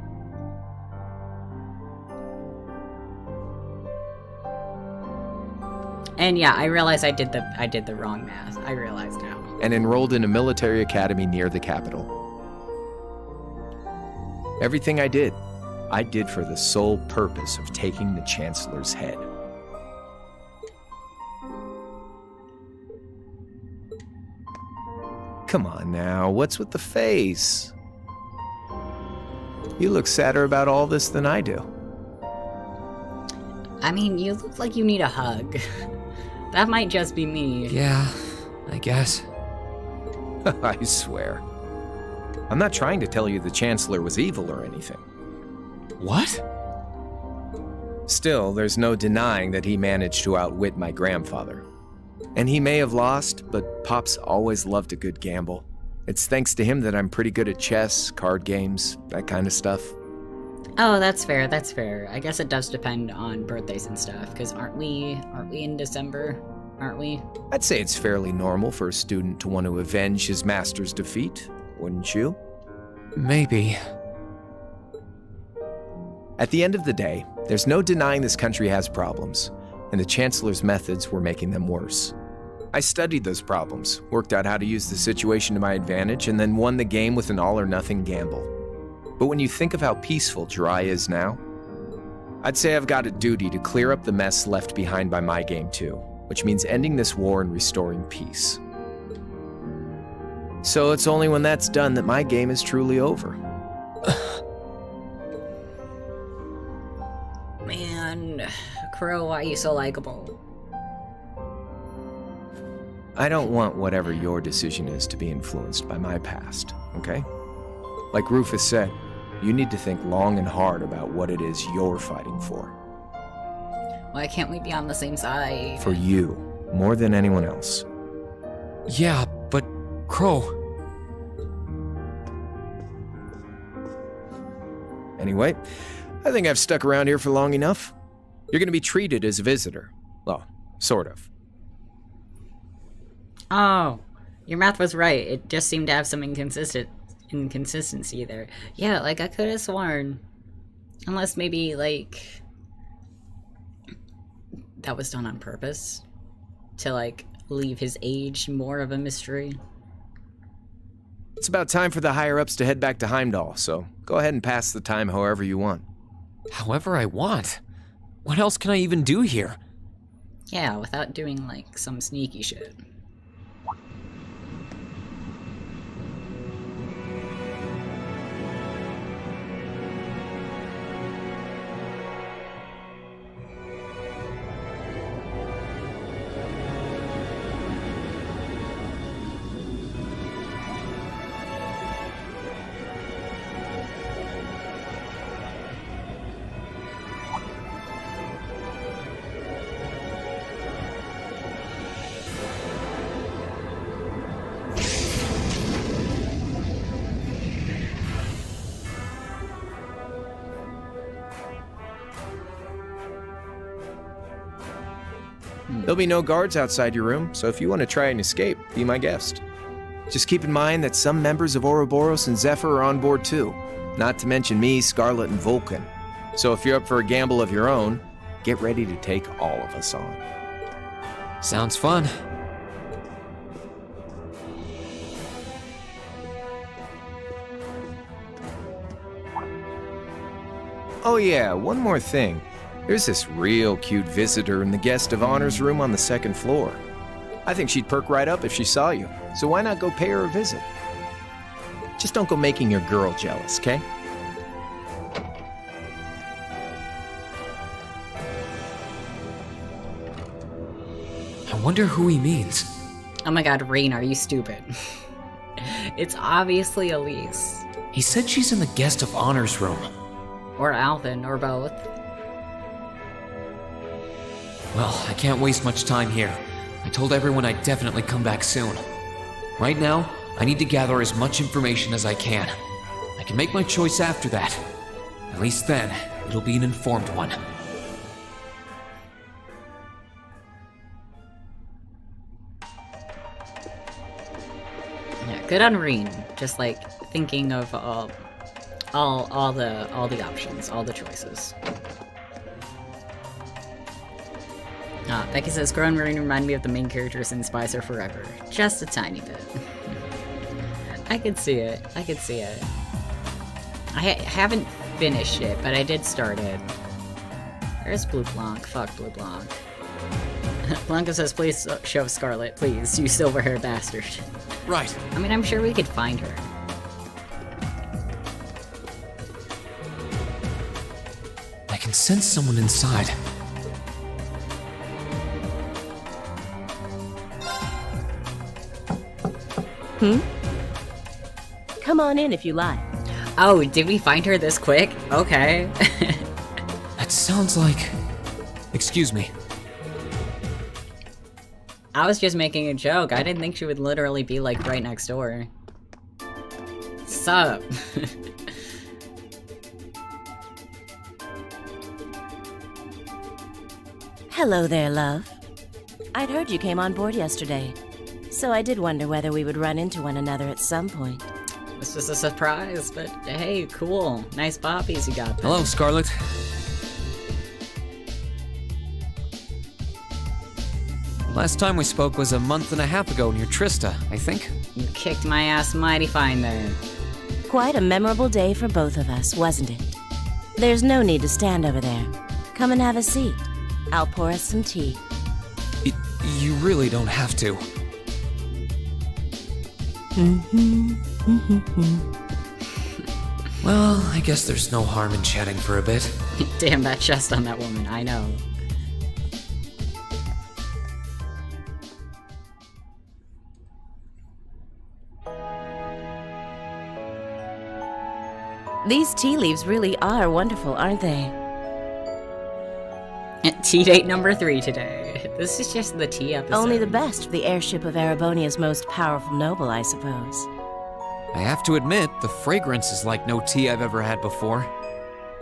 And yeah, I realize I did the wrong math. I realize now. And enrolled in a military academy near the capital. Everything I did for the sole purpose of taking the Chancellor's head. Come on now, what's with the face? You look sadder about all this than I do. I mean, you look like you need a hug. That might just be me. Yeah, I guess. I swear. I'm not trying to tell you the Chancellor was evil or anything. What? Still, there's no denying that he managed to outwit my grandfather. And he may have lost, but Pop's always loved a good gamble. It's thanks to him that I'm pretty good at chess, card games, that kind of stuff. Oh, that's fair, that's fair. I guess it does depend on birthdays and stuff, because aren't we in December? Aren't we? I'd say it's fairly normal for a student to want to avenge his master's defeat. wouldn't you? Maybe. At the end of the day, there's no denying this country has problems, and the Chancellor's methods were making them worse. I studied those problems, worked out how to use the situation to my advantage, and then won the game with an all-or-nothing gamble. But when you think of how peaceful Jirai is now, I'd say I've got a duty to clear up the mess left behind by my game too, which means ending this war and restoring peace. So it's only when that's done that my game is truly over. Man, Crow, why are you so likable? I don't want whatever your decision is to be influenced by my past, okay? Like Rufus said, you need to think long and hard about what it is you're fighting for. Why can't we be on the same side? For you, more than anyone else. Yeah, but Crow. Anyway, I think I've stuck around here for long enough. You're gonna be treated as a visitor. Well, sort of. Oh, your math was right. It just seemed to have some inconsistency there. Yeah, like I could have sworn. Unless maybe, like, that was done on purpose. To, like, leave his age more of a mystery. It's about time for the higher-ups to head back to Heimdall, so go ahead and pass the time however you want. However I want? What else can I even do here? Yeah, without doing, like, some sneaky shit. There'll be no guards outside your room, so if you want to try and escape, be my guest. Just keep in mind that some members of Ouroboros and Zephyr are on board too, not to mention me, Scarlet, and Vulcan. So if you're up for a gamble of your own, get ready to take all of us on. Sounds fun. Oh yeah, one more thing. There's this real cute visitor in the guest of honor's room on the second floor. I think she'd perk right up if she saw you, so why not go pay her a visit? Just don't go making your girl jealous, okay? I wonder who he means. Oh my god, Rain, are you stupid? It's obviously Elise. He said she's in the guest of honor's room. Or Alvin, or both. Well, I can't waste much time here. I told everyone I'd definitely come back soon. Right now, I need to gather as much information as I can. I can make my choice after that. At least then, it'll be an informed one. Yeah, good on Rain. Just like thinking of all the options, all the choices. Becky says, Crow and Rain remind me of the main characters in Spicer Forever. Just a tiny bit. I could see it. I could see it. I haven't finished it, but I did start it. There's Blue Blanc. Fuck Blue Blanc. Blanca says, please show Scarlet, please, you silver-haired bastard. Right. I mean, I'm sure we could find her. I can sense someone inside. Come on in if you like. Oh, did we find her this quick? Okay. That sounds like... Excuse me. I was just making a joke. I didn't think she would literally be, like, right next door. Sup? Hello there, love. I'd heard you came on board yesterday, so I did wonder whether we would run into one another at some point. This was a surprise, but hey, cool. Nice poppies you got there. Hello, Scarlet. Last time we spoke was a month and a half ago near Trista, I think. You kicked my ass mighty fine there. Quite a memorable day for both of us, wasn't it? There's no need to stand over there. Come and have a seat. I'll pour us some tea. You really don't have to. Well, I guess there's no harm in chatting for a bit. Damn that chest on that woman, I know. These tea leaves really are wonderful, aren't they? Tea date number 3 today. This is just the tea episode. Only the best for the airship of Erebonia's most powerful noble, I suppose. I have to admit, the fragrance is like no tea I've ever had before.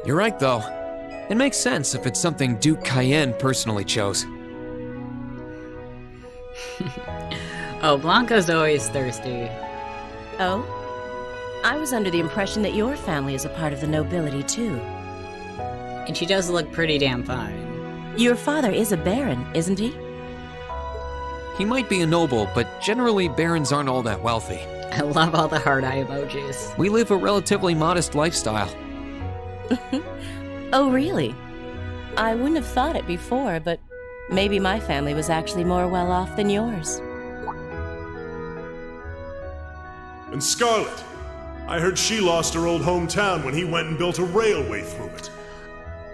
You're right, though. It makes sense if it's something Duke Cayenne personally chose. Oh, Blanca's always thirsty. Oh? I was under the impression that your family is a part of the nobility, too. And she does look pretty damn fine. Your father is a baron, isn't he? He might be a noble, but generally barons aren't all that wealthy. I love all the heart eye emojis. We live a relatively modest lifestyle. Oh, really? I wouldn't have thought it before, but maybe my family was actually more well off than yours. And Scarlet, I heard she lost her old hometown when he went and built a railway through it.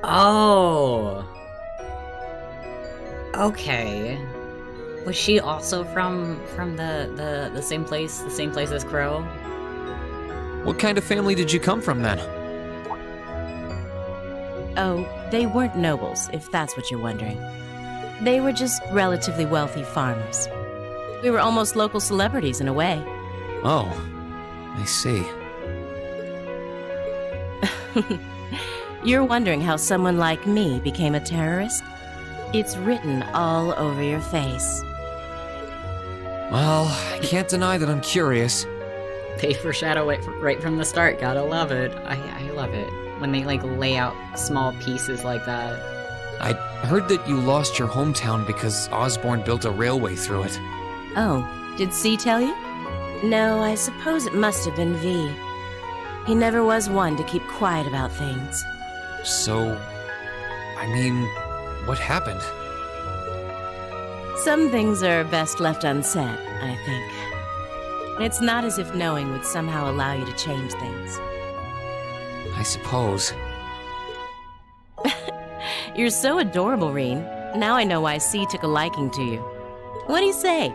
Oh. Okay. Was she also from the same place as Crow? What kind of family did you come from then? Oh, they weren't nobles, if that's what you're wondering. They were just relatively wealthy farmers. We were almost local celebrities in a way. Oh, I see. You're wondering how someone like me became a terrorist? It's written all over your face. Well, I can't deny that I'm curious. They foreshadow it right from the start. Gotta love it. I love it when they like lay out small pieces like that. I heard that you lost your hometown because Osborne built a railway through it. Oh, did C tell you? No, I suppose it must have been V. He never was one to keep quiet about things. So, I mean, what happened? Some things are best left unsaid, I think. It's not as if knowing would somehow allow you to change things. I suppose. You're so adorable, Reen. Now I know why C took a liking to you. What do you say?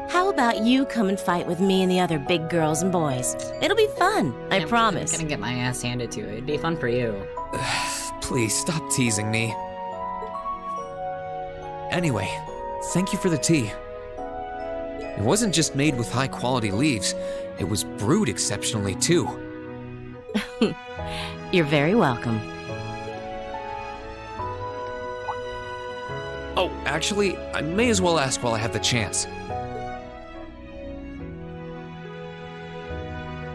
How about you come and fight with me and the other big girls and boys? It'll be fun, I promise. I'm gonna get my ass handed to it. It'd be fun for you. Please, stop teasing me. Anyway, thank you for the tea. It wasn't just made with high-quality leaves. It was brewed exceptionally, too. You're very welcome. Oh, actually, I may as well ask while I have the chance.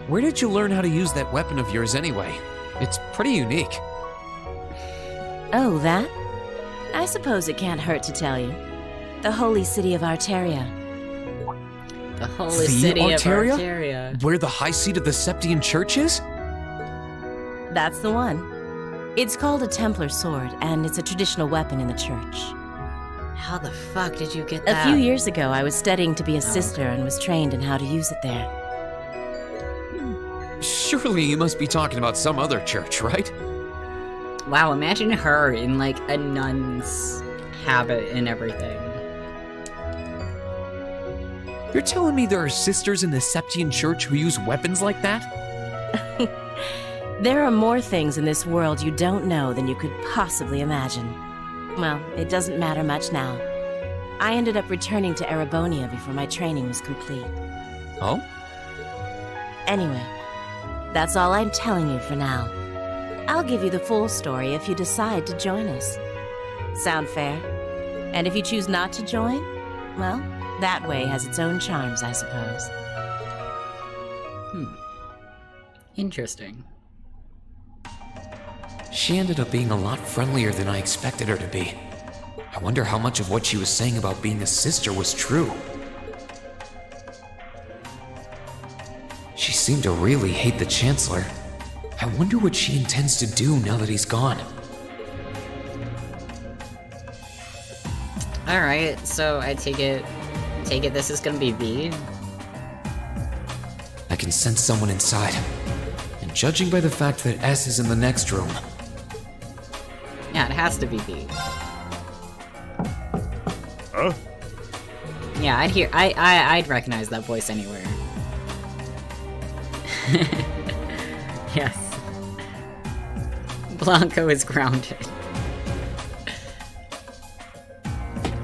Where did you learn how to use that weapon of yours anyway? It's pretty unique. Oh, that? I suppose it can't hurt to tell you. The holy city of Arteria. The holy city of Arteria? Where the high seat of the Septian Church is? That's the one. It's called a Templar sword, and it's a traditional weapon in the church. How the fuck did you get that? A few years ago, I was studying to be a sister and was trained in how to use it there. Surely you must be talking about some other church, right? Wow, imagine her in like a nun's habit and everything. You're telling me there are sisters in the Septian Church who use weapons like that? There are more things in this world you don't know than you could possibly imagine. Well, it doesn't matter much now. I ended up returning to Erebonia before my training was complete. Oh? Anyway, that's all I'm telling you for now. I'll give you the full story if you decide to join us. Sound fair? And if you choose not to join, well, that way has its own charms, I suppose. Interesting. She ended up being a lot friendlier than I expected her to be. I wonder how much of what she was saying about being a sister was true. She seemed to really hate the Chancellor. I wonder what she intends to do now that he's gone. Alright, so I take it this is gonna be V. I can sense someone inside. And judging by the fact that S is in the next room. Yeah, it has to be V. Huh? Yeah, I'd recognize that voice anywhere. Yes. Blanco is grounded.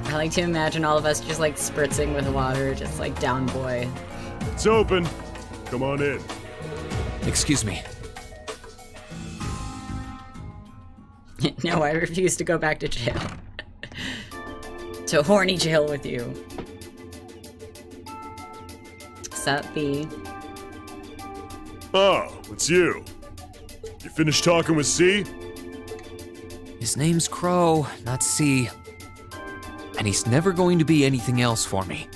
I like to imagine all of us just like spritzing with water, just like down boy. It's open. Come on in. Excuse me. No, I refuse to go back to jail. To horny jail with you. Sup, B? Oh, it's you. You finished talking with C? His name's Crow, not C. And he's never going to be anything else for me.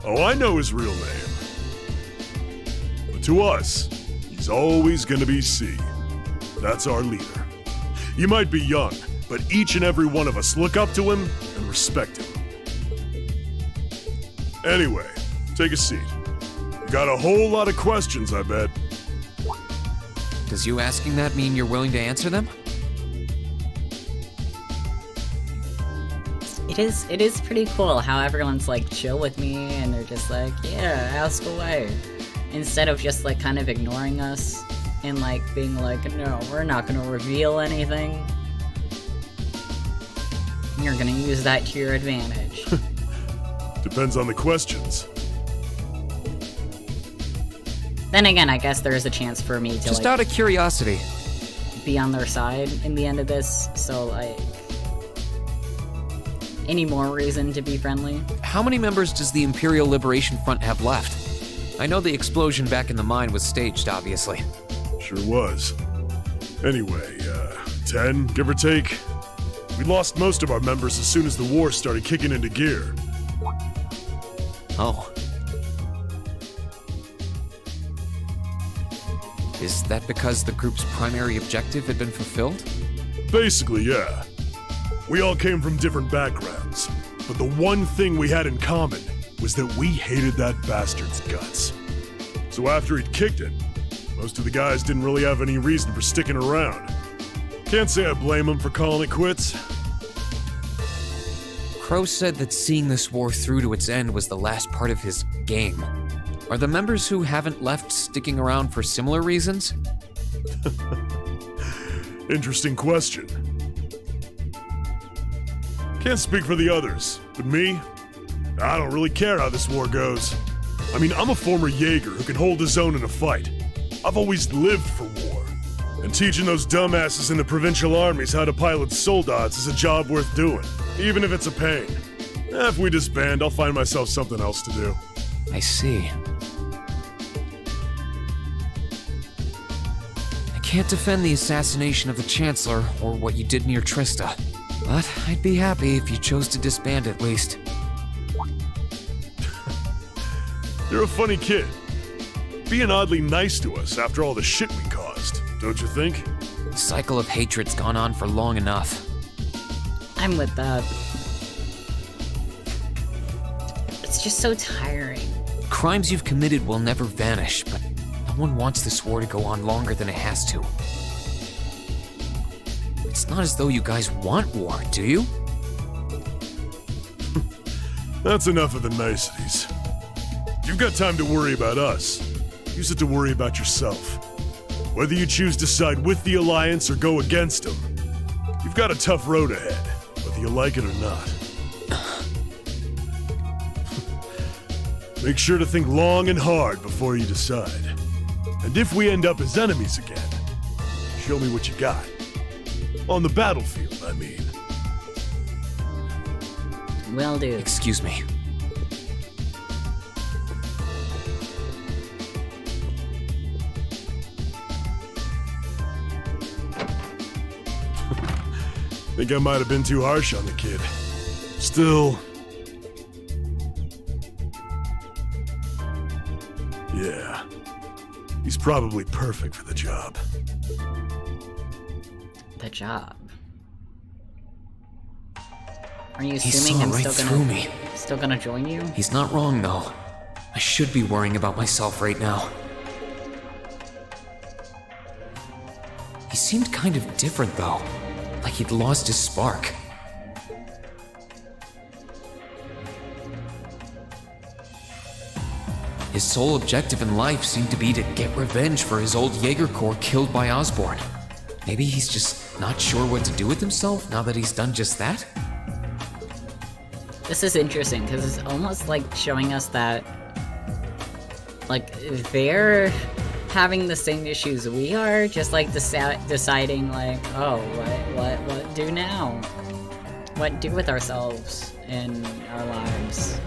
Oh, I know his real name. But to us, he's always gonna be C. That's our leader. You might be young, but each and every one of us look up to him and respect him. Anyway, take a seat. You got a whole lot of questions, I bet. Does you asking that mean you're willing to answer them? It is pretty cool how everyone's like chill with me and they're just like, yeah, ask away. Instead of just like kind of ignoring us and like being like, no, we're not gonna reveal anything. You're gonna use that to your advantage. Depends on the questions. Then again, I guess there is a chance for me to Just like, out of curiosity, be on their side in the end of this, so like any more reason to be friendly? how many members does the Imperial Liberation Front have left? I know the explosion back in the mine was staged, obviously. Sure was. Anyway, 10, give or take. We lost most of our members as soon as the war started kicking into gear. Oh. Is that because the group's primary objective had been fulfilled? Basically, yeah. We all came from different backgrounds, but the one thing we had in common was that we hated that bastard's guts. So after he'd kicked it, most of the guys didn't really have any reason for sticking around. Can't say I blame them for calling it quits. Crow said that seeing this war through to its end was the last part of his game. Are the members who haven't left sticking around for similar reasons? Interesting question. Can't speak for the others, but me, I don't really care how this war goes. I mean, I'm a former Jaeger who can hold his own in a fight. I've always lived for war. And teaching those dumbasses in the provincial armies how to pilot soldats is a job worth doing, even if it's a pain. If we disband, I'll find myself something else to do. I see. I can't defend the assassination of the Chancellor or what you did near Trista, but I'd be happy if you chose to disband at least. You're a funny kid. Being oddly nice to us after all the shit we caused, don't you think? The cycle of hatred's gone on for long enough. I'm with that. It's just so tiring. Crimes you've committed will never vanish, but no one wants this war to go on longer than it has to. It's not as though you guys want war, do you? That's enough of the niceties. You've got time to worry about us. Use it to worry about yourself. Whether you choose to side with the Alliance or go against them, you've got a tough road ahead, whether you like it or not. Make sure to think long and hard before you decide. And if we end up as enemies again, show me what you got. On the battlefield, I mean. Will do. Excuse me. Think I might have been too harsh on the kid. Still... yeah. He's probably perfect for the job. The job? Are you He assuming saw I'm right still through me. gonna join you? He's not wrong, though. I should be worrying about myself right now. He seemed kind of different, though. Like he'd lost his spark. His sole objective in life seemed to be to get revenge for his old Jaeger Corps killed by Osborn. Maybe he's just not sure what to do with himself now that he's done just that? This is interesting, because it's almost like showing us that, like, they're having the same issues we are, just like deciding, like, oh, what do now? What do with ourselves in our lives?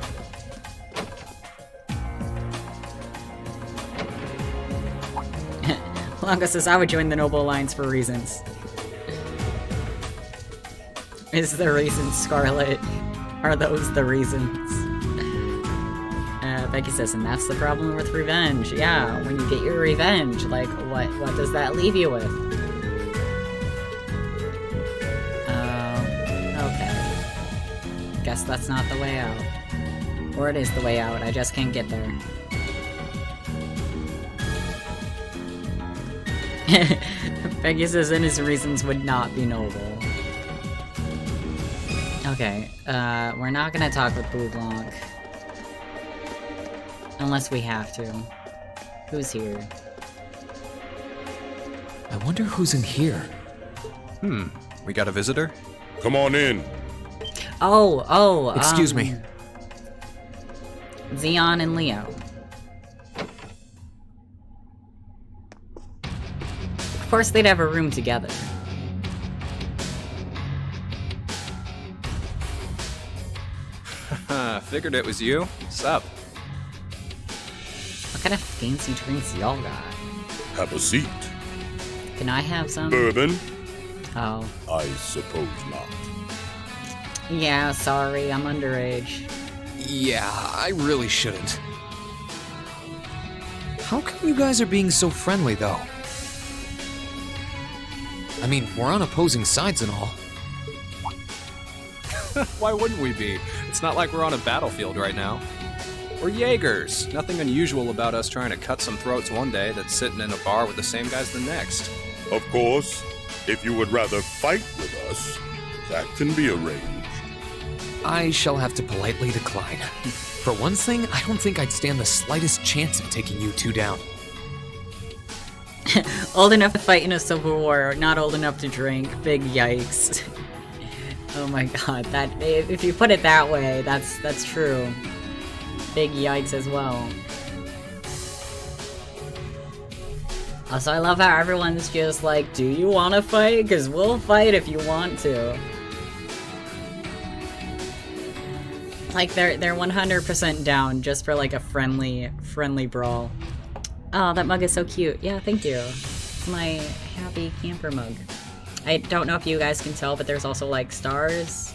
Blanca says, I would join the Noble Alliance for reasons. Is the reason, Scarlet? Are those the reasons? Becky says, and that's the problem with revenge. Yeah, when you get your revenge, like, what does that leave you with? Okay. Guess that's not the way out. Or it is the way out, I just can't get there. Becky says, and his reasons would not be noble. Okay, we're not gonna talk with Blue Blanc. Unless we have to. Who's here? I wonder who's in here. We got a visitor? Come on in. Oh, Excuse me. Xeon and Leo. Of course they'd have a room together. Figured it was you. Sup? What kind of fancy drinks y'all got? Have a seat. Can I have some? Bourbon? Oh. I suppose not. Yeah, sorry, I'm underage. Yeah, I really shouldn't. How come you guys are being so friendly, though? I mean, we're on opposing sides and all. Why wouldn't we be? It's not like we're on a battlefield right now. We're Jaegers. Nothing unusual about us trying to cut some throats one day that's sitting in a bar with the same guys the next. Of course, if you would rather fight with us, that can be arranged. I shall have to politely decline. For one thing, I don't think I'd stand the slightest chance of taking you two down. Old enough to fight in a civil war, not old enough to drink. Big yikes. Oh my god, that if you put it that way, that's true. Big yikes as well. Also, I love how everyone's just like, do you want to fight? Because we'll fight if you want to. Like, they're 100% down just for like a friendly brawl. Oh, that mug is so cute. Yeah, thank you. It's my happy camper mug. I don't know if you guys can tell, but there's also like stars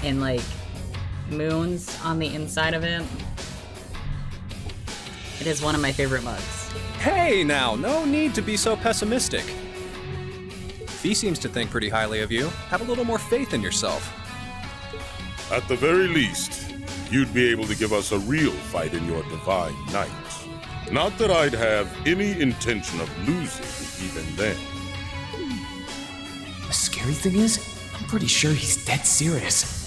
and like moons on the inside of it. It is one of my favorite mugs. Hey now, no need to be so pessimistic. Fee seems to think pretty highly of you. Have a little more faith in yourself. At the very least, you'd be able to give us a real fight in your divine night. Not that I'd have any intention of losing even then. The scary thing is, I'm pretty sure he's dead serious.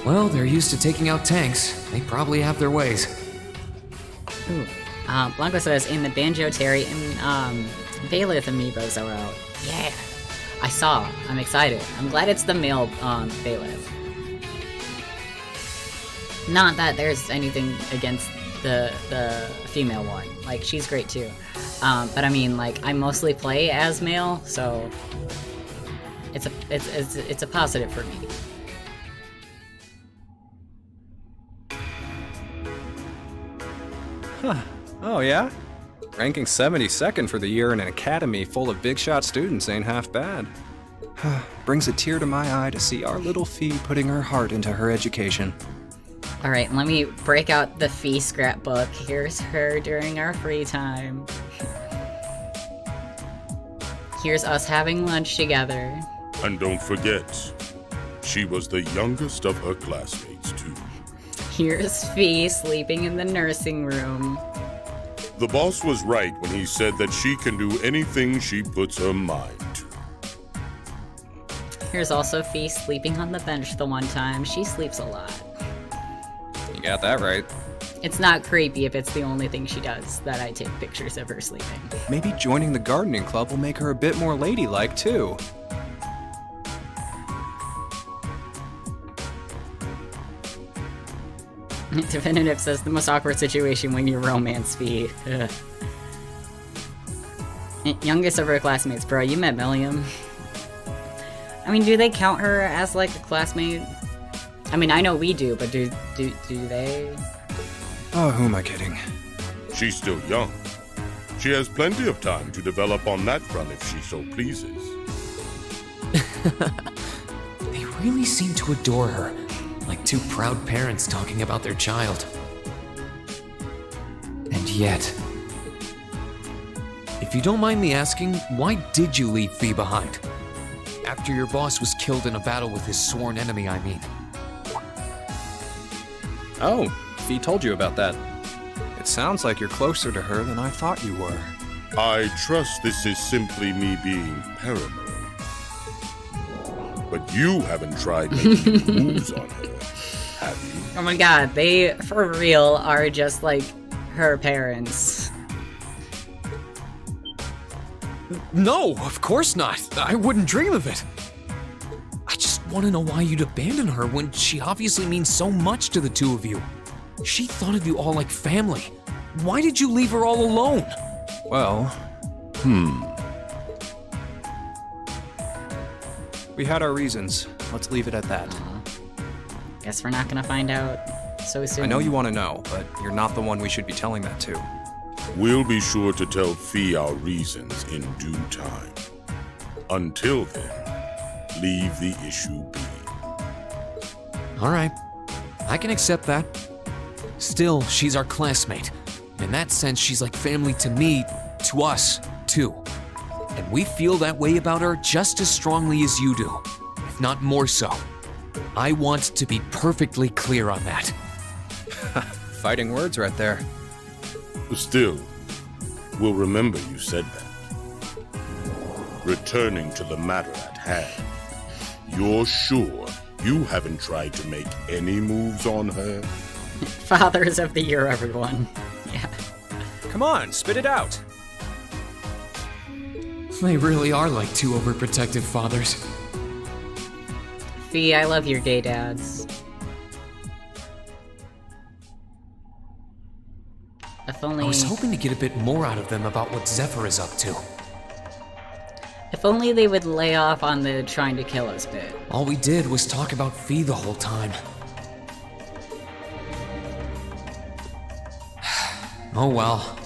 Well, they're used to taking out tanks. They probably have their ways. Ooh. Blanco says, in the Banjo Terry and Bailiff amiibos are out. Yeah. I saw. I'm excited. I'm glad it's the male Bailiff. Not that there's anything against the female one. Like, she's great too. But I mean, like, I mostly play as male, so it's a positive for me. Huh. Oh yeah? Ranking 72nd for the year in an academy full of big shot students ain't half bad. Brings a tear to my eye to see our little Fee putting her heart into her education. Alright, let me break out the Fee scrapbook. Here's her during our free time. Here's us having lunch together. And don't forget, she was the youngest of her classmates, too. Here's Fee sleeping in the nursing room. The boss was right when he said that she can do anything she puts her mind to. Here's also Fee sleeping on the bench the one time. She sleeps a lot. You got that right. It's not creepy if it's the only thing she does that I take pictures of her sleeping. Maybe joining the gardening club will make her a bit more ladylike, too. Definitive says the most awkward situation when you romance Fee. Ugh. Youngest of her classmates, bro. You met Milliam. I mean, do they count her as like a classmate? I mean, I know we do, but do they? Oh, who am I kidding? She's still young. She has plenty of time to develop on that front if she so pleases. They really seem to adore her, like two proud parents talking about their child. And yet... If you don't mind me asking, why did you leave Fee behind? After your boss was killed in a battle with his sworn enemy, I mean. Oh, Fee told you about that. It sounds like you're closer to her than I thought you were. I trust this is simply me being paranoid. But you haven't tried making moves on her, have you? Oh my god, they, for real, are just like her parents. No, of course not. I wouldn't dream of it. I just want to know why you'd abandon her when she obviously means so much to the two of you. She thought of you all like family. Why did you leave her all alone? Well... We had our reasons. Let's leave it at that. Guess we're not gonna find out so soon. I know you want to know, but you're not the one we should be telling that to. We'll be sure to tell Fee our reasons in due time. Until then, leave the issue be. Alright, I can accept that. Still, she's our classmate. In that sense, she's like family to me, to us, too. And we feel that way about her just as strongly as you do, if not more so. I want to be perfectly clear on that. Fighting words right there. Still, we'll remember you said that. Returning to the matter at hand, you're sure you haven't tried to make any moves on her? Fathers of the Year, everyone. Yeah. Come on, spit it out. They really are like two overprotective fathers. Fee, I love your gay dads. If only... I was hoping to get a bit more out of them about what Zephyr is up to. If only they would lay off on the trying to kill us bit. All we did was talk about Fee the whole time. Oh well.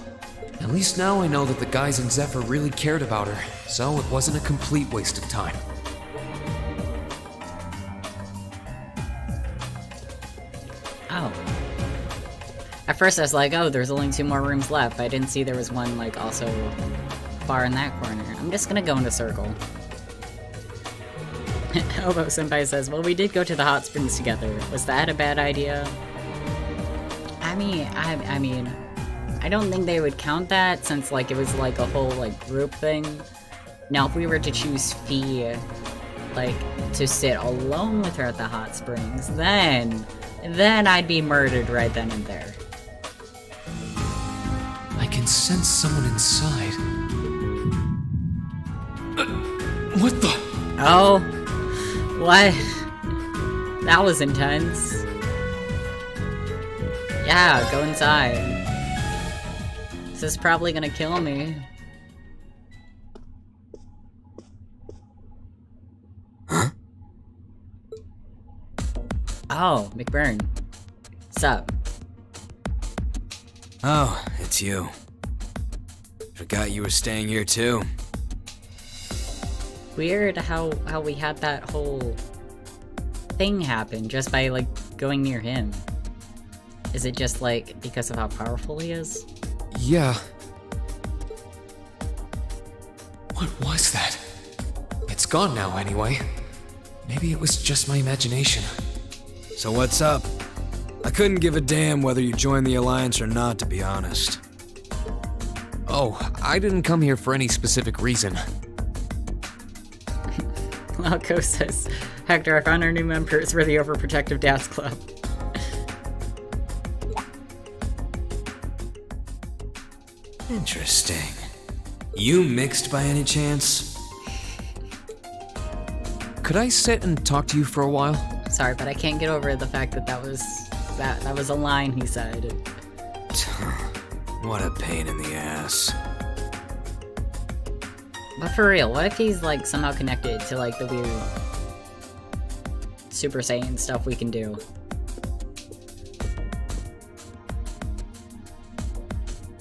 At least now I know that the guys in Zephyr really cared about her, so it wasn't a complete waste of time. Oh. At first I was like, oh, there's only 2 more rooms left. I didn't see there was one, like, also far in that corner. I'm just gonna go in the circle. Elbow Senpai says, well, we did go to the hot springs together. Was that a bad idea? I mean, I don't think they would count that since, like, it was, like, a whole, like, group thing. Now, if we were to choose Fee, like, to sit alone with her at the hot springs, then I'd be murdered right then and there. I can sense someone inside. What the? Oh. What? That was intense. Yeah, go inside. This is probably gonna kill me. Huh? Oh, McBurn. Sup? Oh, it's you. Forgot you were staying here too. weird how we had that whole thing happen just by, like, going near him. Is it just, like, because of how powerful he is? Yeah. What was that? It's gone now, anyway. Maybe it was just my imagination. So what's up? I couldn't give a damn whether you joined the Alliance or not, to be honest. Oh, I didn't come here for any specific reason. Malco says, Hector, I found our new members for the Overprotective Dads Club. Interesting. You mixed by any chance? Could I sit and talk to you for a while? Sorry, but I can't get over the fact that that was a line he said. What a pain in the ass. But for real, what if he's, like, somehow connected to, like, the weird Super Saiyan stuff we can do?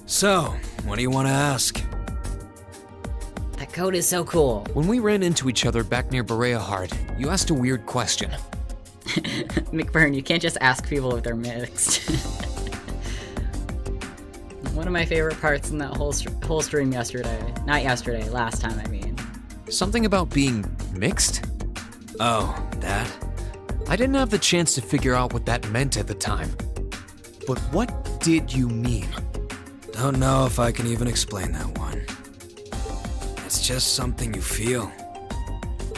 So, what do you want to ask? That code is so cool. When we ran into each other back near Berea-Hard, you asked a weird question. McBurn, you can't just ask people if they're mixed. One of my favorite parts in that whole stream yesterday. Not yesterday, last time, I mean. Something about being mixed? Oh, that? I didn't have the chance to figure out what that meant at the time. But what did you mean? Don't know if I can even explain that one. It's just something you feel.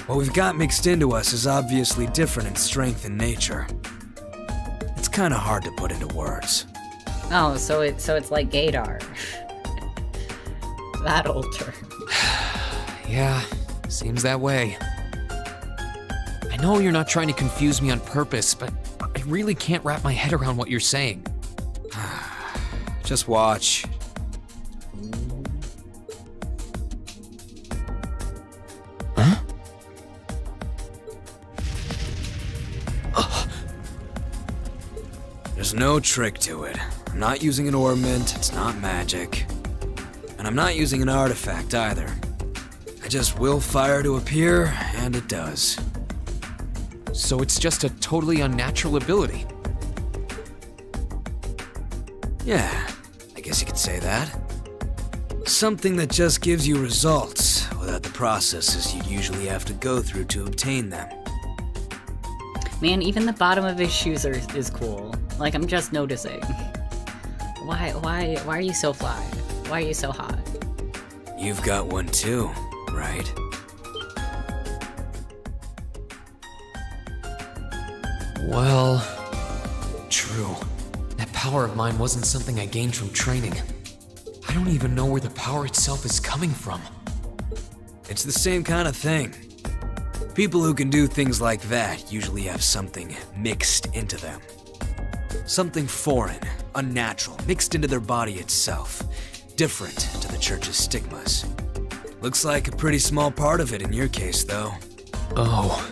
What we've got mixed into us is obviously different in strength and nature. It's kind of hard to put into words. Oh, so it's like gaydar. That old term. Yeah, seems that way. I know you're not trying to confuse me on purpose, but I really can't wrap my head around what you're saying. Just watch. Huh? There's no trick to it. I'm not using an ornament, it's not magic. And I'm not using an artifact either. I just will fire to appear, and it does. So it's just a totally unnatural ability? Yeah, I guess you could say that. Something that just gives you results, without the processes you'd usually have to go through to obtain them. Man, even the bottom of his shoes is cool. Like, I'm just noticing. Why are you so fly? Why are you so hot? You've got one too, right? Well, true. That power of mine wasn't something I gained from training. I don't even know where the power itself is coming from. It's the same kind of thing. People who can do things like that usually have something mixed into them. Something foreign, unnatural, mixed into their body itself. Different to the church's stigmas. Looks like a pretty small part of it in your case, though. Oh.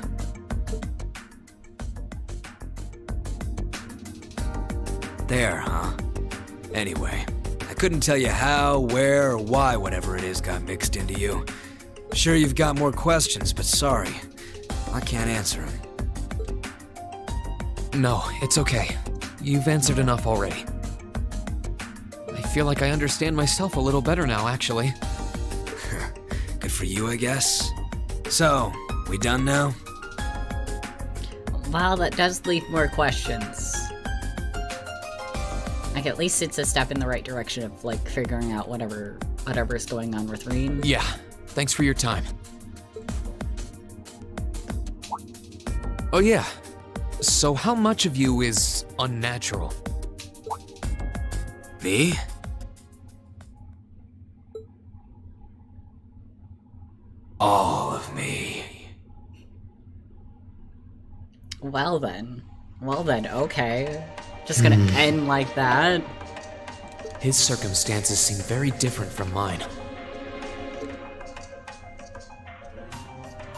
There, huh? Anyway, I couldn't tell you how, where, or why whatever it is got mixed into you. Sure, you've got more questions, but sorry. I can't answer them. No, it's okay. You've answered enough already. I feel like I understand myself a little better now, actually. Good for you, I guess. So, we done now? Well, that does leave more questions. Like, at least it's a step in the right direction of, like, figuring out whatever's going on with Reen. Yeah, thanks for your time. Oh yeah, so how much of you is unnatural? Me? All of me. Well then, okay. Just gonna end like that. His circumstances seem very different from mine.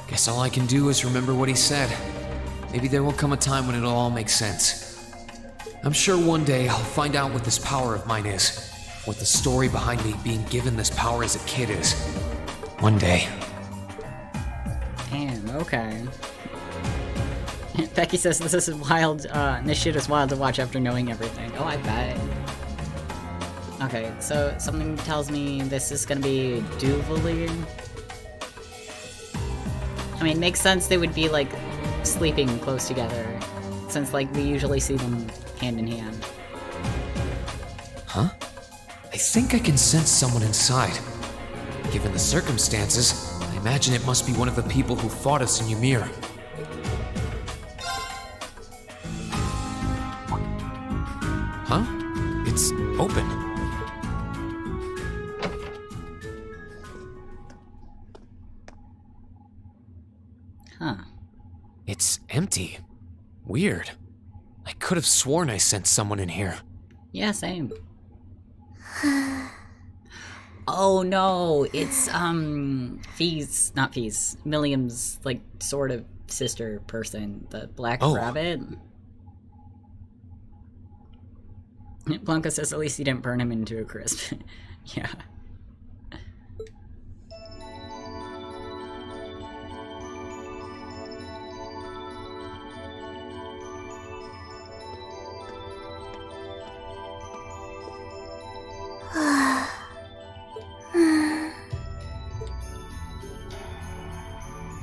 Guess all I can do is remember what he said. Maybe there will come a time when it'll all make sense. I'm sure one day I'll find out what this power of mine is. What the story behind me being given this power as a kid is. One day. Damn, okay. Becky says this is wild, this shit is wild to watch after knowing everything. Oh, I bet. Okay, so something tells me this is gonna be Duvalie. I mean, makes sense they would be, like, sleeping close together, since, like, we usually see them hand in hand. Huh? I think I can sense someone inside. Given the circumstances, I imagine it must be one of the people who fought us in Ymir. Huh? It's open. Huh. It's empty. Weird. I could have sworn I sent someone in here. Yeah, same. Oh no, it's, Fee's, not Fee's, Milliam's, like, sort of sister person, the Black Rabbit. Blanca says at least he didn't burn him into a crisp. Yeah.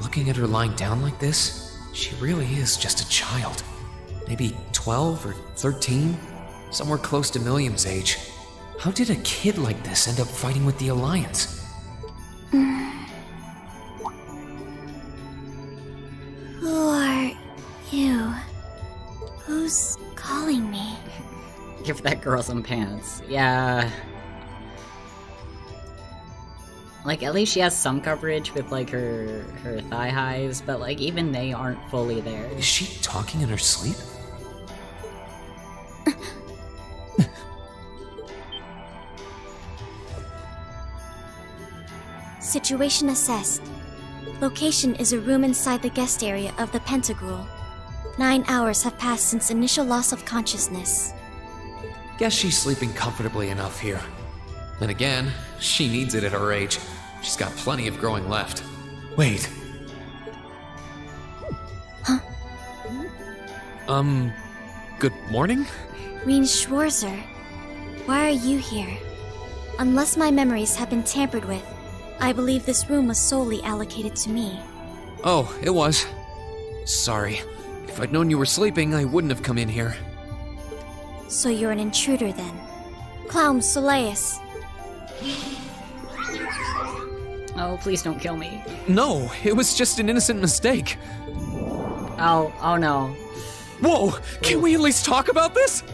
Looking at her lying down like this, she really is just a child. Maybe 12 or 13? Somewhere close to Milliam's age. How did a kid like this end up fighting with the Alliance? Who are you? Who's calling me? Give that girl some pants. Yeah. Like, at least she has some coverage with, like, her thigh highs, but, like, even they aren't fully there. Is she talking in her sleep? Situation assessed. Location is a room inside the guest area of the Pentagrul. 9 hours have passed since initial loss of consciousness. Guess she's sleeping comfortably enough here. Then again, she needs it at her age. She's got plenty of growing left. Wait. Huh? Good morning? Reen Schwarzer, why are you here? Unless my memories have been tampered with, I believe this room was solely allocated to me. Oh, it was. Sorry. If I'd known you were sleeping, I wouldn't have come in here. So you're an intruder then. Clown Soleus. Oh, please don't kill me. No, it was just an innocent mistake. Oh no. Whoa, can we at least talk about this?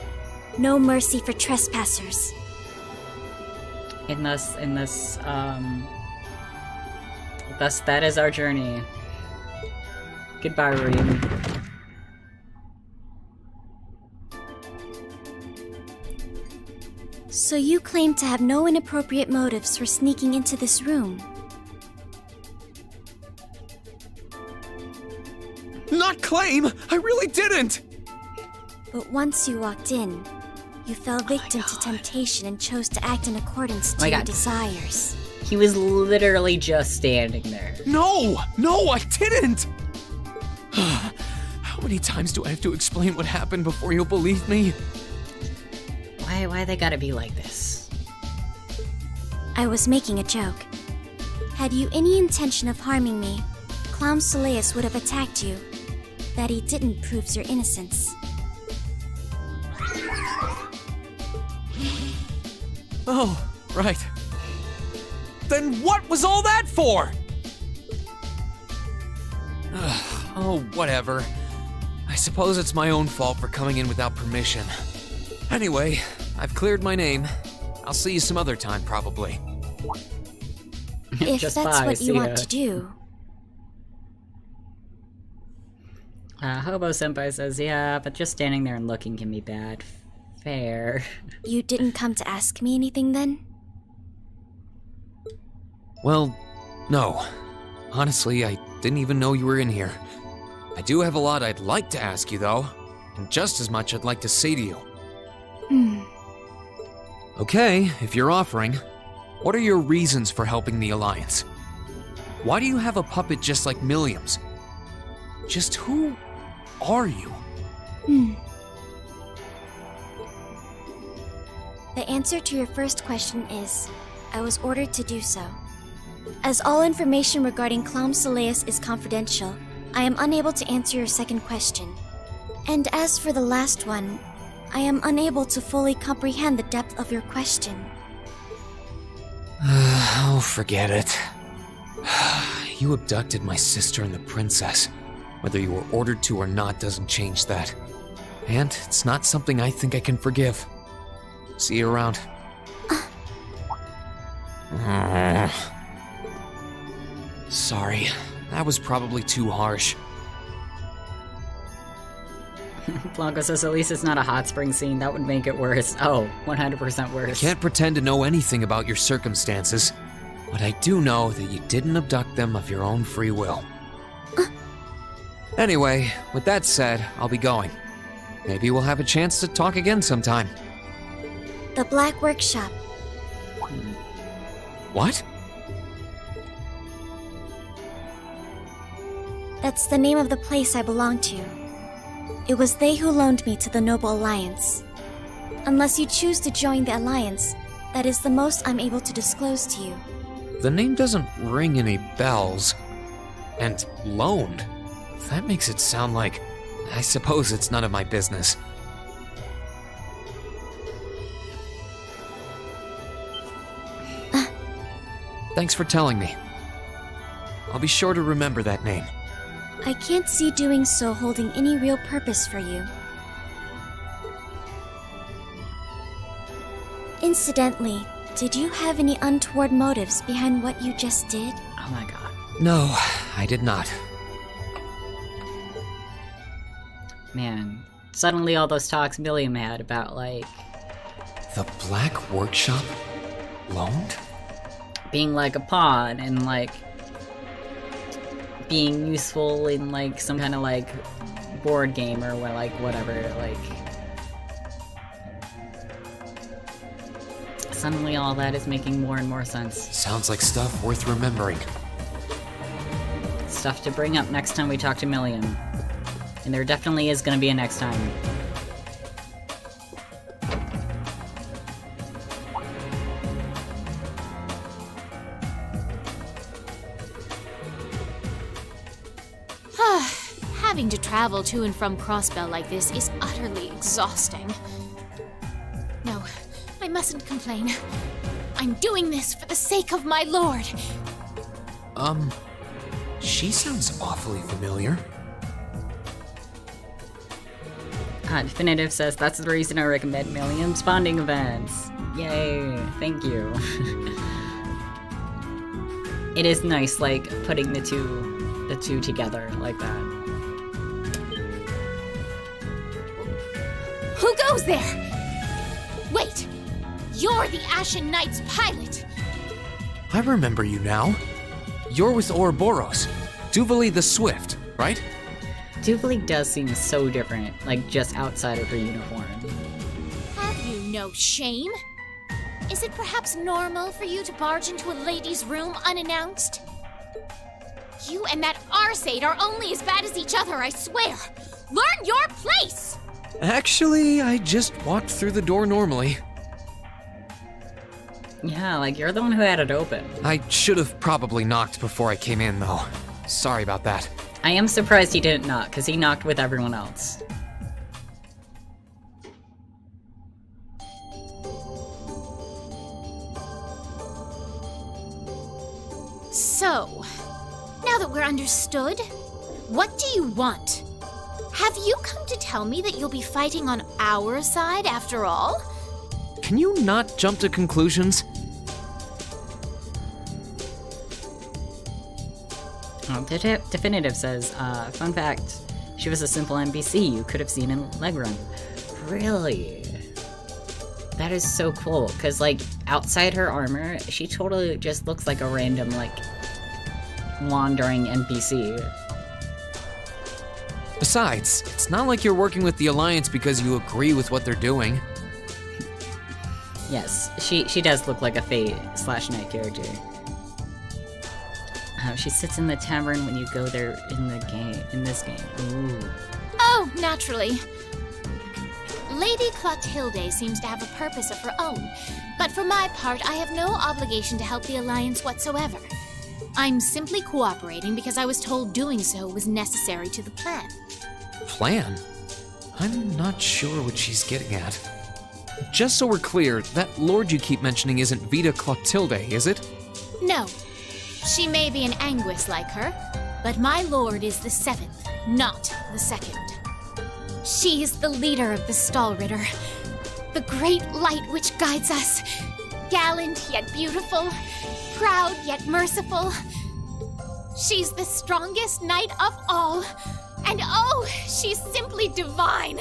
No mercy for trespassers. Thus, that is our journey. Goodbye, Reen. So you claim to have no inappropriate motives for sneaking into this room? Not claim! I really didn't! But once you walked in, you fell victim to temptation and chose to act in accordance to your desires. He was literally just standing there. No, I didn't! How many times do I have to explain what happened before you'll believe me? Why they gotta be like this? I was making a joke. Had you any intention of harming me, Clown Soleus would have attacked you. That he didn't proves your innocence. Oh, right. Then what was all that for? Oh, whatever. I suppose it's my own fault for coming in without permission. Anyway, I've cleared my name. I'll see you some other time, probably. If that's what you want to do. Hobo Senpai says, yeah, but just standing there and looking can be bad. Fair. You didn't come to ask me anything then? Well, no. Honestly, I didn't even know you were in here. I do have a lot I'd like to ask you, though, and just as much I'd like to say to you. Okay, if you're offering, what are your reasons for helping the Alliance? Why do you have a puppet just like Milliam's? Just who are you? The answer to your first question is, I was ordered to do so. As all information regarding Clown Soleus is confidential, I am unable to answer your second question. And as for the last one, I am unable to fully comprehend the depth of your question. Oh, forget it. You abducted my sister and the princess. Whether you were ordered to or not doesn't change that. And it's not something I think I can forgive. See you around. Sorry, that was probably too harsh. Blanco says at least it's not a hot spring scene. That would make it worse. Oh, 100% worse. I can't pretend to know anything about your circumstances, but I do know that you didn't abduct them of your own free will. Anyway, with that said, I'll be going. Maybe we'll have a chance to talk again sometime. The Black Workshop. What? That's the name of the place I belong to. It was they who loaned me to the Noble Alliance. Unless you choose to join the Alliance, that is the most I'm able to disclose to you. The name doesn't ring any bells. And loaned? That makes it sound like... I suppose it's none of my business. Thanks for telling me. I'll be sure to remember that name. I can't see doing so holding any real purpose for you. Incidentally, did you have any untoward motives behind what you just did? Oh my god. No, I did not. Man, suddenly all those talks Milliam had about, like... The Black Workshop? Loaned? Being like a pawn and, like... being useful in, like, some kind of, like, board game or, like, whatever, like... Suddenly all that is making more and more sense. Sounds like stuff worth remembering. Stuff to bring up next time we talk to Milliam. And there definitely is gonna be a next time. Having to travel to and from Crossbell like this is utterly exhausting. No, I mustn't complain. I'm doing this for the sake of my lord. She sounds awfully familiar. Definitive says, that's the reason I recommend Milliam's bonding events. Yay, thank you. It is nice, like, putting the two together like that. Who goes there? Wait! You're the Ashen Knight's pilot! I remember you now. You're with Ouroboros. Duvali the Swift, right? Duvali does seem so different, like, just outside of her uniform. Have you no shame? Is it perhaps normal for you to barge into a lady's room unannounced? You and that Arseid are only as bad as each other, I swear! Learn your place! Actually, I just walked through the door normally. Yeah, like, you're the one who had it open. I should have probably knocked before I came in, though. Sorry about that. I am surprised he didn't knock, because he knocked with everyone else. So, now that we're understood, what do you want? Have you come to tell me that you'll be fighting on our side after all? Can you not jump to conclusions? Definitive says, fun fact, she was a simple NPC you could have seen in Legrun. Really? That is so cool, because, like, outside her armor, she totally just looks like a random, like, wandering NPC. Besides, it's not like you're working with the Alliance because you agree with what they're doing. Yes, she does look like a Fate/Knight character. She sits in the tavern when you go there in this game. Ooh. Oh, naturally. Lady Clotilde seems to have a purpose of her own, but for my part, I have no obligation to help the Alliance whatsoever. I'm simply cooperating because I was told doing so was necessary to the plan. Plan? I'm not sure what she's getting at. Just so we're clear, that lord you keep mentioning isn't Vita Clotilde, is it? No. She may be an Anguis like her, but my lord is the 7th, not the 2nd. She is the leader of the Stallritter, the great light which guides us. Gallant yet beautiful, proud yet merciful. She's the strongest knight of all, and oh, she's simply divine.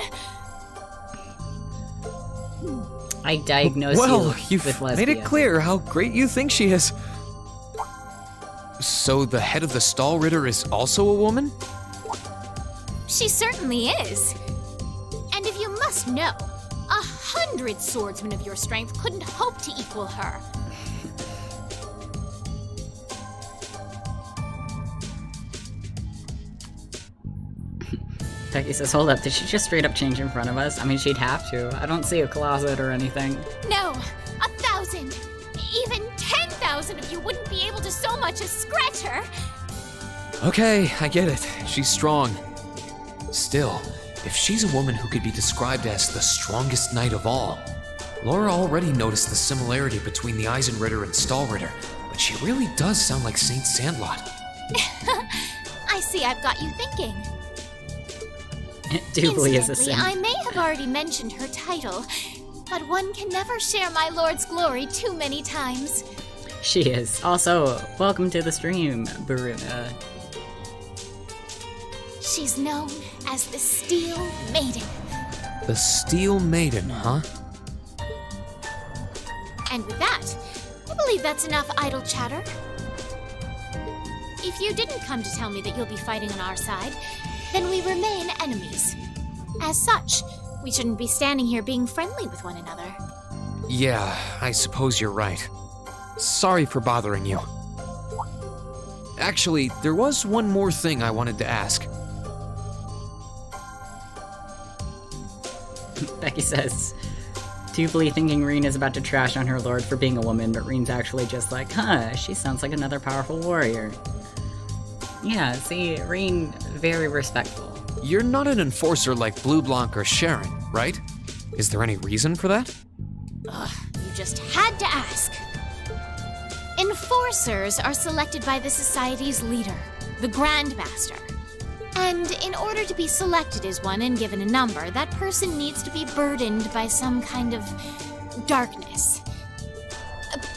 I diagnosed you with lesbian. Made it clear how great you think she is. So the head of the Stallritter is also a woman? She certainly is. And if you must know, 100 swordsmen of your strength couldn't hope to equal her. Becky says, hold up, did she just straight up change in front of us? I mean, she'd have to. I don't see a closet or anything. No, 1,000, even 10,000 of you wouldn't be able to so much as scratch her. Okay, I get it. She's strong. Still, if she's a woman who could be described as the strongest knight of all, Laura already noticed the similarity between the Eisenritter and Stallritter, but she really does sound like Saint Sandlot. I see I've got you thinking. Doobly is a Incidentally, sin. I may have already mentioned her title, but one can never share my lord's glory too many times. She is. Also, welcome to the stream, Baruna. She's known as the Steel Maiden. The Steel Maiden, huh? And with that, I believe that's enough idle chatter. If you didn't come to tell me that you'll be fighting on our side, then we remain enemies. As such, we shouldn't be standing here being friendly with one another. Yeah, I suppose you're right. Sorry for bothering you. Actually, there was one more thing I wanted to ask. Becky says, Doobly thinking Reen is about to trash on her lord for being a woman, but Reen's actually just like, huh, she sounds like another powerful warrior. Yeah, see, Reen, very respectful. You're not an enforcer like Blue Blanc or Sharon, right? Is there any reason for that? Ugh, you just had to ask. Enforcers are selected by the Society's leader, the Grandmaster. And in order to be selected as one and given a number, that person needs to be burdened by some kind of darkness.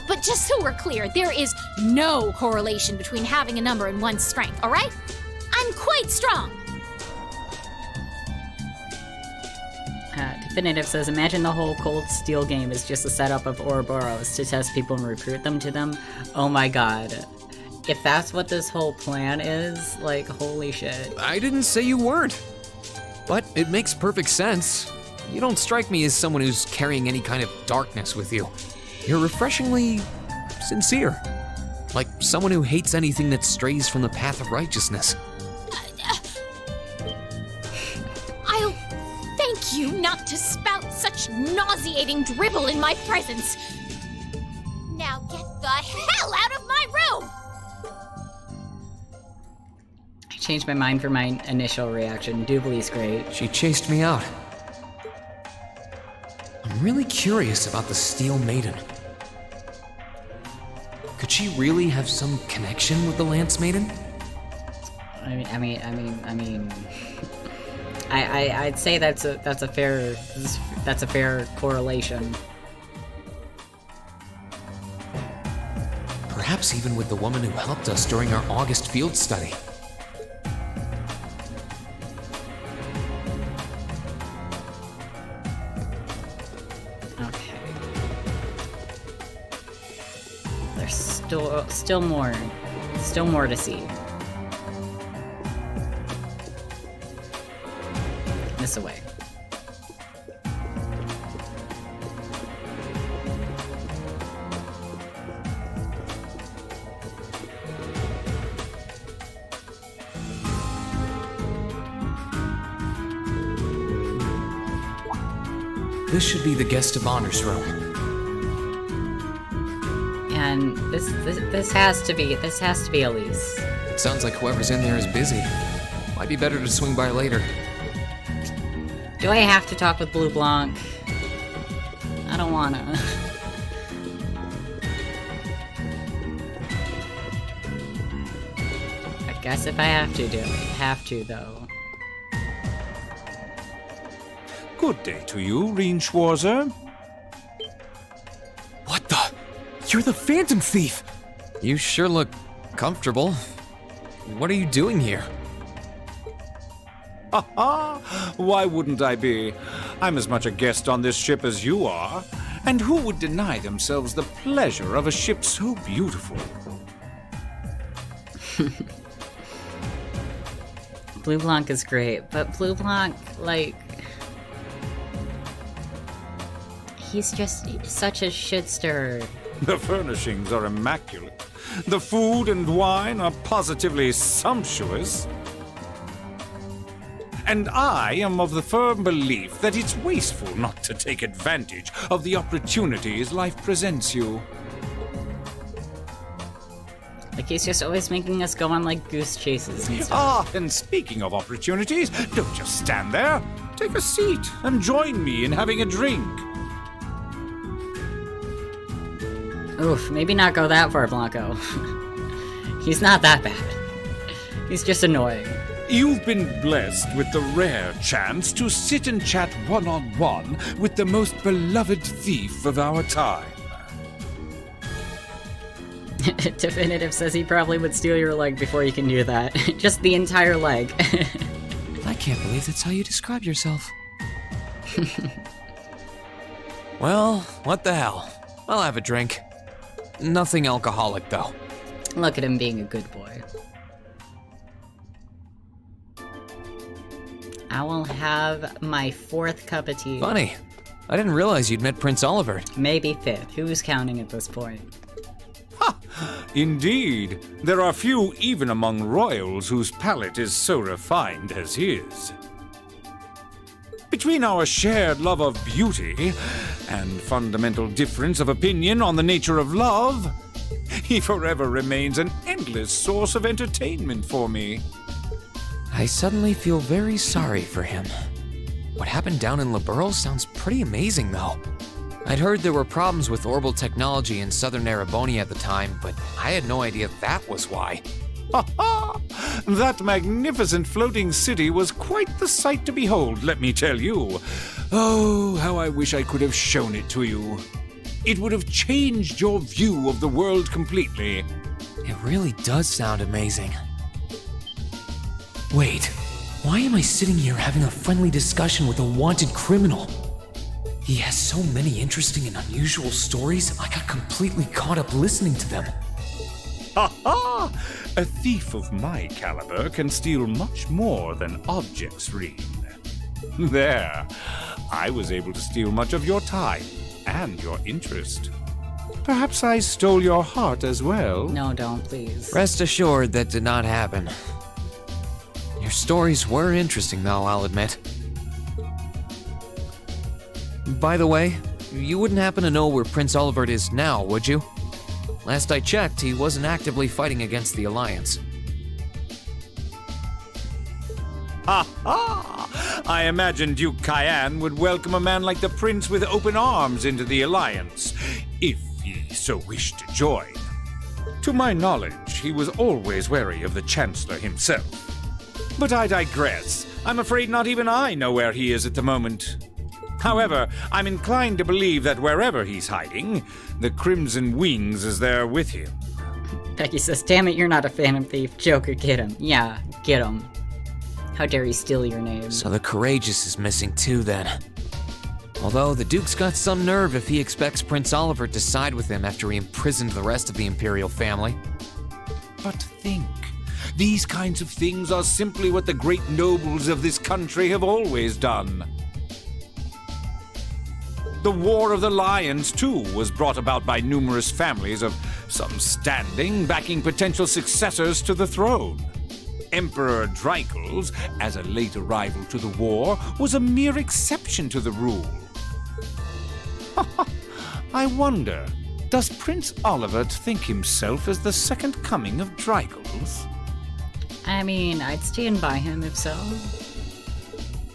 But just so we're clear, there is no correlation between having a number and one's strength, alright? I'm quite strong! Definitive says, imagine the whole Cold Steel game is just a setup of Ouroboros to test people and recruit them to them. Oh my god. If that's what this whole plan is, like, holy shit. I didn't say you weren't. But it makes perfect sense. You don't strike me as someone who's carrying any kind of darkness with you. You're refreshingly sincere. Like someone who hates anything that strays from the path of righteousness. I'll thank you not to spout such nauseating dribble in my presence. Now get the hell out of my room! I changed my mind for my initial reaction. Doobly's great. She chased me out. I'm really curious about the Steel Maiden. Could she really have some connection with the Lance Maiden? I'd say that's a fair correlation. Perhaps even with the woman who helped us during our August field study. Okay. There's still more to see. This away. This should be the guest of honor's room. And this has to be Elise. It sounds like whoever's in there is busy. Might be better to swing by later. Do I have to talk with Blue Blanc? I don't wanna. I guess if I have to do it, have to though. Good day to you, Reen Schwarzer. What the? You're the Phantom Thief! You sure look comfortable. What are you doing here? Ha ha! Why wouldn't I be? I'm as much a guest on this ship as you are. And who would deny themselves the pleasure of a ship so beautiful? Blue Blanc is great, but Blue Blanc, like... he's just such a shit-stirrer. The furnishings are immaculate. The food and wine are positively sumptuous. And I am of the firm belief that it's wasteful not to take advantage of the opportunities life presents you. Like, he's just always making us go on, like, goose chases and stuff. Ah, and speaking of opportunities, don't just stand there. Take a seat and join me in having a drink. Oof, maybe not go that far, Blanco. He's not that bad. He's just annoying. You've been blessed with the rare chance to sit and chat one-on-one with the most beloved thief of our time. Definitive says he probably would steal your leg before you can do that. Just the entire leg. I can't believe that's how you describe yourself. Well, what the hell? I'll have a drink. Nothing alcoholic, though. Look at him being a good boy. I will have my 4th cup of tea. Funny. I didn't realize you'd met Prince Oliver. Maybe 5th. Who's counting at this point? Ha! Indeed. There are few even among royals whose palate is so refined as his. Between our shared love of beauty and fundamental difference of opinion on the nature of love, he forever remains an endless source of entertainment for me. I suddenly feel very sorry for him. What happened down in Liberl sounds pretty amazing, though. I'd heard there were problems with orbital technology in southern Ereboni at the time, but I had no idea that was why. Ha ha! That magnificent floating city was quite the sight to behold, let me tell you. Oh, how I wish I could have shown it to you. It would have changed your view of the world completely. It really does sound amazing. Wait, why am I sitting here having a friendly discussion with a wanted criminal? He has so many interesting and unusual stories, I got completely caught up listening to them. Ha ha! A thief of my caliber can steal much more than objects, Reen. There, I was able to steal much of your time and your interest. Perhaps I stole your heart as well. No, don't, please. Rest assured that did not happen. Your stories were interesting, though, I'll admit. By the way, you wouldn't happen to know where Prince Oliver is now, would you? Last I checked, he wasn't actively fighting against the Alliance. Ha ha! I imagine Duke Cayenne would welcome a man like the Prince with open arms into the Alliance, if he so wished to join. To my knowledge, he was always wary of the Chancellor himself. But I digress. I'm afraid not even I know where he is at the moment. However, I'm inclined to believe that wherever he's hiding, the Crimson Wings is there with him. Becky says, damn it, you're not a Phantom Thief. Joker, get him. Yeah, get him. How dare he steal your name? So the Courageous is missing too, then. Although the Duke's got some nerve if he expects Prince Oliver to side with him after he imprisoned the rest of the Imperial family. But think, these kinds of things are simply what the great nobles of this country have always done. The War of the Lions, too, was brought about by numerous families of some standing backing potential successors to the throne. Emperor Dreichels, as a late arrival to the war, was a mere exception to the rule. I wonder, does Prince Oliver think himself as the second coming of Drygles? I mean, I'd stand by him if so.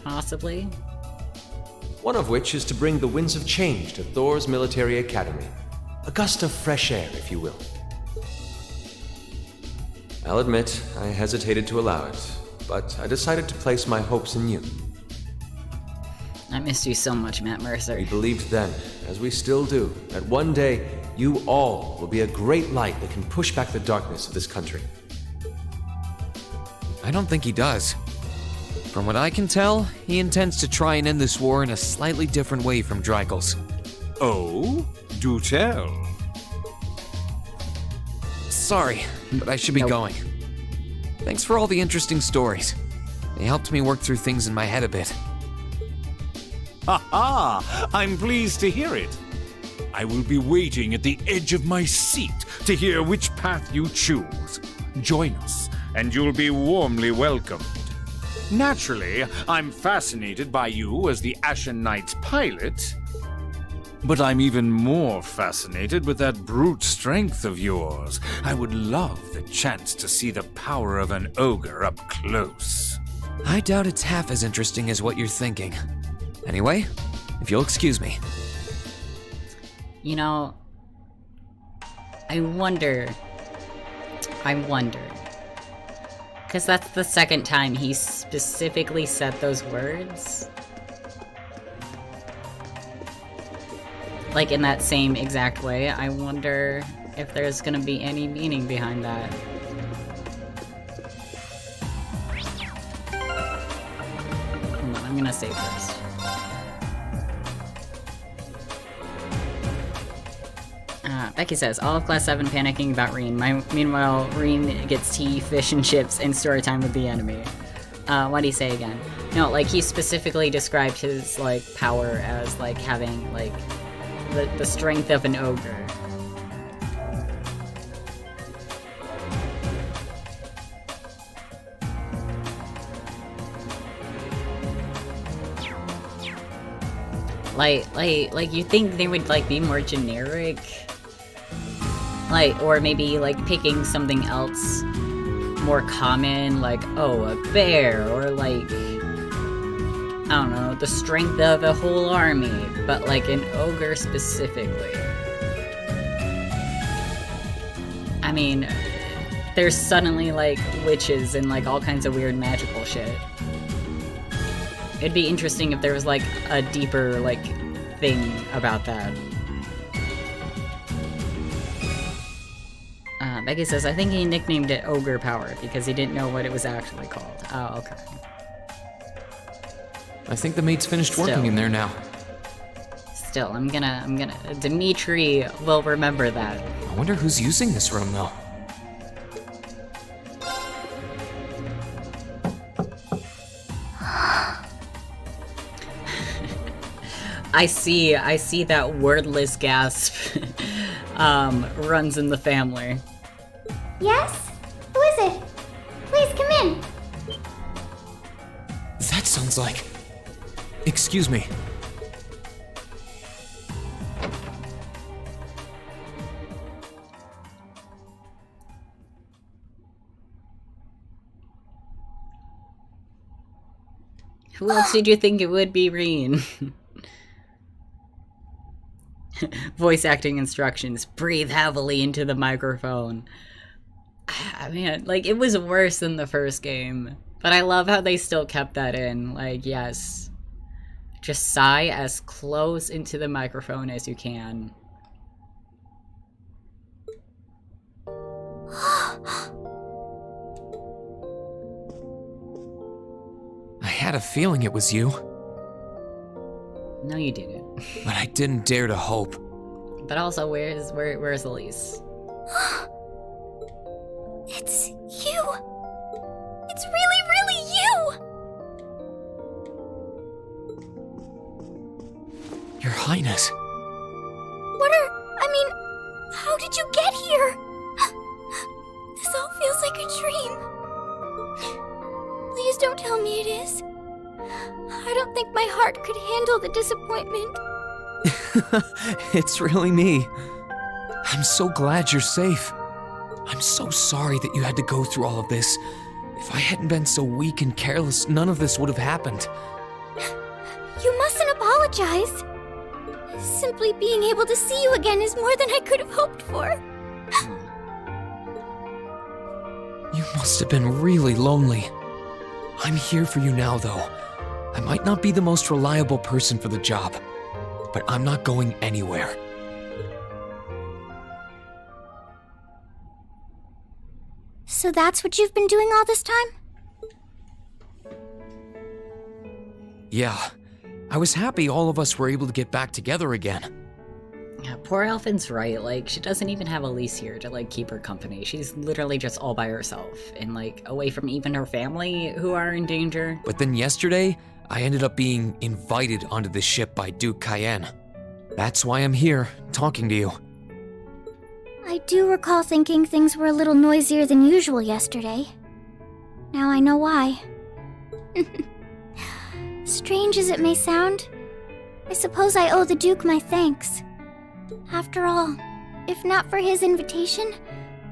Possibly. One of which is to bring the winds of change to Thor's military academy. A gust of fresh air, if you will. I'll admit, I hesitated to allow it, but I decided to place my hopes in you. I missed you so much, Matt Mercer. We believed then, as we still do, that one day you all will be a great light that can push back the darkness of this country. I don't think he does. From what I can tell, he intends to try and end this war in a slightly different way from Drygles. Oh? Do tell. Sorry, but I should be going. Thanks for all the interesting stories. They helped me work through things in my head a bit. Ha ha! I'm pleased to hear it. I will be waiting at the edge of my seat to hear which path you choose. Join us, and you'll be warmly welcomed. Naturally, I'm fascinated by you as the Ashen Knight's pilot, but I'm even more fascinated with that brute strength of yours. I would love the chance to see the power of an ogre up close. I doubt it's half as interesting as what you're thinking. Anyway, if you'll excuse me. You know, I wonder. Because that's the second time he specifically said those words. Like in that same exact way. I wonder if there's gonna be any meaning behind that. Hold on, I'm gonna save first. Becky says, all of Class 7 panicking about Reen. Meanwhile, Reen gets tea, fish, and chips, and story time with the enemy. What do you say again? No, like, he specifically described his, like, power as, like, having, like, the strength of an ogre. Like, you think they would, like, be more generic? Like, or maybe, like, picking something else more common, like, oh, a bear, or, like, I don't know, the strength of a whole army, but, like, an ogre specifically. I mean, there's suddenly, like, witches and, like, all kinds of weird magical shit. It'd be interesting if there was, like, a deeper, like, thing about that. Becky says, I think he nicknamed it Ogre Power because he didn't know what it was actually called. Oh, okay. I think the mate's finished working in there now. Still, I'm gonna, Dimitri will remember that. I wonder who's using this room, though. I see that wordless gasp runs in the family. Yes? Who is it? Please come in. That sounds like... Excuse me. Who else did you think it would be, Reen? Voice acting instructions. Breathe heavily into the microphone. I mean, like, it was worse than the first game. But I love how they still kept that in. Like, yes. Just sigh as close into the microphone as you can. I had a feeling it was you. No, you didn't. But I didn't dare to hope. But also, where's Elise? It's you. It's really, really you. Your Highness. How did you get here? This all feels like a dream. Please don't tell me it is. I don't think my heart could handle the disappointment. It's really me. I'm so glad you're safe. I'm so sorry that you had to go through all of this. If I hadn't been so weak and careless, none of this would have happened. You mustn't apologize. Simply being able to see you again is more than I could have hoped for. You must have been really lonely. I'm here for you now, though. I might not be the most reliable person for the job, but I'm not going anywhere. So that's what you've been doing all this time? Yeah, I was happy all of us were able to get back together again. Yeah, poor Alphin's right. Like, she doesn't even have Elise here to, like, keep her company. She's literally just all by herself and, like, away from even her family who are in danger. But then yesterday, I ended up being invited onto the ship by Duke Cayenne. That's why I'm here, talking to you. I do recall thinking things were a little noisier than usual yesterday. Now I know why. Strange as it may sound, I suppose I owe the Duke my thanks. After all, if not for his invitation,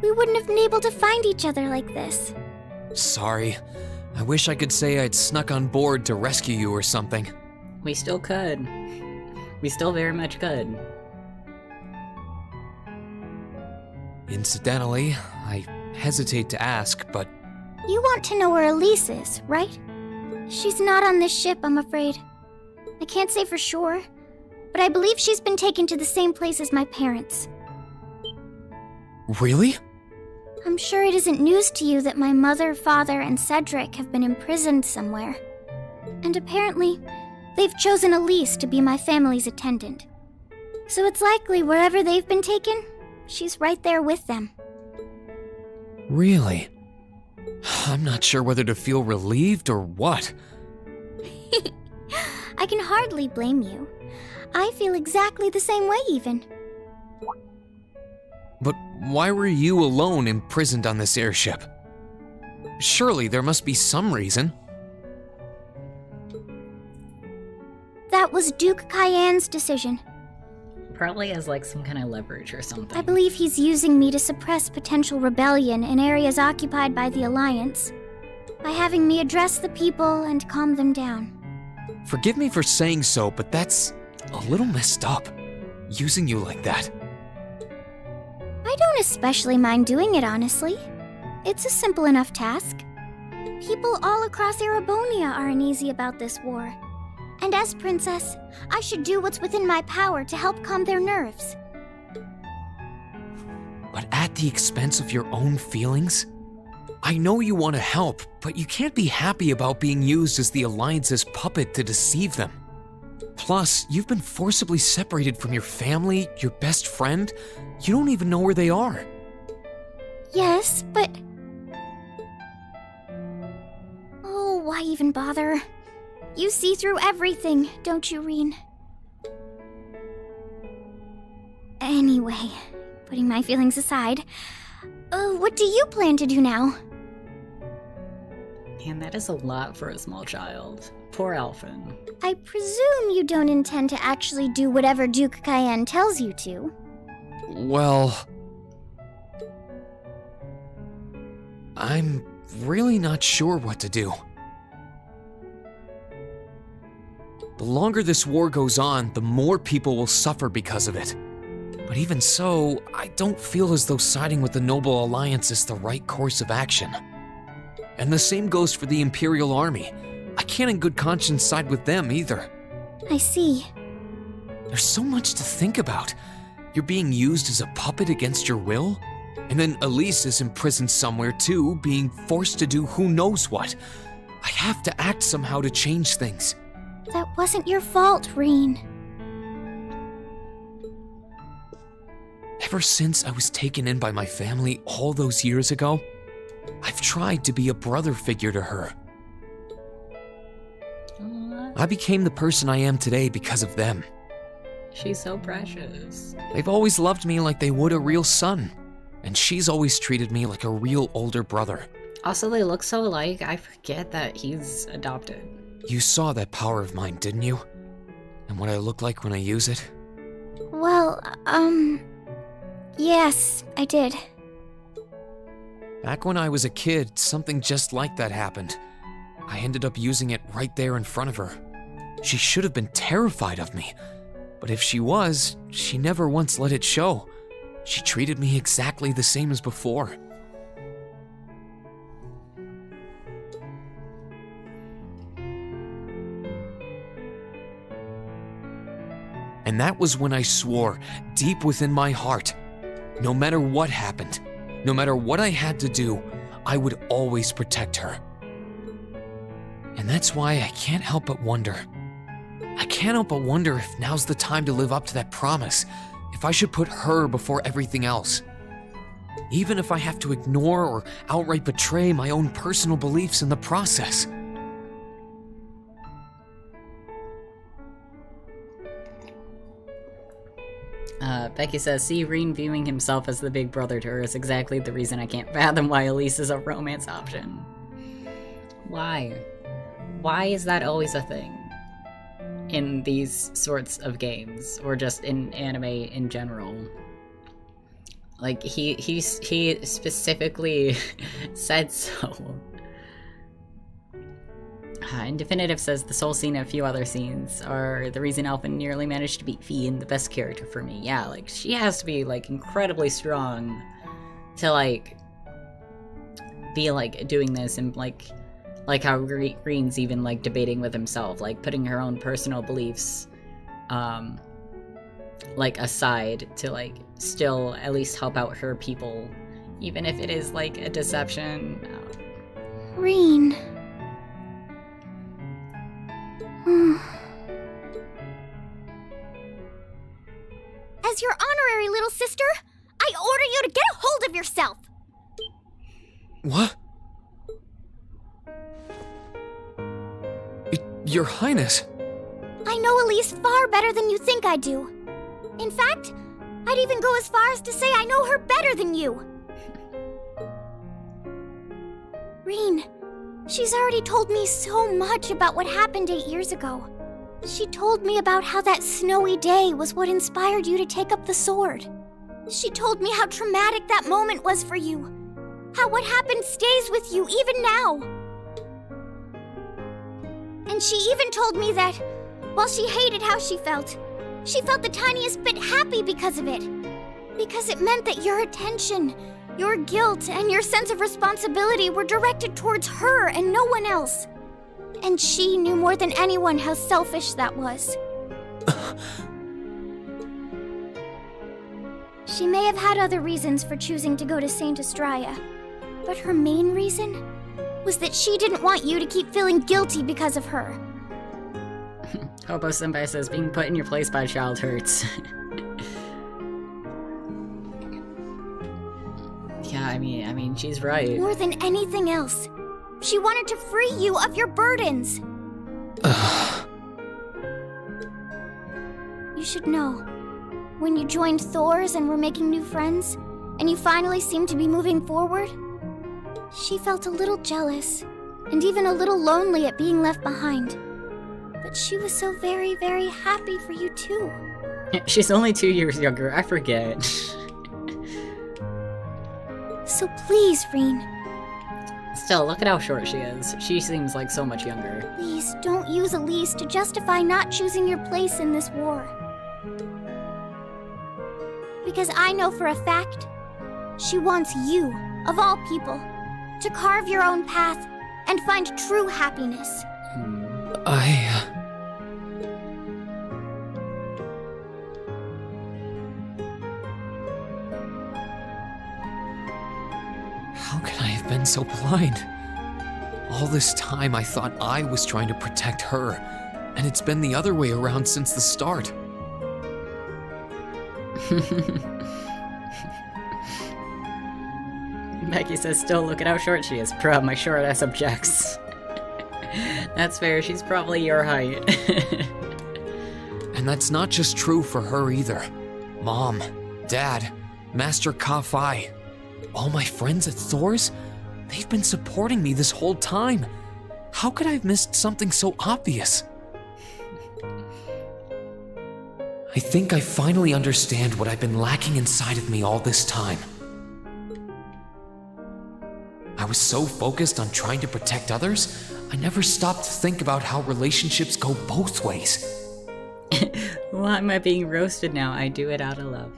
we wouldn't have been able to find each other like this. Sorry. I wish I could say I'd snuck on board to rescue you or something. We still could. We still very much could. Incidentally, I hesitate to ask, but... You want to know where Elise is, right? She's not on this ship, I'm afraid. I can't say for sure, but I believe she's been taken to the same place as my parents. Really? I'm sure it isn't news to you that my mother, father, and Cedric have been imprisoned somewhere. And apparently, they've chosen Elise to be my family's attendant. So it's likely wherever they've been taken, she's right there with them. Really? I'm not sure whether to feel relieved or what. I can hardly blame you. I feel exactly the same way, even. But why were you alone imprisoned on this airship? Surely there must be some reason. That was Duke Cayenne's decision. Probably has, like, some kind of leverage or something. I believe he's using me to suppress potential rebellion in areas occupied by the Alliance, by having me address the people and calm them down. Forgive me for saying so, but that's a little messed up, using you like that. I don't especially mind doing it, honestly. It's a simple enough task. People all across Erebonia are uneasy about this war. And as princess, I should do what's within my power to help calm their nerves. But at the expense of your own feelings? I know you want to help, but you can't be happy about being used as the Alliance's puppet to deceive them. Plus, you've been forcibly separated from your family, your best friend. You don't even know where they are. Yes, but... Oh, why even bother? You see through everything, don't you, Reen? Anyway, putting my feelings aside, what do you plan to do now? Man, that is a lot for a small child. Poor Alphin. I presume you don't intend to actually do whatever Duke Cayenne tells you to. Well... I'm really not sure what to do. The longer this war goes on, the more people will suffer because of it. But even so, I don't feel as though siding with the Noble Alliance is the right course of action. And the same goes for the Imperial Army. I can't in good conscience side with them either. I see. There's so much to think about. You're being used as a puppet against your will? And then Elise is imprisoned somewhere too, being forced to do who knows what. I have to act somehow to change things. That wasn't your fault, Reen. Ever since I was taken in by my family all those years ago, I've tried to be a brother figure to her. I became the person I am today because of them. She's so precious. They've always loved me like they would a real son, and she's always treated me like a real older brother. Also, they look so alike, I forget that he's adopted. You saw that power of mine, didn't you? And what I look like when I use it? Well, yes, I did. Back when I was a kid, something just like that happened. I ended up using it right there in front of her. She should have been terrified of me. But if she was, she never once let it show. She treated me exactly the same as before. And that was when I swore, deep within my heart, no matter what happened, no matter what I had to do, I would always protect her. And that's why I can't help but wonder. I can't help but wonder if now's the time to live up to that promise, if I should put her before everything else. Even if I have to ignore or outright betray my own personal beliefs in the process. Becky says, see, Reen viewing himself as the big brother to her is exactly the reason I can't fathom why Elise is a romance option. Why? Why is that always a thing in these sorts of games, or just in anime in general? Like, he specifically said so. And Definitive says the soul scene and a few other scenes are the reason Elfin nearly managed to beat Fian, the best character for me. Yeah, like, she has to be, like, incredibly strong to, like, be, like, doing this, and, like how Green's even, like, debating with himself, like, putting her own personal beliefs, like, aside to, like, still at least help out her people, even if it is, like, a deception. Reen. As your honorary little sister, I order you to get a hold of yourself! What? Your Highness. I know Elise far better than you think I do. In fact, I'd even go as far as to say I know her better than you. Reen, she's already told me so much about what happened 8 years ago. She told me about how that snowy day was what inspired you to take up the sword. She told me how traumatic that moment was for you. How what happened stays with you even now. And she even told me that, while she hated how she felt the tiniest bit happy because of it. Because it meant that your attention, your guilt, and your sense of responsibility were directed towards her and no one else. And she knew more than anyone how selfish that was. She may have had other reasons for choosing to go to Saint Estrella, but her main reason was that she didn't want you to keep feeling guilty because of her. Hobo Senpai says, being put in your place by a child hurts. Yeah, I mean, she's right. More than anything else, she wanted to free you of your burdens. You should know, when you joined Thor's and were making new friends, and you finally seemed to be moving forward, she felt a little jealous, and even a little lonely at being left behind. But she was so very, very happy for you too. She's only 2 years younger, I forget. So please, Reen. Still, look at how short she is. She seems like so much younger. Please don't use Elise to justify not choosing your place in this war. Because I know for a fact, she wants you, of all people, to carve your own path and find true happiness. How could I have been so blind? All this time I thought I was trying to protect her, and it's been the other way around since the start. Becky says, still, look at how short she is. Bruh, my short ass objects. That's fair, she's probably your height. And that's not just true for her either. Mom, Dad, Master Ka-Fai, all my friends at Thor's, they've been supporting me this whole time. How could I have missed something so obvious? I think I finally understand what I've been lacking inside of me all this time. I was so focused on trying to protect others, I never stopped to think about how relationships go both ways. Why am I being roasted now? I do it out of love.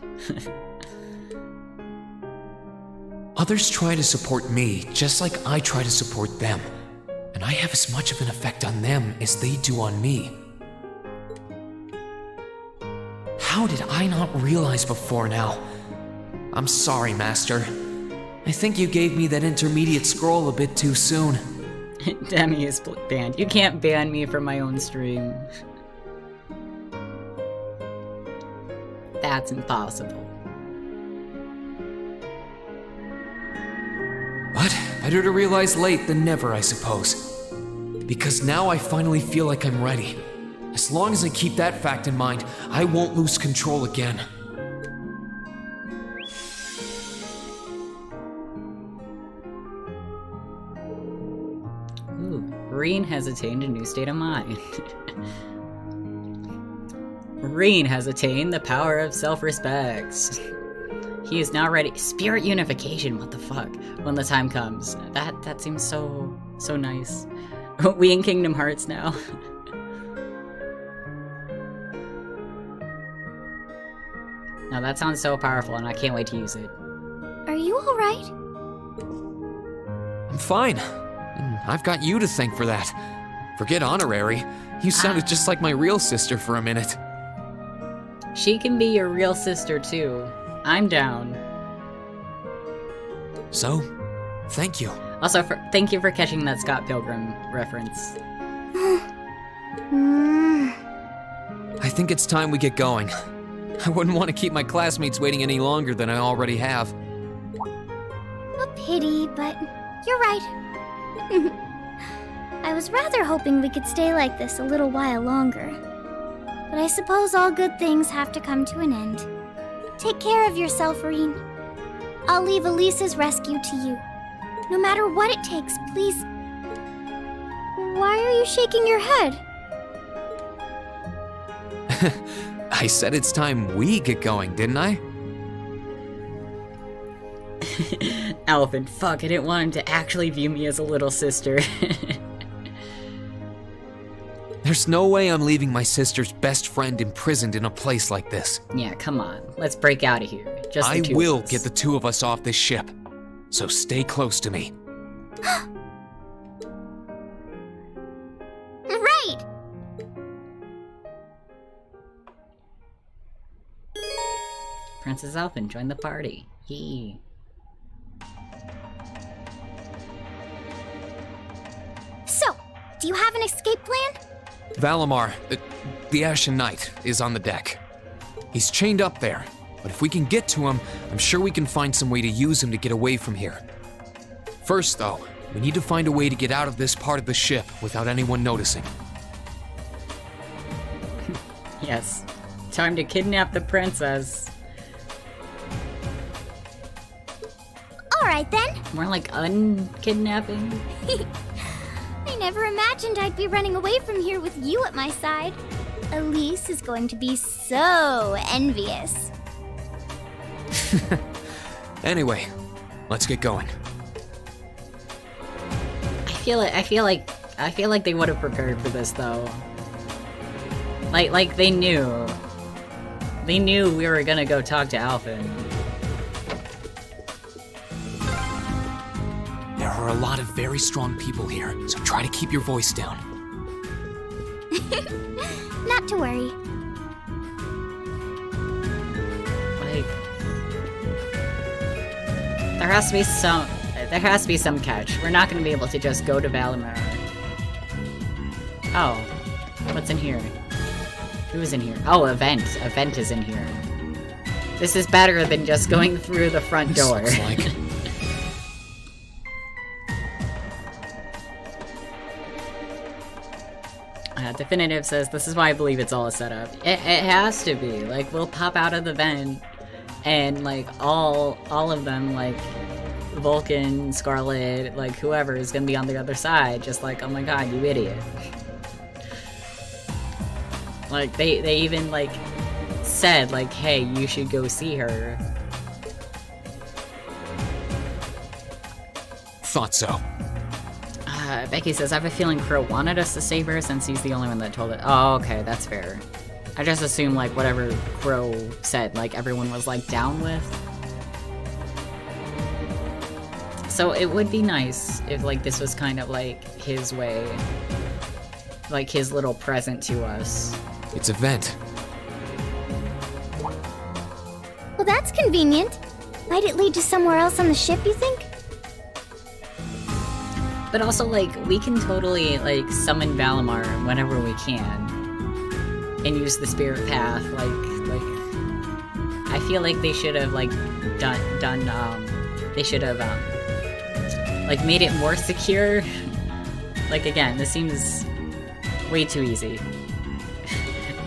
Others try to support me just like I try to support them, and I have as much of an effect on them as they do on me. How did I not realize before now? I'm sorry, Master. I think you gave me that intermediate scroll a bit too soon. Demi is banned. You can't ban me from my own stream. That's impossible. But better to realize late than never, I suppose. Because now I finally feel like I'm ready. As long as I keep that fact in mind, I won't lose control again. Ooh, Reen has attained a new state of mind. Reen has attained the power of self-respect. He is now ready. Spirit unification, what the fuck? When the time comes. That seems so nice. We in Kingdom Hearts now. Now that sounds so powerful and I can't wait to use it. Are you alright? I'm fine. And I've got you to thank for that. Forget honorary. You sounded just like my real sister for a minute. She can be your real sister too. I'm down. So, thank you. Also, thank you for catching that Scott Pilgrim reference. I think it's time we get going. I wouldn't want to keep my classmates waiting any longer than I already have. A pity, but you're right. I was rather hoping we could stay like this a little while longer. But I suppose all good things have to come to an end. Take care of yourself, Reen. I'll leave Elisa's rescue to you. No matter what it takes, please. Why are you shaking your head? I said it's time we get going, didn't I? Alvin, fuck, I didn't want him to actually view me as a little sister. There's no way I'm leaving my sister's best friend imprisoned in a place like this. Yeah, come on. Let's break out of here. Just the two I will of us. get the two of us off this ship. So stay close to me. Right! Princess Alvin, join the party. Yee. So, do you have an escape plan? Valimar, the Ashen Knight, is on the deck. He's chained up there, but if we can get to him, I'm sure we can find some way to use him to get away from here. First, though, we need to find a way to get out of this part of the ship without anyone noticing. Yes. Time to kidnap the princess. Alright then. More like unkidnapping. I never imagined I'd be running away from here with you at my side. Elise is going to be so envious. Anyway, let's get going. I feel like they would have prepared for this though. Like they knew. They knew we were gonna go talk to Alvin. There are a lot of very strong people here, so try to keep your voice down. Not to worry. Like, there has to be some catch. We're not gonna be able to just go to Valimar. Oh, what's in here? Who is in here? Oh, Event. Event is in here. This is better than just going through the front door. Looks like. Definitive says, this is why I believe it's all a setup. It has to be. Like, we'll pop out of the vent, and, like, all of them, like, Vulcan, Scarlet, like, whoever is gonna be on the other side, just like, oh my god, you idiot. Like, they even, like, said, like, hey, you should go see her. Thought so. Becky says, I have a feeling Crow wanted us to save her since he's the only one that told it. Oh, okay, that's fair. I just assume, like, whatever Crow said, like, everyone was, like, down with. So it would be nice if, like, this was kind of, like, his way. Like, his little present to us. It's a vent. Well, that's convenient. Might it lead to somewhere else on the ship, you think? But also, like, we can totally, like, summon Valimar whenever we can. And use the spirit path, like, I feel like they should have, like, they should have, like, made it more secure. Like, again, this seems way too easy.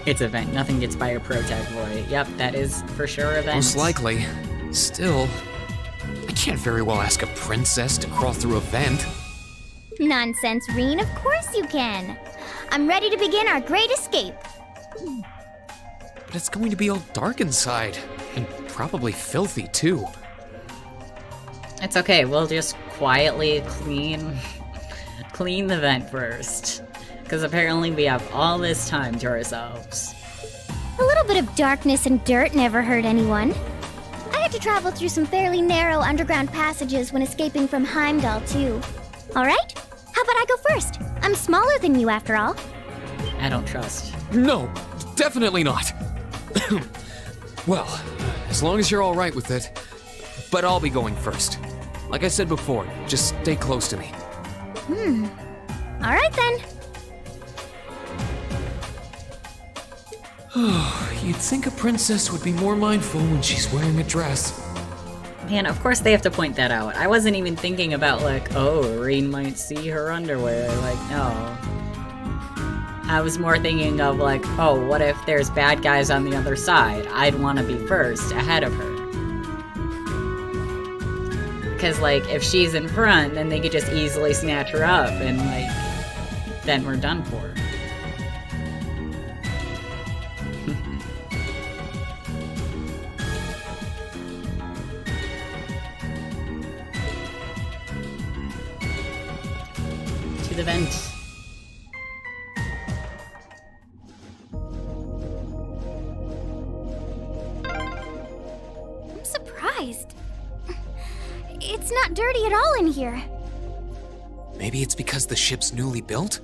It's a vent. Nothing gets by a Protect Void. Yep, that is for sure a vent. Most likely. Still, I can't very well ask a princess to crawl through a vent. Nonsense, Reen. Of course you can. I'm ready to begin our great escape. But it's going to be all dark inside. And probably filthy, too. It's okay, we'll just quietly clean the vent first. Because apparently we have all this time to ourselves. A little bit of darkness and dirt never hurt anyone. I had to travel through some fairly narrow underground passages when escaping from Heimdall, too. Alright? How about I go first? I'm smaller than you, after all. I don't trust. No, definitely not. Well, as long as you're all right with it. But I'll be going first. Like I said before, just stay close to me. Alright then. You'd think a princess would be more mindful when she's wearing a dress. Man, of course they have to point that out. I wasn't even thinking about, like, oh, Reen might see her underwear. Like, no. I was more thinking of, like, oh, what if there's bad guys on the other side? I'd want to be first, ahead of her. Because, like, if she's in front, then they could just easily snatch her up, and, like, then we're done for. To the vent. I'm surprised. It's not dirty at all in here. Maybe it's because the ship's newly built?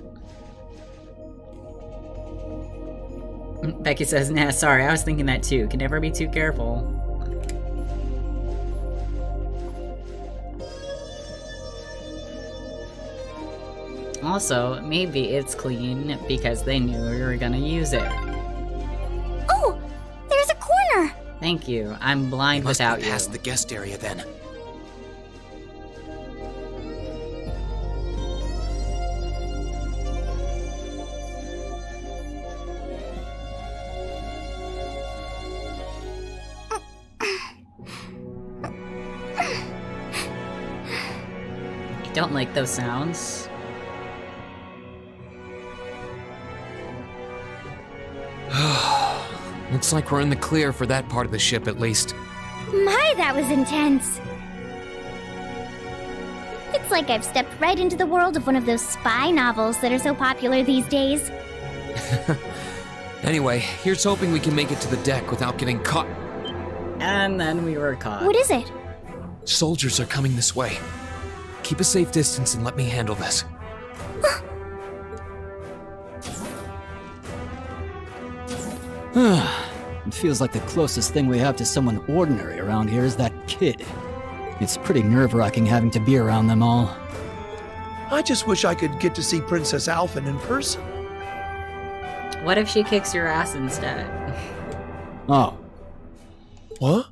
Becky says, nah, sorry, I was thinking that too. Can never be too careful. Also, maybe it's clean because they knew we were gonna use it. Oh! There's a corner! Thank you. I'm blind without you. Past the guest area then. I don't like those sounds. Looks like we're in the clear for that part of the ship at least. My, that was intense. It's like I've stepped right into the world of one of those spy novels that are so popular these days. Anyway, here's hoping we can make it to the deck without getting caught. And then we were caught. What is it? Soldiers are coming this way. Keep a safe distance and let me handle this. It feels like the closest thing we have to someone ordinary around here is that kid. It's pretty nerve-wracking having to be around them all. I just wish I could get to see Princess Alphen in person. What if she kicks your ass instead? Oh. What?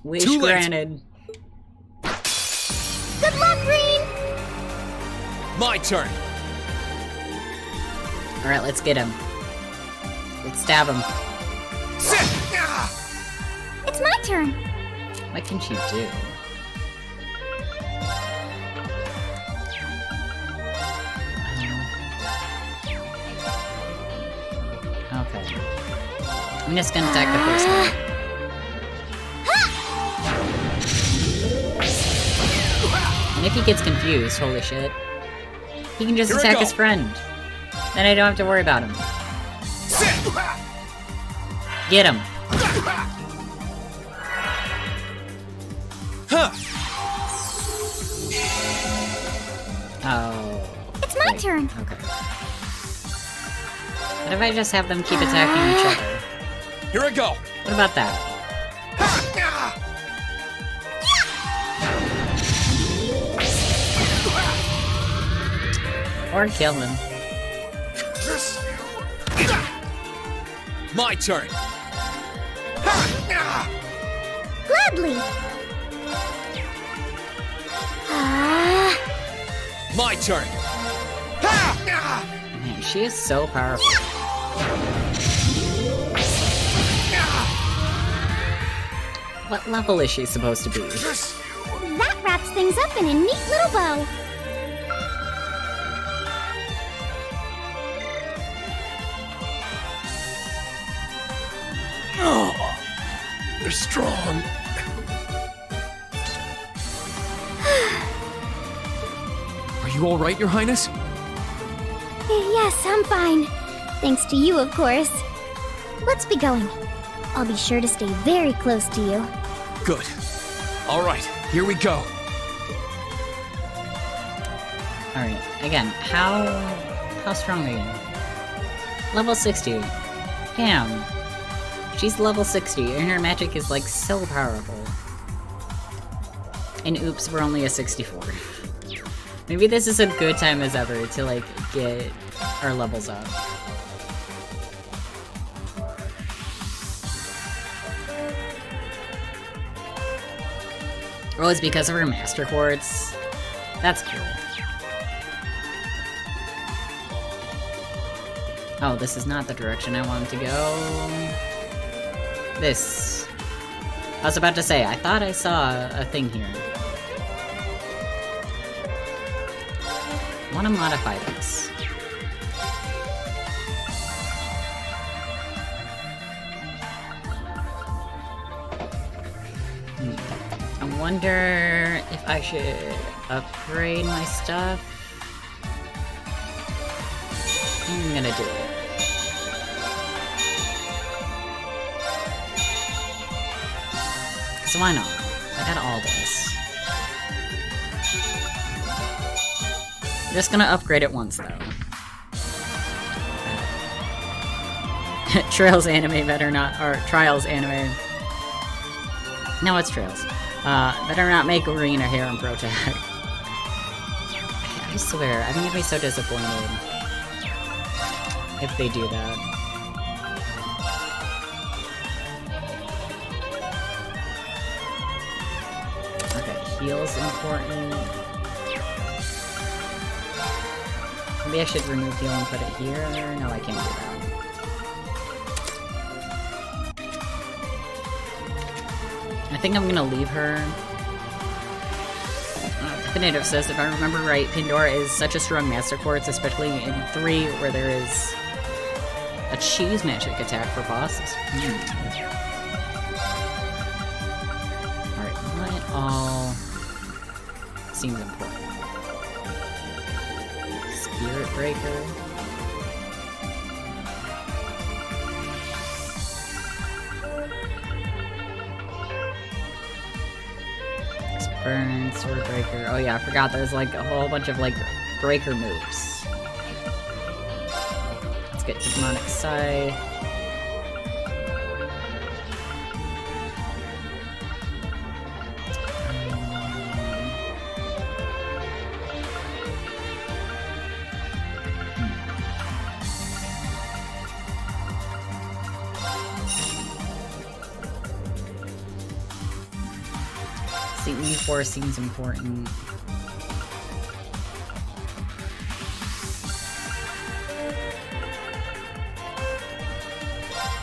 Wish Too late. granted. Good luck, Green! My turn! Alright, let's get him. Let's stab him. It's my turn. What can she do? Okay. I'm just gonna attack the first one. And if he gets confused, holy shit, he can just attack his friend. Then I don't have to worry about him. Get him. Oh. It's my turn. Okay. What if I just have them keep attacking each other? Here I go. What about that? Or kill him. My turn. Gladly. My turn. Man, she is so powerful. What level is she supposed to be? That wraps things up in a neat little bow. Oh, they're strong. Are you all right, Your Highness? Yes, I'm fine. Thanks to you, of course. Let's be going. I'll be sure to stay very close to you. Good. All right, here we go. All right, again, how strong are you? Level 60. Damn. She's level 60, and her magic is like so powerful. And oops, we're only a 64. Maybe this is a good time as ever to like get our levels up. Oh, it's because of her master quartz. That's cool. Oh, this is not the direction I wanted to go. This. I was about to say, I thought I saw a thing here. I want to modify this. I wonder if I should upgrade my stuff. I'm gonna do it. So why not? I got all this. I'm just gonna upgrade it once, though. Trails anime better not, or Trials anime. No, it's Trails. Better not make Arena hair and protect. I swear, I'm gonna be so disappointed if they do that. Okay, heal's important. Maybe I should remove heal and put it here. No, I can't do that. I think I'm gonna leave her. Definitive says, if I remember right, Pandora is such a strong master quartz, especially in 3, where there is a cheese magic attack for bosses. Alright, what all seems important? Spirit Breaker. Burn, Sword Breaker. Oh yeah, I forgot there's like a whole bunch of like breaker moves. Let's get Demonic Scythe. E4 seems important.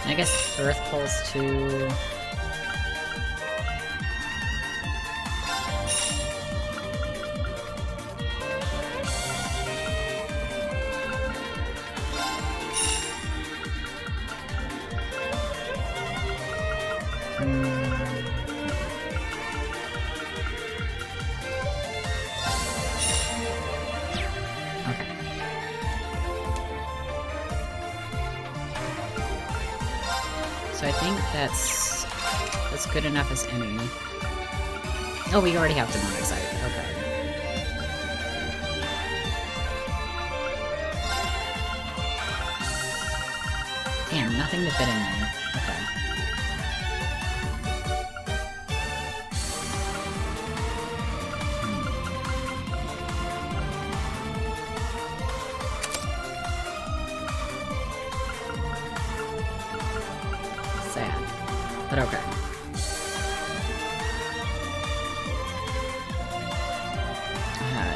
I guess Earth Pulse too. So I think that's good enough as any. Oh, we already have demonic side. Okay. Damn, nothing to fit in there. Okay. Sad. But okay.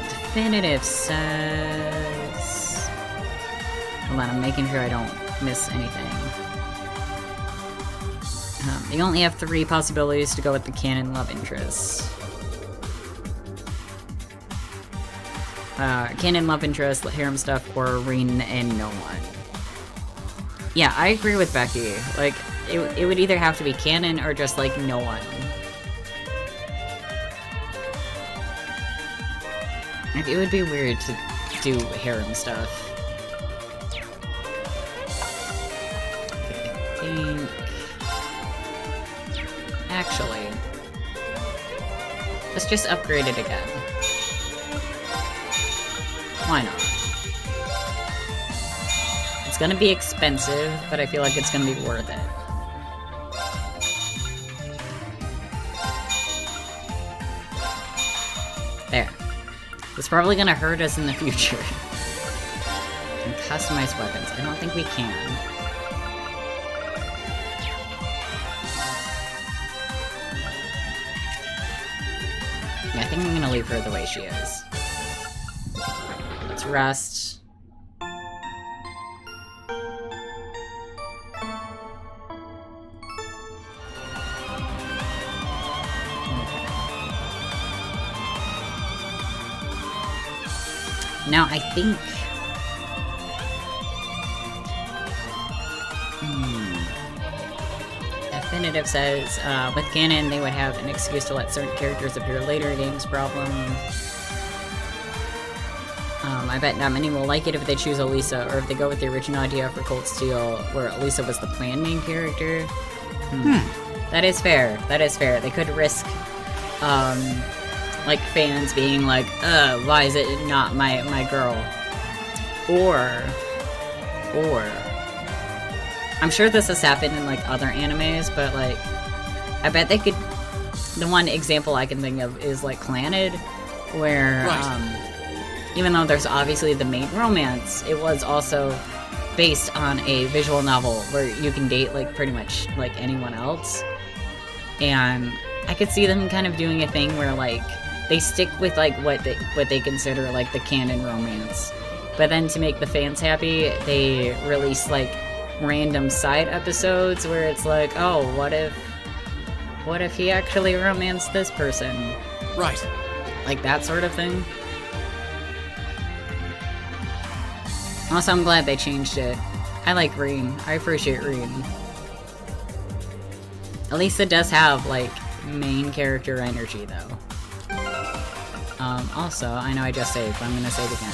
Definitive says... Hold on, I'm making sure I don't miss anything. You only have 3 possibilities to go with the canon love interest. Canon love interest, harem stuff, or Rin and no one. Yeah, I agree with Becky. Like, it would either have to be canon or just, like, no one. Like, it would be weird to do harem stuff. I think... Actually... Let's just upgrade it again. Why not? It's gonna be expensive, but I feel like it's gonna be worth it. There. It's probably gonna hurt us in the future. And customize weapons. I don't think we can. Yeah, I think I'm gonna leave her the way she is. Let's rest. Now, I think... Definitive says, with canon, they would have an excuse to let certain characters appear later in games problem. I bet not many will like it if they choose Elisa, or if they go with the original idea for Cold Steel, where Elisa was the planned main character. That is fair. That is fair. They could risk, like, fans being like, why is it not my girl? Or... I'm sure this has happened in, like, other animes, but, like, I bet they could... The one example I can think of is, like, Clannad, where, even though there's obviously the main romance, it was also based on a visual novel where you can date, like, pretty much, like, anyone else. And I could see them kind of doing a thing where, like, they stick with, like, what they consider, like, the canon romance. But then to make the fans happy, they release, like, random side episodes where it's like, oh, what if he actually romanced this person? Right. Like that sort of thing. Also, I'm glad they changed it. I like Rin. I appreciate Rin. Elisa does have, like, main character energy, though. Also, I know I just saved, but I'm gonna save again.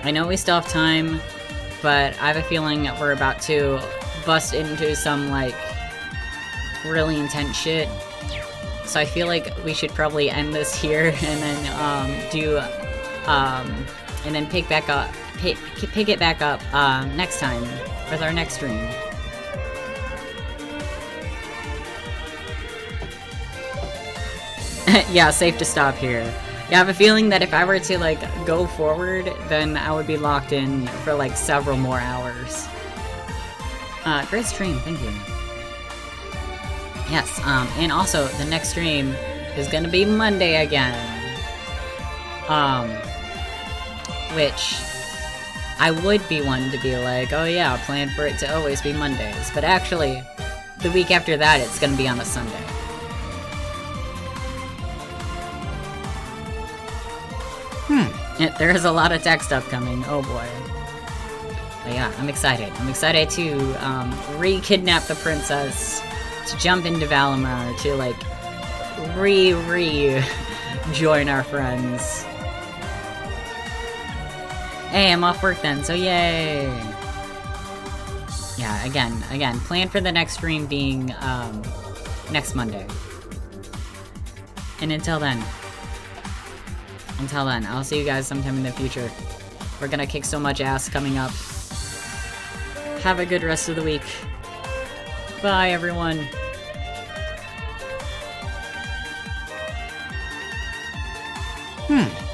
I know we still have time, but I have a feeling that we're about to bust into some, like, really intense shit. So I feel like we should probably end this here and then, and then pick it back up, next time with our next stream. Yeah, safe to stop here. Yeah, I have a feeling that if I were to, like, go forward, then I would be locked in for, like, several more hours. Great stream, thank you. Yes, and also, the next stream is gonna be Monday again. Which, I would be one to be like, oh yeah, plan for it to always be Mondays. But actually, the week after that, it's gonna be on a Sunday. There is a lot of tech stuff coming, oh boy. But yeah, I'm excited. I'm excited to re-kidnap the princess, to jump into Valimar, to like join our friends. Hey, I'm off work then, so yay! yeah, again, plan for the next stream being next Monday. And until then, I'll see you guys sometime in the future. We're gonna kick so much ass coming up. Have a good rest of the week. Bye, everyone. Hmm.